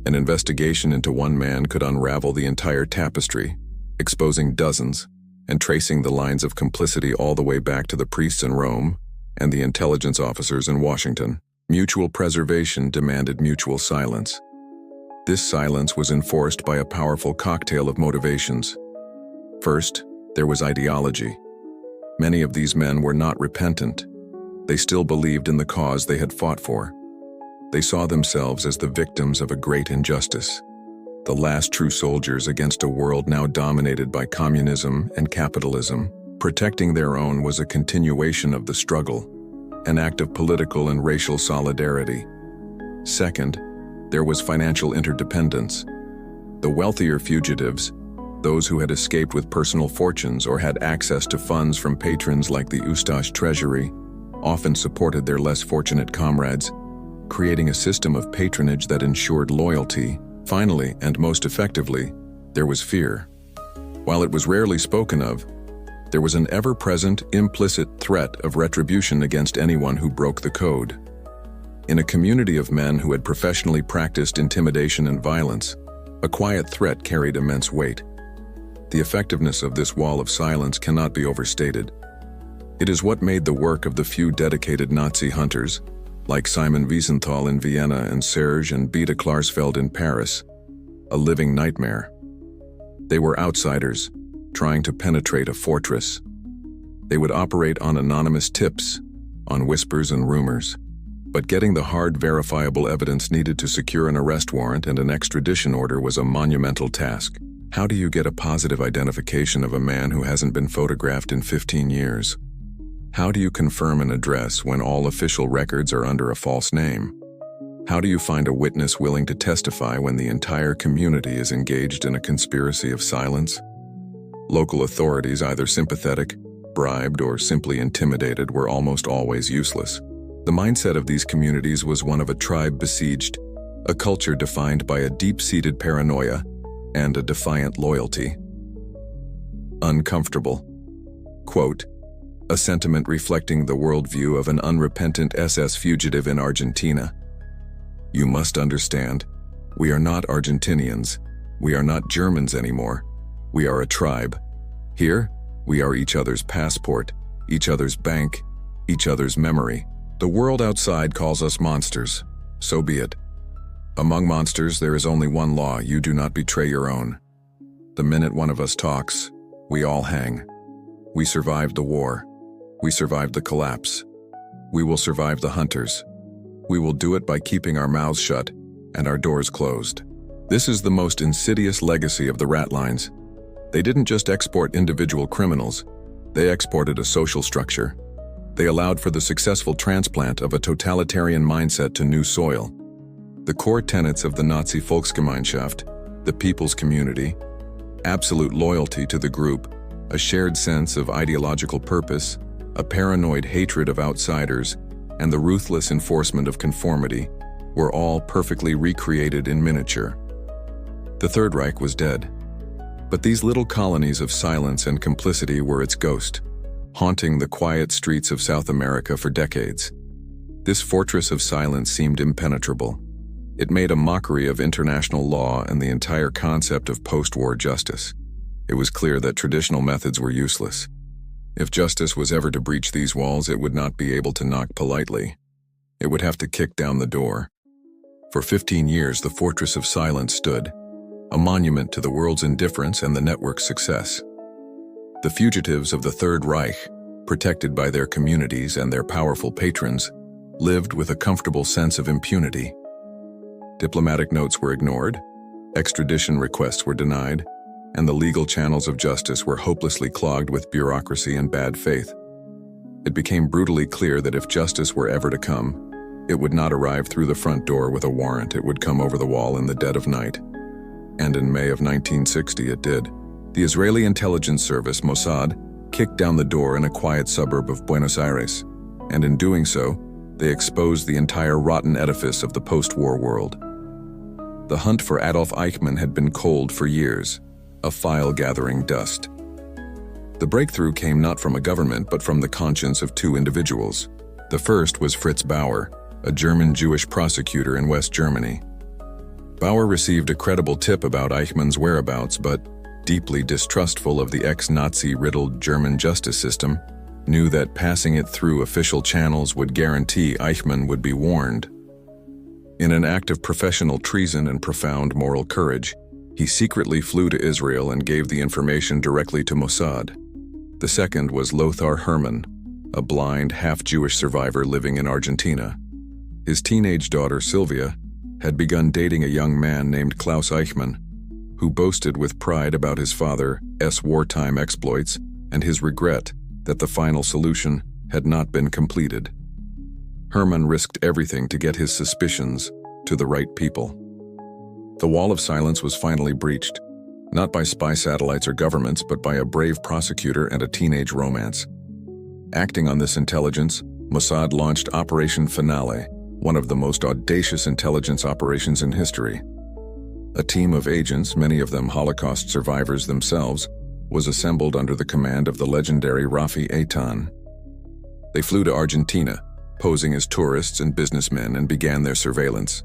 S1: An investigation into one man could unravel the entire tapestry, exposing dozens, and tracing the lines of complicity all the way back to the priests in Rome and the intelligence officers in Washington. Mutual preservation demanded mutual silence. This silence was enforced by a powerful cocktail of motivations. First, there was ideology. Many of these men were not repentant. They still believed in the cause they had fought for. They saw themselves as the victims of a great injustice, the last true soldiers against a world now dominated by communism and capitalism. Protecting their own was a continuation of the struggle, an act of political and racial solidarity. Second, there was financial interdependence. The wealthier fugitives, those who had escaped with personal fortunes or had access to funds from patrons like the Ustash treasury, often supported their less fortunate comrades, creating a system of patronage that ensured loyalty. Finally, and most effectively, there was fear. While it was rarely spoken of, there was an ever-present, implicit threat of retribution against anyone who broke the code. In a community of men who had professionally practiced intimidation and violence, a quiet threat carried immense weight. The effectiveness of this wall of silence cannot be overstated. It is what made the work of the few dedicated Nazi hunters, like Simon Wiesenthal in Vienna and Serge and Beda Klarsfeld in Paris, a living nightmare. They were outsiders, trying to penetrate a fortress. They would operate on anonymous tips, on whispers and rumors, but getting the hard, verifiable evidence needed to secure an arrest warrant and an extradition order was a monumental task. How do you get a positive identification of a man who hasn't been photographed in 15 years? How do you confirm an address when all official records are under a false name? How do you find a witness willing to testify when the entire community is engaged in a conspiracy of silence? Local authorities, either sympathetic, bribed, or simply intimidated, were almost always useless. The mindset of these communities was one of a tribe besieged, a culture defined by a deep-seated paranoia and a defiant loyalty. Uncomfortable. Quote, a sentiment reflecting the worldview of an unrepentant SS fugitive in Argentina. You must understand, we are not Argentinians. We are not Germans anymore. We are a tribe. Here, we are each other's passport, each other's bank, each other's memory. The world outside calls us monsters. So be it. Among monsters, there is only one law: you do not betray your own. The minute one of us talks, we all hang. We survived the war. We survived the collapse. We will survive the hunters. We will do it by keeping our mouths shut and our doors closed. This is the most insidious legacy of the Ratlines. They didn't just export individual criminals, they exported a social structure. They allowed for the successful transplant of a totalitarian mindset to new soil. The core tenets of the Nazi Volksgemeinschaft, the people's community, absolute loyalty to the group, a shared sense of ideological purpose, a paranoid hatred of outsiders, and the ruthless enforcement of conformity were all perfectly recreated in miniature. The Third Reich was dead, but these little colonies of silence and complicity were its ghost, haunting the quiet streets of South America for decades. This fortress of silence seemed impenetrable. It made a mockery of international law and the entire concept of post-war justice. It was clear that traditional methods were useless. If justice was ever to breach these walls, it would not be able to knock politely. It would have to kick down the door. For 15 years, the Fortress of Silence stood, a monument to the world's indifference and the network's success. The fugitives of the Third Reich, protected by their communities and their powerful patrons, lived with a comfortable sense of impunity. Diplomatic notes were ignored, extradition requests were denied, and the legal channels of justice were hopelessly clogged with bureaucracy and bad faith. It became brutally clear that if justice were ever to come, it would not arrive through the front door with a warrant. It would come over the wall in the dead of night. And in May of 1960 it did. The Israeli intelligence service, Mossad, kicked down the door in a quiet suburb of Buenos Aires, and in doing so, they exposed the entire rotten edifice of the post-war world. The hunt for Adolf Eichmann had been cold for years, a file gathering dust. The breakthrough came not from a government but from the conscience of two individuals. The first was Fritz Bauer, a German Jewish prosecutor in West Germany. Bauer received a credible tip about Eichmann's whereabouts, but, deeply distrustful of the ex-Nazi-riddled German justice system, knew that passing it through official channels would guarantee Eichmann would be warned. In an act of professional treason and profound moral courage, he secretly flew to Israel and gave the information directly to Mossad. The second was Lothar Hermann, a blind, half-Jewish survivor living in Argentina. His teenage daughter, Sylvia, had begun dating a young man named Klaus Eichmann, who boasted with pride about his father's wartime exploits and his regret that the final solution had not been completed. Hermann risked everything to get his suspicions to the right people. The wall of silence was finally breached, not by spy satellites or governments, but by a brave prosecutor and a teenage romance. Acting on this intelligence, Mossad launched Operation Finale, one of the most audacious intelligence operations in history. A team of agents, many of them Holocaust survivors themselves, was assembled under the command of the legendary Rafi Eitan. They flew to Argentina, posing as tourists and businessmen, and began their surveillance.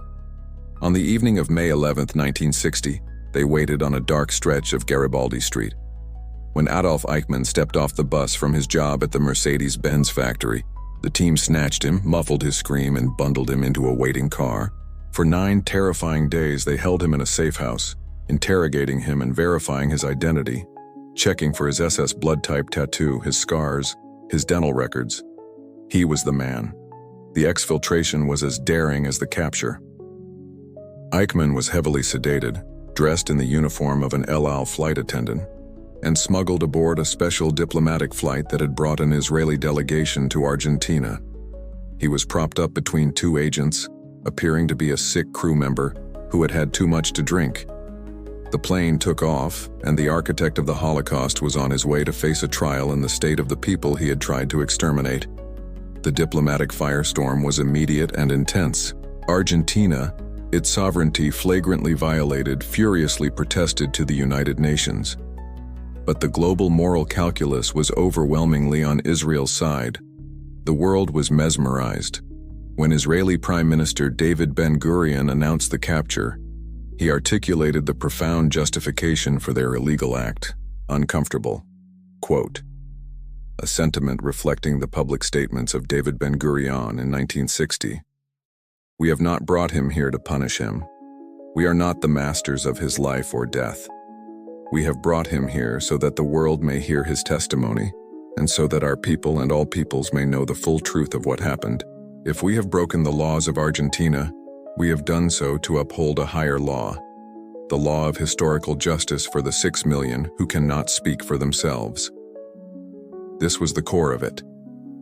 S1: On the evening of May 11, 1960, they waited on a dark stretch of Garibaldi Street. When Adolf Eichmann stepped off the bus from his job at the Mercedes-Benz factory, the team snatched him, muffled his scream, and bundled him into a waiting car. For 9 terrifying days, they held him in a safe house, interrogating him and verifying his identity, checking for his SS blood type tattoo, his scars, his dental records. He was the man. The exfiltration was as daring as the capture. Eichmann was heavily sedated, dressed in the uniform of an El Al flight attendant, and smuggled aboard a special diplomatic flight that had brought an Israeli delegation to Argentina. He was propped up between 2 agents, appearing to be a sick crew member who had had too much to drink. The plane took off, and the architect of the Holocaust was on his way to face a trial in the state of the people he had tried to exterminate. The diplomatic firestorm was immediate and intense. Argentina, its sovereignty flagrantly violated, furiously protested to the United Nations. But the global moral calculus was overwhelmingly on Israel's side. The world was mesmerized. When Israeli Prime Minister David Ben-Gurion announced the capture, he articulated the profound justification for their illegal act, uncomfortable. Quote, a sentiment reflecting the public statements of David Ben-Gurion in 1960. We have not brought him here to punish him. We are not the masters of his life or death. We have brought him here so that the world may hear his testimony, and so that our people and all peoples may know the full truth of what happened. If we have broken the laws of Argentina, we have done so to uphold a higher law, the law of historical justice for the 6 million who cannot speak for themselves. This was the core of it.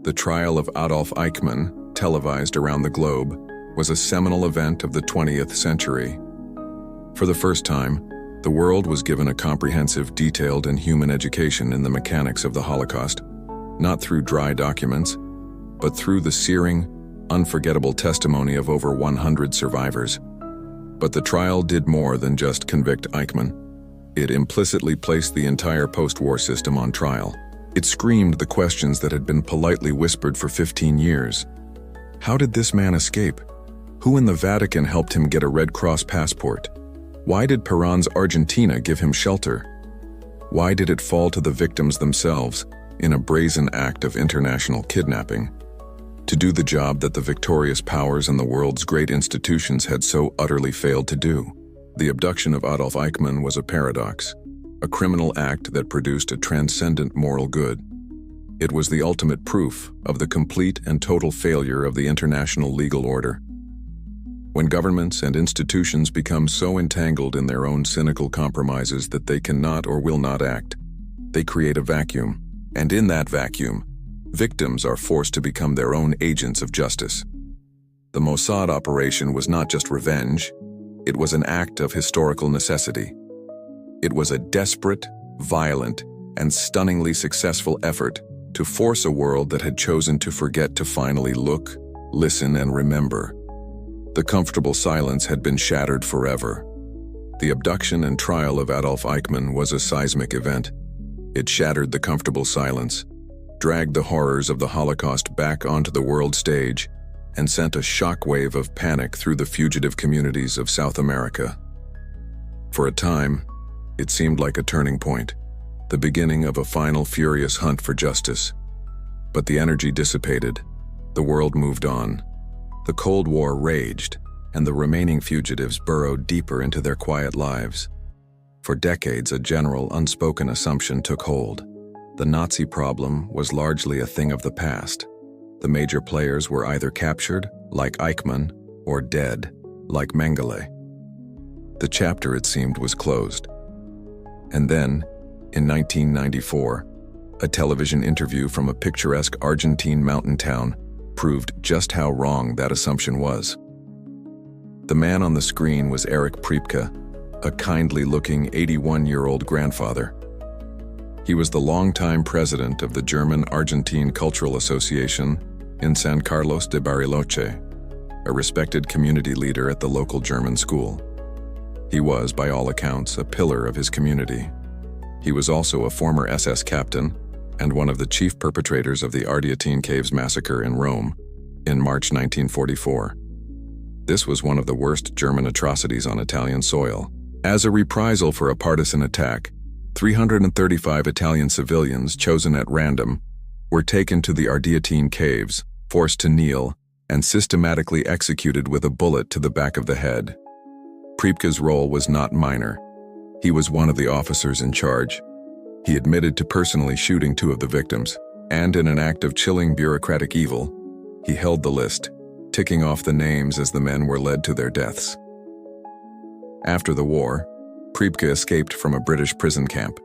S1: The trial of Adolf Eichmann, televised around the globe, was a seminal event of the 20th century. For the first time, the world was given a comprehensive, detailed, and human education in the mechanics of the Holocaust, not through dry documents, but through the searing, unforgettable testimony of over 100 survivors. But the trial did more than just convict Eichmann. It implicitly placed the entire post-war system on trial. It screamed the questions that had been politely whispered for 15 years. How did this man escape? Who in the Vatican helped him get a Red Cross passport? Why did Perón's Argentina give him shelter? Why did it fall to the victims themselves in a brazen act of international kidnapping to do the job that the victorious powers and the world's great institutions had so utterly failed to do? The abduction of Adolf Eichmann was a paradox, a criminal act that produced a transcendent moral good. It was the ultimate proof of the complete and total failure of the international legal order. When governments and institutions become so entangled in their own cynical compromises that they cannot or will not act, they create a vacuum, and in that vacuum, victims are forced to become their own agents of justice. The Mossad operation was not just revenge, it was an act of historical necessity. It was a desperate, violent, and stunningly successful effort to force a world that had chosen to forget to finally look, listen, and remember. The comfortable silence had been shattered forever. The abduction and trial of Adolf Eichmann was a seismic event. It shattered the comfortable silence, dragged the horrors of the Holocaust back onto the world stage, and sent a shockwave of panic through the fugitive communities of South America. For a time, it seemed like a turning point, the beginning of a final furious hunt for justice. But the energy dissipated. The world moved on. The Cold War raged, and the remaining fugitives burrowed deeper into their quiet lives. For decades, a general, unspoken assumption took hold. The Nazi problem was largely a thing of the past. The major players were either captured, like Eichmann, or dead, like Mengele. The chapter, it seemed, was closed. And then, in 1994, a television interview from a picturesque Argentine mountain town proved just how wrong that assumption was. The man on the screen was Erich Priebke, a kindly-looking 81-year-old grandfather. He was the longtime president of the German-Argentine Cultural Association in San Carlos de Bariloche, a respected community leader at the local German school. He was, by all accounts, a pillar of his community. He was also a former SS captain and one of the chief perpetrators of the Ardeatine Caves massacre in Rome in March 1944. This was one of the worst German atrocities on Italian soil. As a reprisal for a partisan attack, 335 Italian civilians chosen at random were taken to the Ardeatine Caves, forced to kneel, and systematically executed with a bullet to the back of the head. Priebke's role was not minor. He was one of the officers in charge. He admitted to personally shooting 2 of the victims, and in an act of chilling bureaucratic evil, he held the list, ticking off the names as the men were led to their deaths. After the war, Priebke escaped from a British prison camp.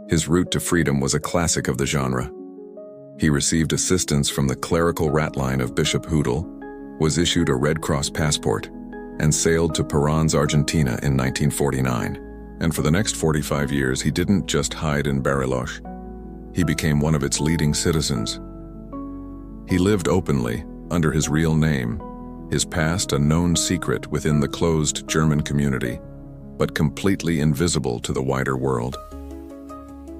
S1: His route to freedom was a classic of the genre. He received assistance from the clerical Ratline of Bishop Hudel, was issued a Red Cross passport, and sailed to Perón's Argentina in 1949. And for the next 45 years, he didn't just hide in Bariloche. He became one of its leading citizens. He lived openly, under his real name, his past a known secret within the closed German community, but completely invisible to the wider world.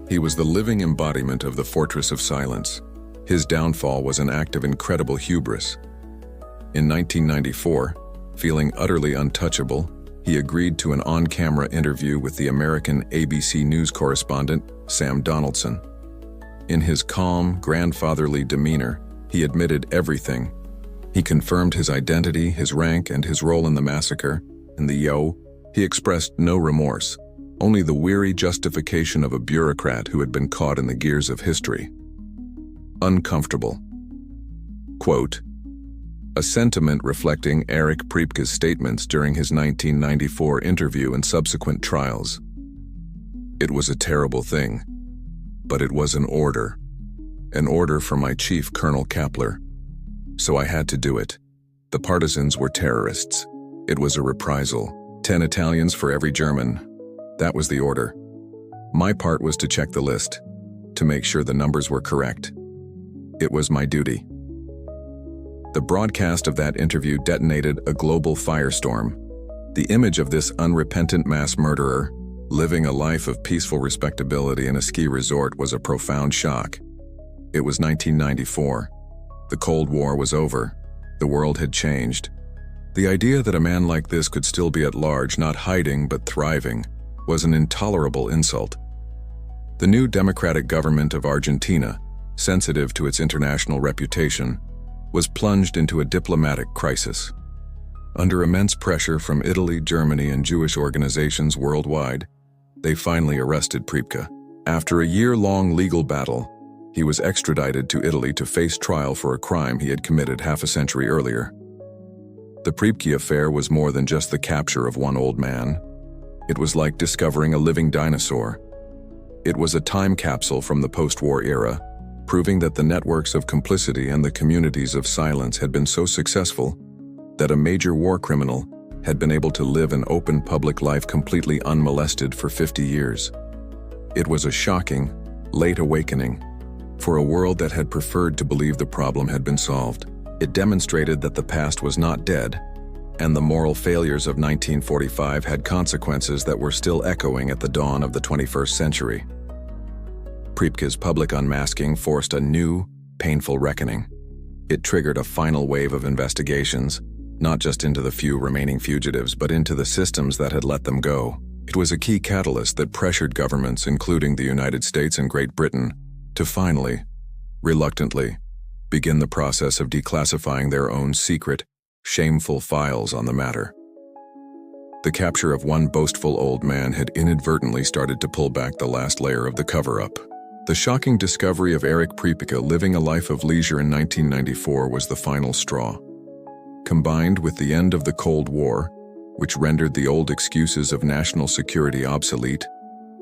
S1: He was the living embodiment of the fortress of silence. His downfall was an act of incredible hubris. In 1994, feeling utterly untouchable, he agreed to an on-camera interview with the American ABC News correspondent, Sam Donaldson. In his calm, grandfatherly demeanor, he admitted everything. He confirmed his identity, his rank, and his role in the massacre. In the Yo, he expressed no remorse, only the weary justification of a bureaucrat who had been caught in the gears of history. Uncomfortable. Quote, a sentiment reflecting Erich Priebke's statements during his 1994 interview and subsequent trials. It was a terrible thing, but it was an order from my chief, Colonel Kappler. So I had to do it. The partisans were terrorists. It was a reprisal. 10 Italians for every German. That was the order. My part was to check the list, to make sure the numbers were correct. It was my duty. The broadcast of that interview detonated a global firestorm. The image of this unrepentant mass murderer, living a life of peaceful respectability in a ski resort, was a profound shock. It was 1994. The Cold War was over. The world had changed. The idea that a man like this could still be at large, not hiding but thriving, was an intolerable insult. The new democratic government of Argentina, sensitive to its international reputation, was plunged into a diplomatic crisis. Under immense pressure from Italy, Germany, and Jewish organizations worldwide, they finally arrested Priebke. After a year-long legal battle, he was extradited to Italy to face trial for a crime he had committed half a century earlier. The Priebke affair was more than just the capture of one old man. It was like discovering a living dinosaur. It was a time capsule from the post-war era, proving that the networks of complicity and the communities of silence had been so successful that a major war criminal had been able to live an open public life completely unmolested for 50 years. It was a shocking, late awakening for a world that had preferred to believe the problem had been solved. It demonstrated that the past was not dead, and the moral failures of 1945 had consequences that were still echoing at the dawn of the 21st century. Priebke's public unmasking forced a new, painful reckoning. It triggered a final wave of investigations, not just into the few remaining fugitives, but into the systems that had let them go. It was a key catalyst that pressured governments, including the United States and Great Britain, to finally, reluctantly, begin the process of declassifying their own secret, shameful files on the matter. The capture of one boastful old man had inadvertently started to pull back the last layer of the cover-up. The shocking discovery of Erich Priebke living a life of leisure in 1994 was the final straw. Combined with the end of the Cold War, which rendered the old excuses of national security obsolete,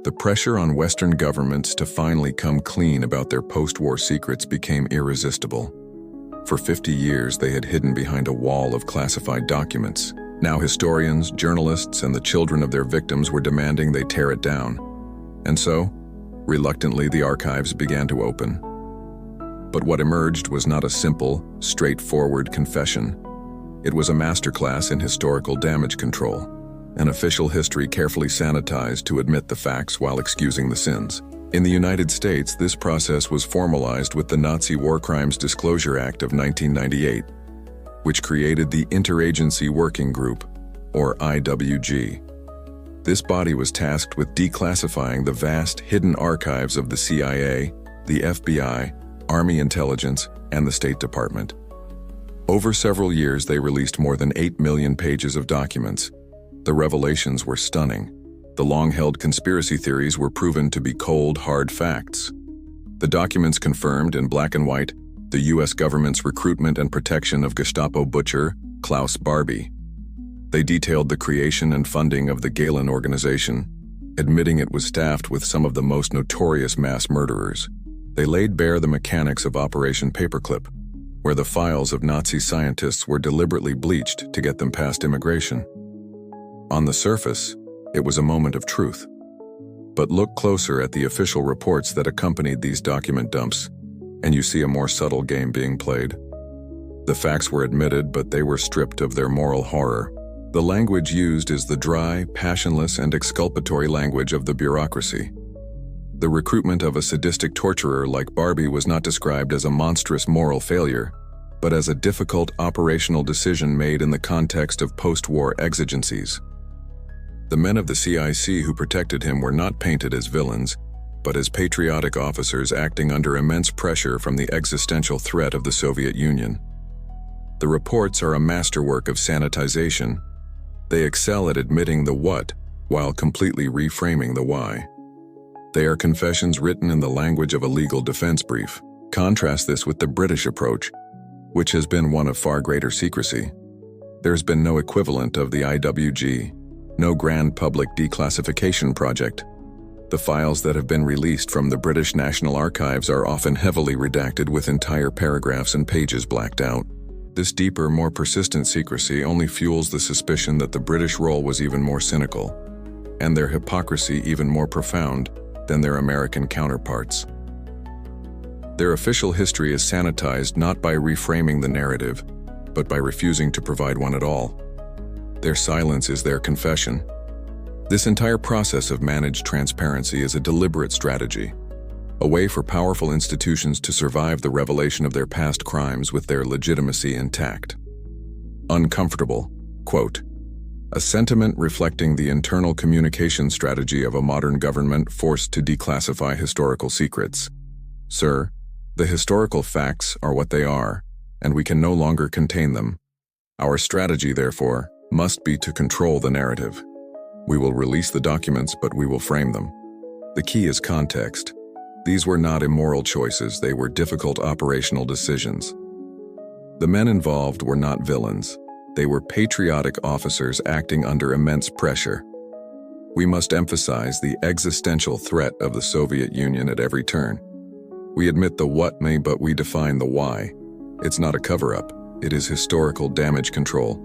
S1: the pressure on Western governments to finally come clean about their post-war secrets became irresistible. For 50 years, they had hidden behind a wall of classified documents. Now historians, journalists, and the children of their victims were demanding they tear it down. And so, reluctantly, the archives began to open. But what emerged was not a simple, straightforward confession. It was a masterclass in historical damage control, an official history carefully sanitized to admit the facts while excusing the sins. In the United States, this process was formalized with the Nazi War Crimes Disclosure Act of 1998, which created the Interagency Working Group, or IWG. This body was tasked with declassifying the vast hidden archives of the CIA, the FBI, Army Intelligence, and the State Department. Over several years, they released more than 8 million pages of documents. The revelations were stunning. The long-held conspiracy theories were proven to be cold, hard facts. The documents confirmed, in black and white, the U.S. government's recruitment and protection of Gestapo butcher Klaus Barbie. They detailed the creation and funding of the Gehlen organization, admitting it was staffed with some of the most notorious mass murderers. They laid bare the mechanics of Operation Paperclip, where the files of Nazi scientists were deliberately bleached to get them past immigration. On the surface, it was a moment of truth. But look closer at the official reports that accompanied these document dumps, and you see a more subtle game being played. The facts were admitted, but they were stripped of their moral horror. The language used is the dry, passionless, and exculpatory language of the bureaucracy. The recruitment of a sadistic torturer like Barbie was not described as a monstrous moral failure, but as a difficult operational decision made in the context of post-war exigencies. The men of the CIC who protected him were not painted as villains, but as patriotic officers acting under immense pressure from the existential threat of the Soviet Union. The reports are a masterwork of sanitization. They excel at admitting the what while completely reframing the why. They are confessions written in the language of a legal defense brief. Contrast this with the British approach, which has been one of far greater secrecy. There's been no equivalent of the IWG, no grand public declassification project. The files that have been released from the British National Archives are often heavily redacted with entire paragraphs and pages blacked out. This deeper, more persistent secrecy only fuels the suspicion that the British role was even more cynical, and their hypocrisy even more profound than their American counterparts. Their official history is sanitized not by reframing the narrative, but by refusing to provide one at all. Their silence is their confession. This entire process of managed transparency is a deliberate strategy, a way for powerful institutions to survive the revelation of their past crimes with their legitimacy intact. Uncomfortable, quote, a sentiment reflecting the internal communication strategy of a modern government forced to declassify historical secrets. Sir, the historical facts are what they are, and we can no longer contain them. Our strategy, therefore, must be to control the narrative. We will release the documents, but we will frame them. The key is context. These were not immoral choices, they were difficult operational decisions. The men involved were not villains. They were patriotic officers acting under immense pressure. We must emphasize the existential threat of the Soviet Union at every turn. We admit the what may, but we define the why. It's not a cover-up, it is historical damage control.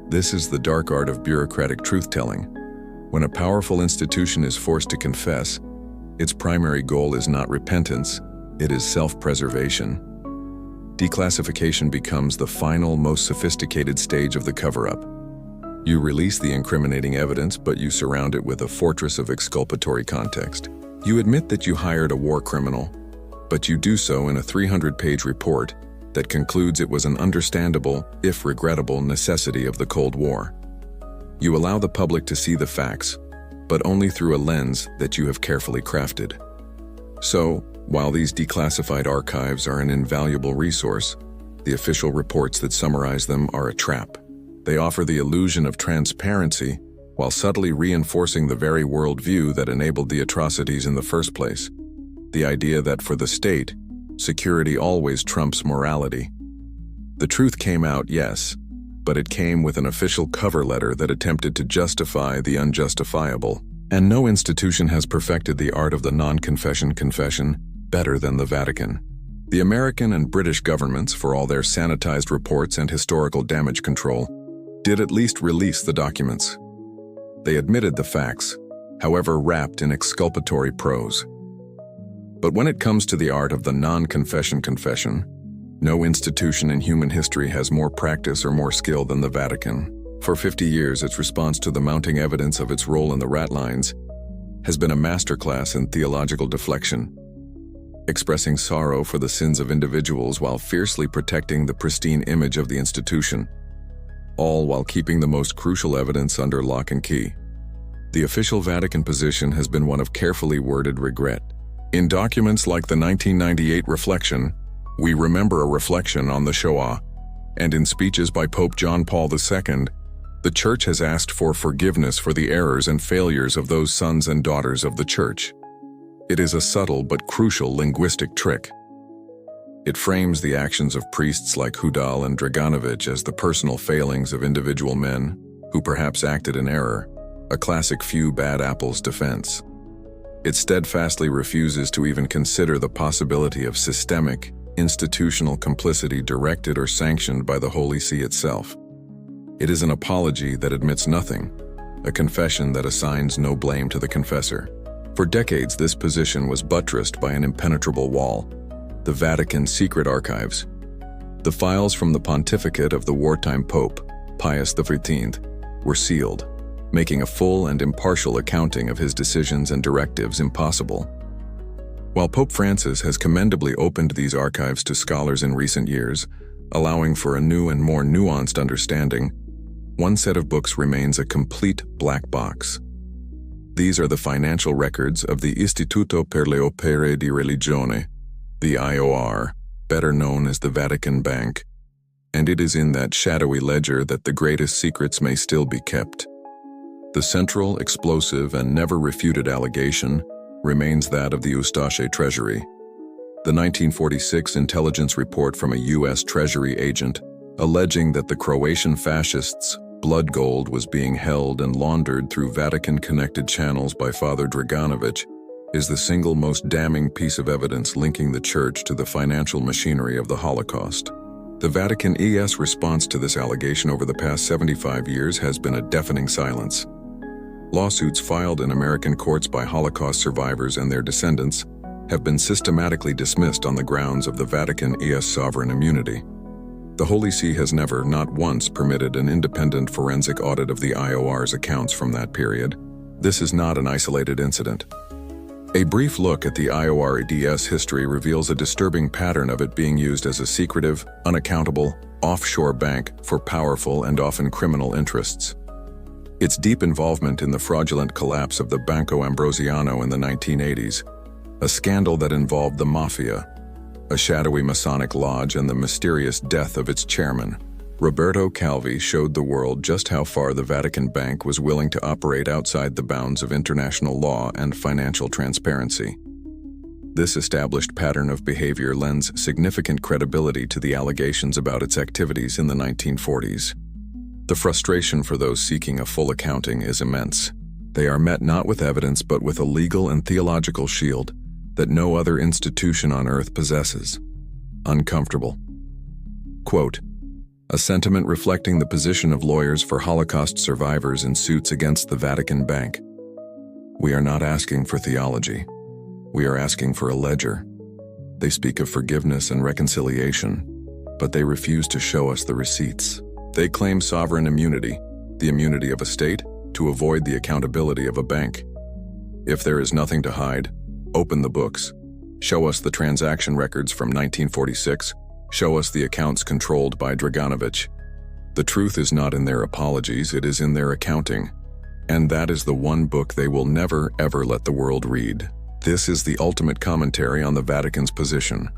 S1: This is the dark art of bureaucratic truth-telling. When a powerful institution is forced to confess, its primary goal is not repentance, it is self-preservation. Declassification becomes the final, most sophisticated stage of the cover-up. You release the incriminating evidence, but you surround it with a fortress of exculpatory context. You admit that you hired a war criminal, but you do so in a 300-page report that concludes it was an understandable, if regrettable, necessity of the Cold War. You allow the public to see the facts, but only through a lens that you have carefully crafted. So, while these declassified archives are an invaluable resource, the official reports that summarize them are a trap. They offer the illusion of transparency while subtly reinforcing the very worldview that enabled the atrocities in the first place. The idea that for the state, security always trumps morality. The truth came out, yes, but it came with an official cover letter that attempted to justify the unjustifiable. And no institution has perfected the art of the non-confession confession better than the Vatican. The American and British governments, for all their sanitized reports and historical damage control, did at least release the documents. They admitted the facts, however wrapped in exculpatory prose. But when it comes to the art of the non-confession confession, no institution in human history has more practice or more skill than the Vatican. For 50 years, its response to the mounting evidence of its role in the Ratlines has been a masterclass in theological deflection, expressing sorrow for the sins of individuals while fiercely protecting the pristine image of the institution, all while keeping the most crucial evidence under lock and key. The official Vatican position has been one of carefully worded regret. In documents like the 1998 Reflection, we remember a reflection on the Shoah, and in speeches by Pope John Paul II, the Church has asked for forgiveness for the errors and failures of those sons and daughters of the Church. It is a subtle but crucial linguistic trick. It frames the actions of priests like Hudal and Draganovich as the personal failings of individual men who perhaps acted in error, a classic few bad apples defense. It steadfastly refuses to even consider the possibility of systemic, institutional complicity directed or sanctioned by the Holy See itself. It is an apology that admits nothing, a confession that assigns no blame to the confessor. For decades, this position was buttressed by an impenetrable wall, the Vatican's secret archives. The files from the pontificate of the wartime Pope, Pius XIII, were sealed, making a full and impartial accounting of his decisions and directives impossible. While Pope Francis has commendably opened these archives to scholars in recent years, allowing for a new and more nuanced understanding, one set of books remains a complete black box. These are the financial records of the Istituto per le Opere di Religione, the IOR, better known as the Vatican Bank, and it is in that shadowy ledger that the greatest secrets may still be kept. The central, explosive, and never refuted allegation remains that of the Ustaše treasury. The 1946 intelligence report from a U.S. Treasury agent alleging that the Croatian fascists' blood gold was being held and laundered through Vatican-connected channels by Father Draganović is the single most damning piece of evidence linking the Church to the financial machinery of the Holocaust. The WWII's response to this allegation over the past 75 years has been a deafening silence. Lawsuits filed in American courts by Holocaust survivors and their descendants have been systematically dismissed on the grounds of the WWII's sovereign immunity. The Holy See has never, not once, permitted an independent forensic audit of the IOR's accounts from that period. This is not an isolated incident. A brief look at the IOR's history reveals a disturbing pattern of it being used as a secretive, unaccountable, offshore bank for powerful and often criminal interests. Its deep involvement in the fraudulent collapse of the Banco Ambrosiano in the 1980s, a scandal that involved the mafia, a shadowy Masonic lodge, and the mysterious death of its chairman, Roberto Calvi, showed the world just how far the Vatican Bank was willing to operate outside the bounds of international law and financial transparency. This established pattern of behavior lends significant credibility to the allegations about its activities in the 1940s. The frustration for those seeking a full accounting is immense. They are met not with evidence but with a legal and theological shield that no other institution on earth possesses. Uncomfortable. Quote, a sentiment reflecting the position of lawyers for Holocaust survivors in suits against the Vatican Bank. We are not asking for theology. We are asking for a ledger. They speak of forgiveness and reconciliation, but they refuse to show us the receipts. They claim sovereign immunity, the immunity of a state, to avoid the accountability of a bank. If there is nothing to hide, open the books. Show us the transaction records from 1946. Show us the accounts controlled by Draganović. The truth is not in their apologies, it is in their accounting. And that is the one book they will never, ever let the world read. This is the ultimate commentary on the Vatican's position.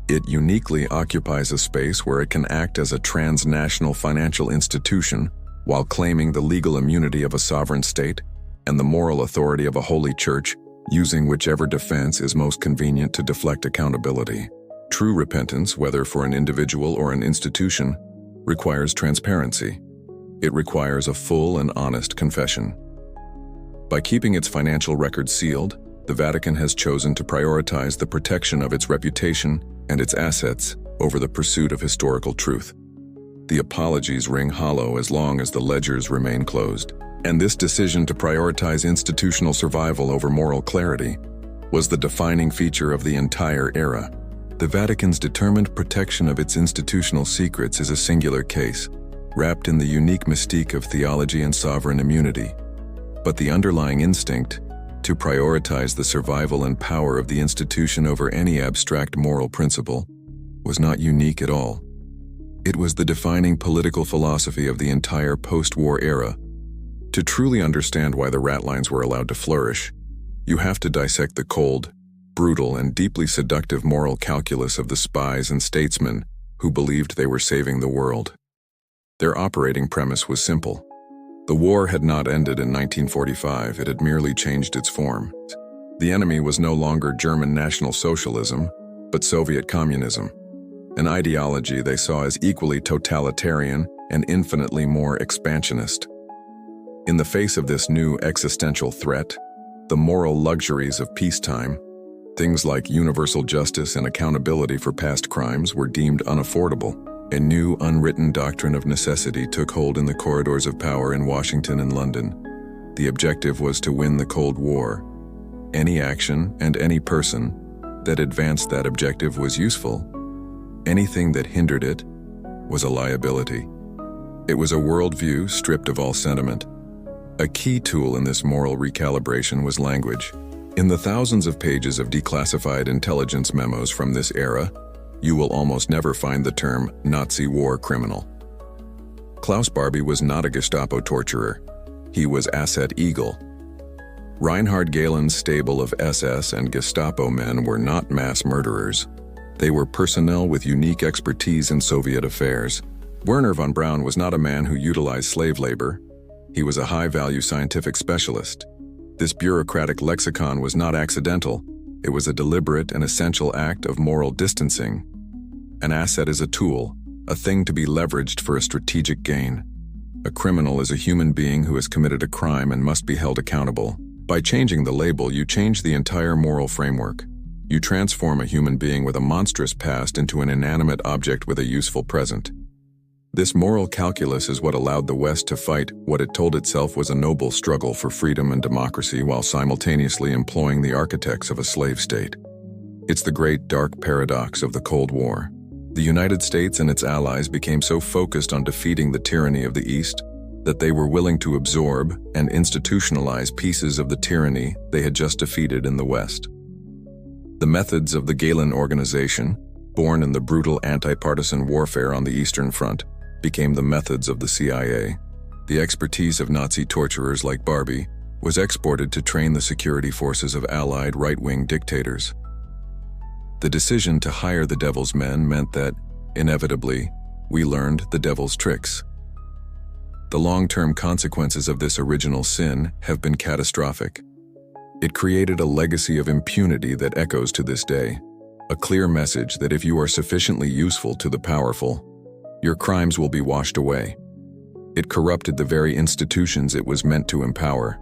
S1: It uniquely occupies a space where it can act as a transnational financial institution while claiming the legal immunity of a sovereign state and the moral authority of a holy church, using whichever defense is most convenient to deflect accountability. True repentance, whether for an individual or an institution, requires transparency. It requires a full and honest confession. By keeping its financial records sealed, the Vatican has chosen to prioritize the protection of its reputation and its assets over the pursuit of historical truth. The apologies ring hollow as long as the ledgers remain closed. And this decision to prioritize institutional survival over moral clarity was the defining feature of the entire era. The Vatican's determined protection of its institutional secrets is a singular case, wrapped in the unique mystique of theology and sovereign immunity. But the underlying instinct, to prioritize the survival and power of the institution over any abstract moral principle, was not unique at all. It was the defining political philosophy of the entire post-war era. To truly understand why the Ratlines were allowed to flourish, you have to dissect the cold, brutal, and deeply seductive moral calculus of the spies and statesmen who believed they were saving the world. Their operating premise was simple. The war had not ended in 1945, it had merely changed its form. The enemy was no longer German National Socialism, but Soviet communism, an ideology they saw as equally totalitarian and infinitely more expansionist. In the face of this new existential threat, the moral luxuries of peacetime, things like universal justice and accountability for past crimes, were deemed unaffordable. A new unwritten doctrine of necessity took hold in the corridors of power in Washington and London. The objective was to win the Cold War. Any action and any person that advanced that objective was useful, Anything that hindered it was a liability. It was a worldview stripped of all sentiment. A key tool in this moral recalibration was language. In the thousands of pages of declassified intelligence memos from this era, you will almost never find the term Nazi war criminal. Klaus Barbie was not a Gestapo torturer. He was Asset Eagle. Reinhard Gehlen's stable of SS and Gestapo men were not mass murderers. They were personnel with unique expertise in Soviet affairs. Werner von Braun was not a man who utilized slave labor. He was a high-value scientific specialist. This bureaucratic lexicon was not accidental. It was a deliberate and essential act of moral distancing. An asset is a tool, a thing to be leveraged for a strategic gain. A criminal is a human being who has committed a crime and must be held accountable. By changing the label, you change the entire moral framework. You transform a human being with a monstrous past into an inanimate object with a useful present. This moral calculus is what allowed the West to fight what it told itself was a noble struggle for freedom and democracy while simultaneously employing the architects of a slave state. It's the great dark paradox of the Cold War. The United States and its allies became so focused on defeating the tyranny of the East that they were willing to absorb and institutionalize pieces of the tyranny they had just defeated in the West. The methods of the Gehlen Organization, born in the brutal anti-partisan warfare on the Eastern Front, became the methods of the CIA. The expertise of Nazi torturers like Barbie was exported to train the security forces of allied right-wing dictators. The decision to hire the devil's men meant that, inevitably, we learned the devil's tricks. The long-term consequences of this original sin have been catastrophic. It created a legacy of impunity that echoes to this day, a clear message that if you are sufficiently useful to the powerful, your crimes will be washed away. It corrupted the very institutions it was meant to empower,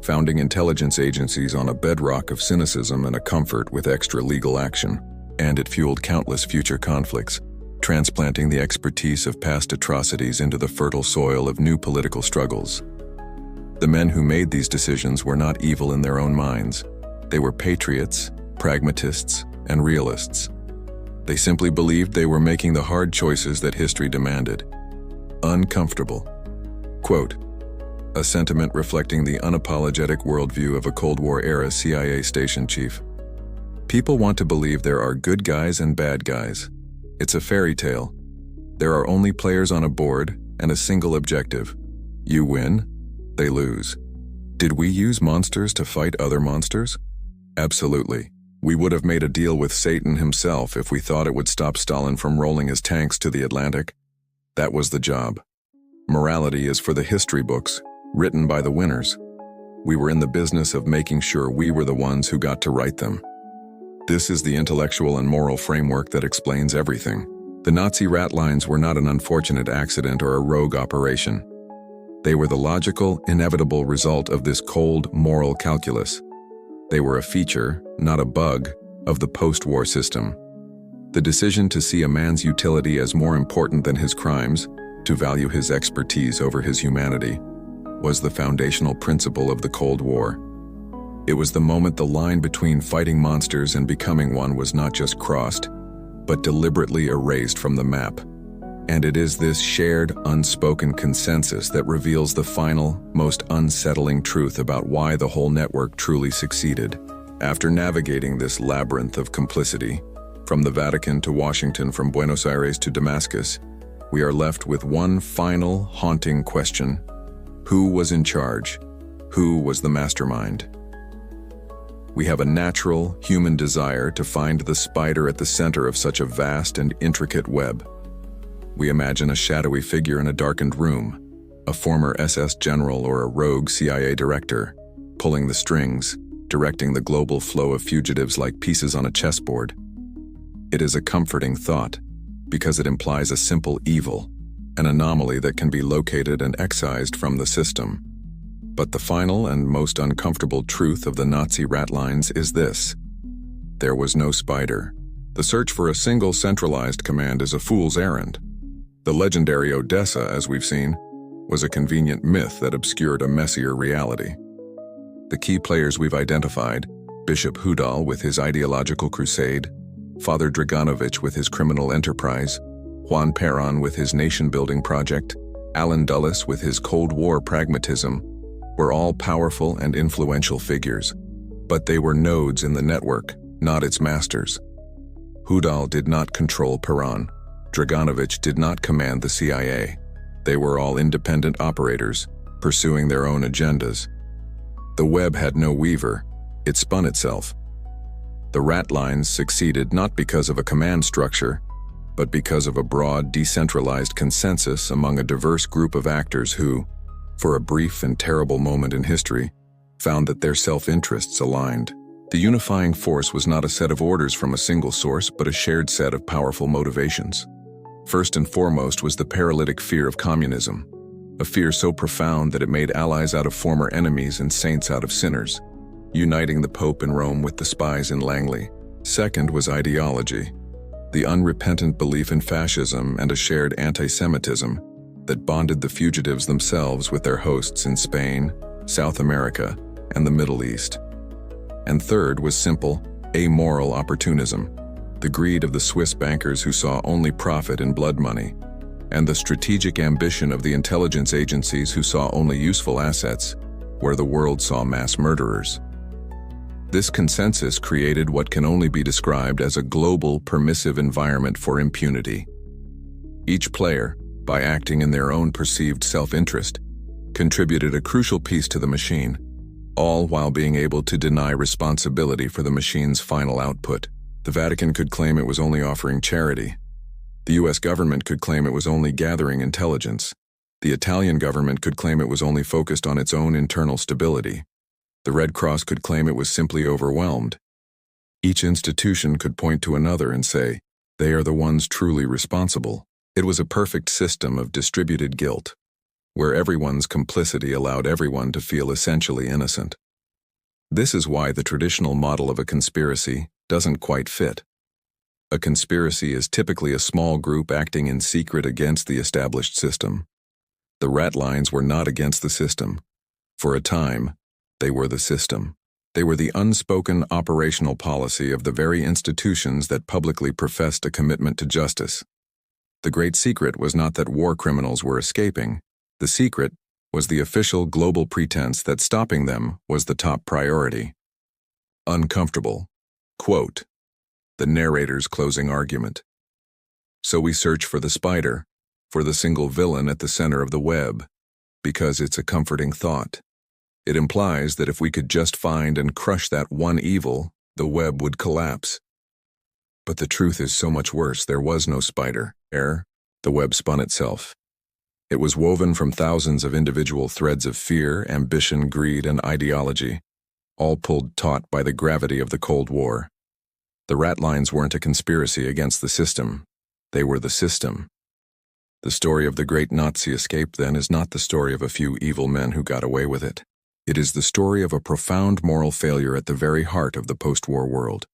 S1: founding intelligence agencies on a bedrock of cynicism and a comfort with extra-legal action, and it fueled countless future conflicts, transplanting the expertise of past atrocities into the fertile soil of new political struggles. The men who made these decisions were not evil in their own minds. They were patriots, pragmatists, and realists. They simply believed they were making the hard choices that history demanded. Uncomfortable. Quote, a sentiment reflecting the unapologetic worldview of a Cold War-era CIA station chief. People want to believe there are good guys and bad guys. It's a fairy tale. There are only players on a board and a single objective. You win, they lose. Did we use monsters to fight other monsters? Absolutely. We would have made a deal with Satan himself if we thought it would stop Stalin from rolling his tanks to the Atlantic. That was the job. Morality is for the history books, written by the winners. We were in the business of making sure we were the ones who got to write them. This is the intellectual and moral framework that explains everything. The Nazi Ratlines were not an unfortunate accident or a rogue operation. They were the logical, inevitable result of this cold, moral calculus. They were a feature, not a bug, of the post-war system. The decision to see a man's utility as more important than his crimes, to value his expertise over his humanity, was the foundational principle of the Cold War. It was the moment the line between fighting monsters and becoming one was not just crossed, but deliberately erased from the map. And it is this shared, unspoken consensus that reveals the final, most unsettling truth about why the whole network truly succeeded. After navigating this labyrinth of complicity, from the Vatican to Washington, from Buenos Aires to Damascus, we are left with one final, haunting question. Who was in charge? Who was the mastermind? We have a natural, human desire to find the spider at the center of such a vast and intricate web. We imagine a shadowy figure in a darkened room, a former SS general or a rogue CIA director, pulling the strings, directing the global flow of fugitives like pieces on a chessboard. It is a comforting thought, because it implies a simple evil, an anomaly that can be located and excised from the system. But the final and most uncomfortable truth of the Nazi Ratlines is this: there was no spider. The search for a single centralized command is a fool's errand. The legendary Odessa, as we've seen, was a convenient myth that obscured a messier reality. The key players we've identified, Bishop Hudal with his ideological crusade, Father Draganovich with his criminal enterprise, Juan Perón with his nation-building project, Allen Dulles with his Cold War pragmatism, were all powerful and influential figures. But they were nodes in the network, not its masters. Udall did not control Perón. Draganovich did not command the CIA. They were all independent operators, pursuing their own agendas. The web had no weaver, it spun itself. The Ratlines succeeded not because of a command structure, but because of a broad, decentralized consensus among a diverse group of actors who, for a brief and terrible moment in history, found that their self-interests aligned. The unifying force was not a set of orders from a single source, but a shared set of powerful motivations. First and foremost was the paralytic fear of communism, a fear so profound that it made allies out of former enemies and saints out of sinners, uniting the Pope in Rome with the spies in Langley. Second was ideology, the unrepentant belief in fascism and a shared anti-Semitism that bonded the fugitives themselves with their hosts in Spain, South America, and the Middle East. And third was simple, amoral opportunism, the greed of the Swiss bankers who saw only profit in blood money, and the strategic ambition of the intelligence agencies who saw only useful assets, where the world saw mass murderers. This consensus created what can only be described as a global, permissive environment for impunity. Each player, by acting in their own perceived self-interest, contributed a crucial piece to the machine, all while being able to deny responsibility for the machine's final output. The Vatican could claim it was only offering charity. The US government could claim it was only gathering intelligence. The Italian government could claim it was only focused on its own internal stability. The Red Cross could claim it was simply overwhelmed. Each institution could point to another and say, they are the ones truly responsible. It was a perfect system of distributed guilt, where everyone's complicity allowed everyone to feel essentially innocent. This is why the traditional model of a conspiracy doesn't quite fit. A conspiracy is typically a small group acting in secret against the established system. The Ratlines were not against the system. For a time, they were the system. They were the unspoken operational policy of the very institutions that publicly professed a commitment to justice. The great secret was not that war criminals were escaping. The secret was the official global pretense that stopping them was the top priority. Uncomfortable. Quote, the narrator's closing argument. So we search for the spider, for the single villain at the center of the web, because it's a comforting thought. It implies that if we could just find and crush that one evil, the web would collapse. But the truth is so much worse. There was no spider. The web spun itself. It was woven from thousands of individual threads of fear, ambition, greed, and ideology, all pulled taut by the gravity of the Cold War. The Ratlines weren't a conspiracy against the system. They were the system. The story of the great Nazi escape, then, is not the story of a few evil men who got away with it. It is the story of a profound moral failure at the very heart of the post-war world.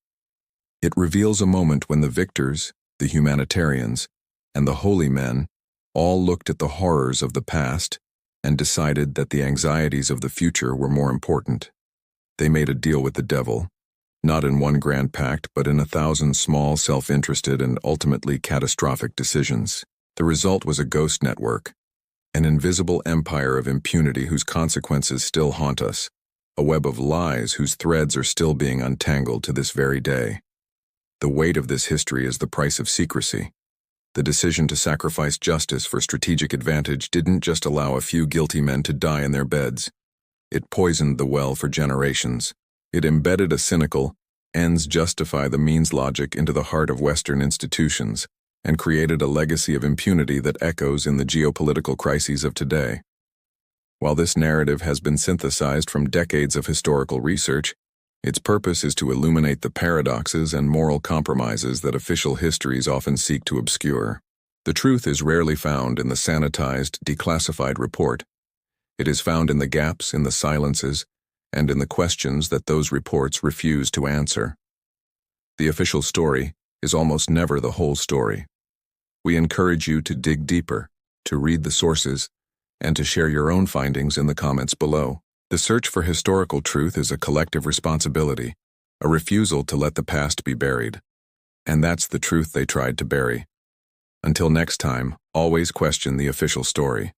S1: It reveals a moment when the victors, the humanitarians, and the holy men all looked at the horrors of the past and decided that the anxieties of the future were more important. They made a deal with the devil, not in one grand pact, but in 1,000 small, self-interested, and ultimately catastrophic decisions. The result was a ghost network, an invisible empire of impunity whose consequences still haunt us, a web of lies whose threads are still being untangled to this very day. The weight of this history is the price of secrecy. The decision to sacrifice justice for strategic advantage didn't just allow a few guilty men to die in their beds. It poisoned the well for generations. It embedded a cynical, ends justify the means logic into the heart of Western institutions, and created a legacy of impunity that echoes in the geopolitical crises of today. While this narrative has been synthesized from decades of historical research, its purpose is to illuminate the paradoxes and moral compromises that official histories often seek to obscure. The truth is rarely found in the sanitized, declassified report. It is found in the gaps, in the silences, and in the questions that those reports refuse to answer. The official story is almost never the whole story. We encourage you to dig deeper, to read the sources, and to share your own findings in the comments below. The search for historical truth is a collective responsibility, a refusal to let the past be buried. And that's the truth they tried to bury. Until next time, always question the official story.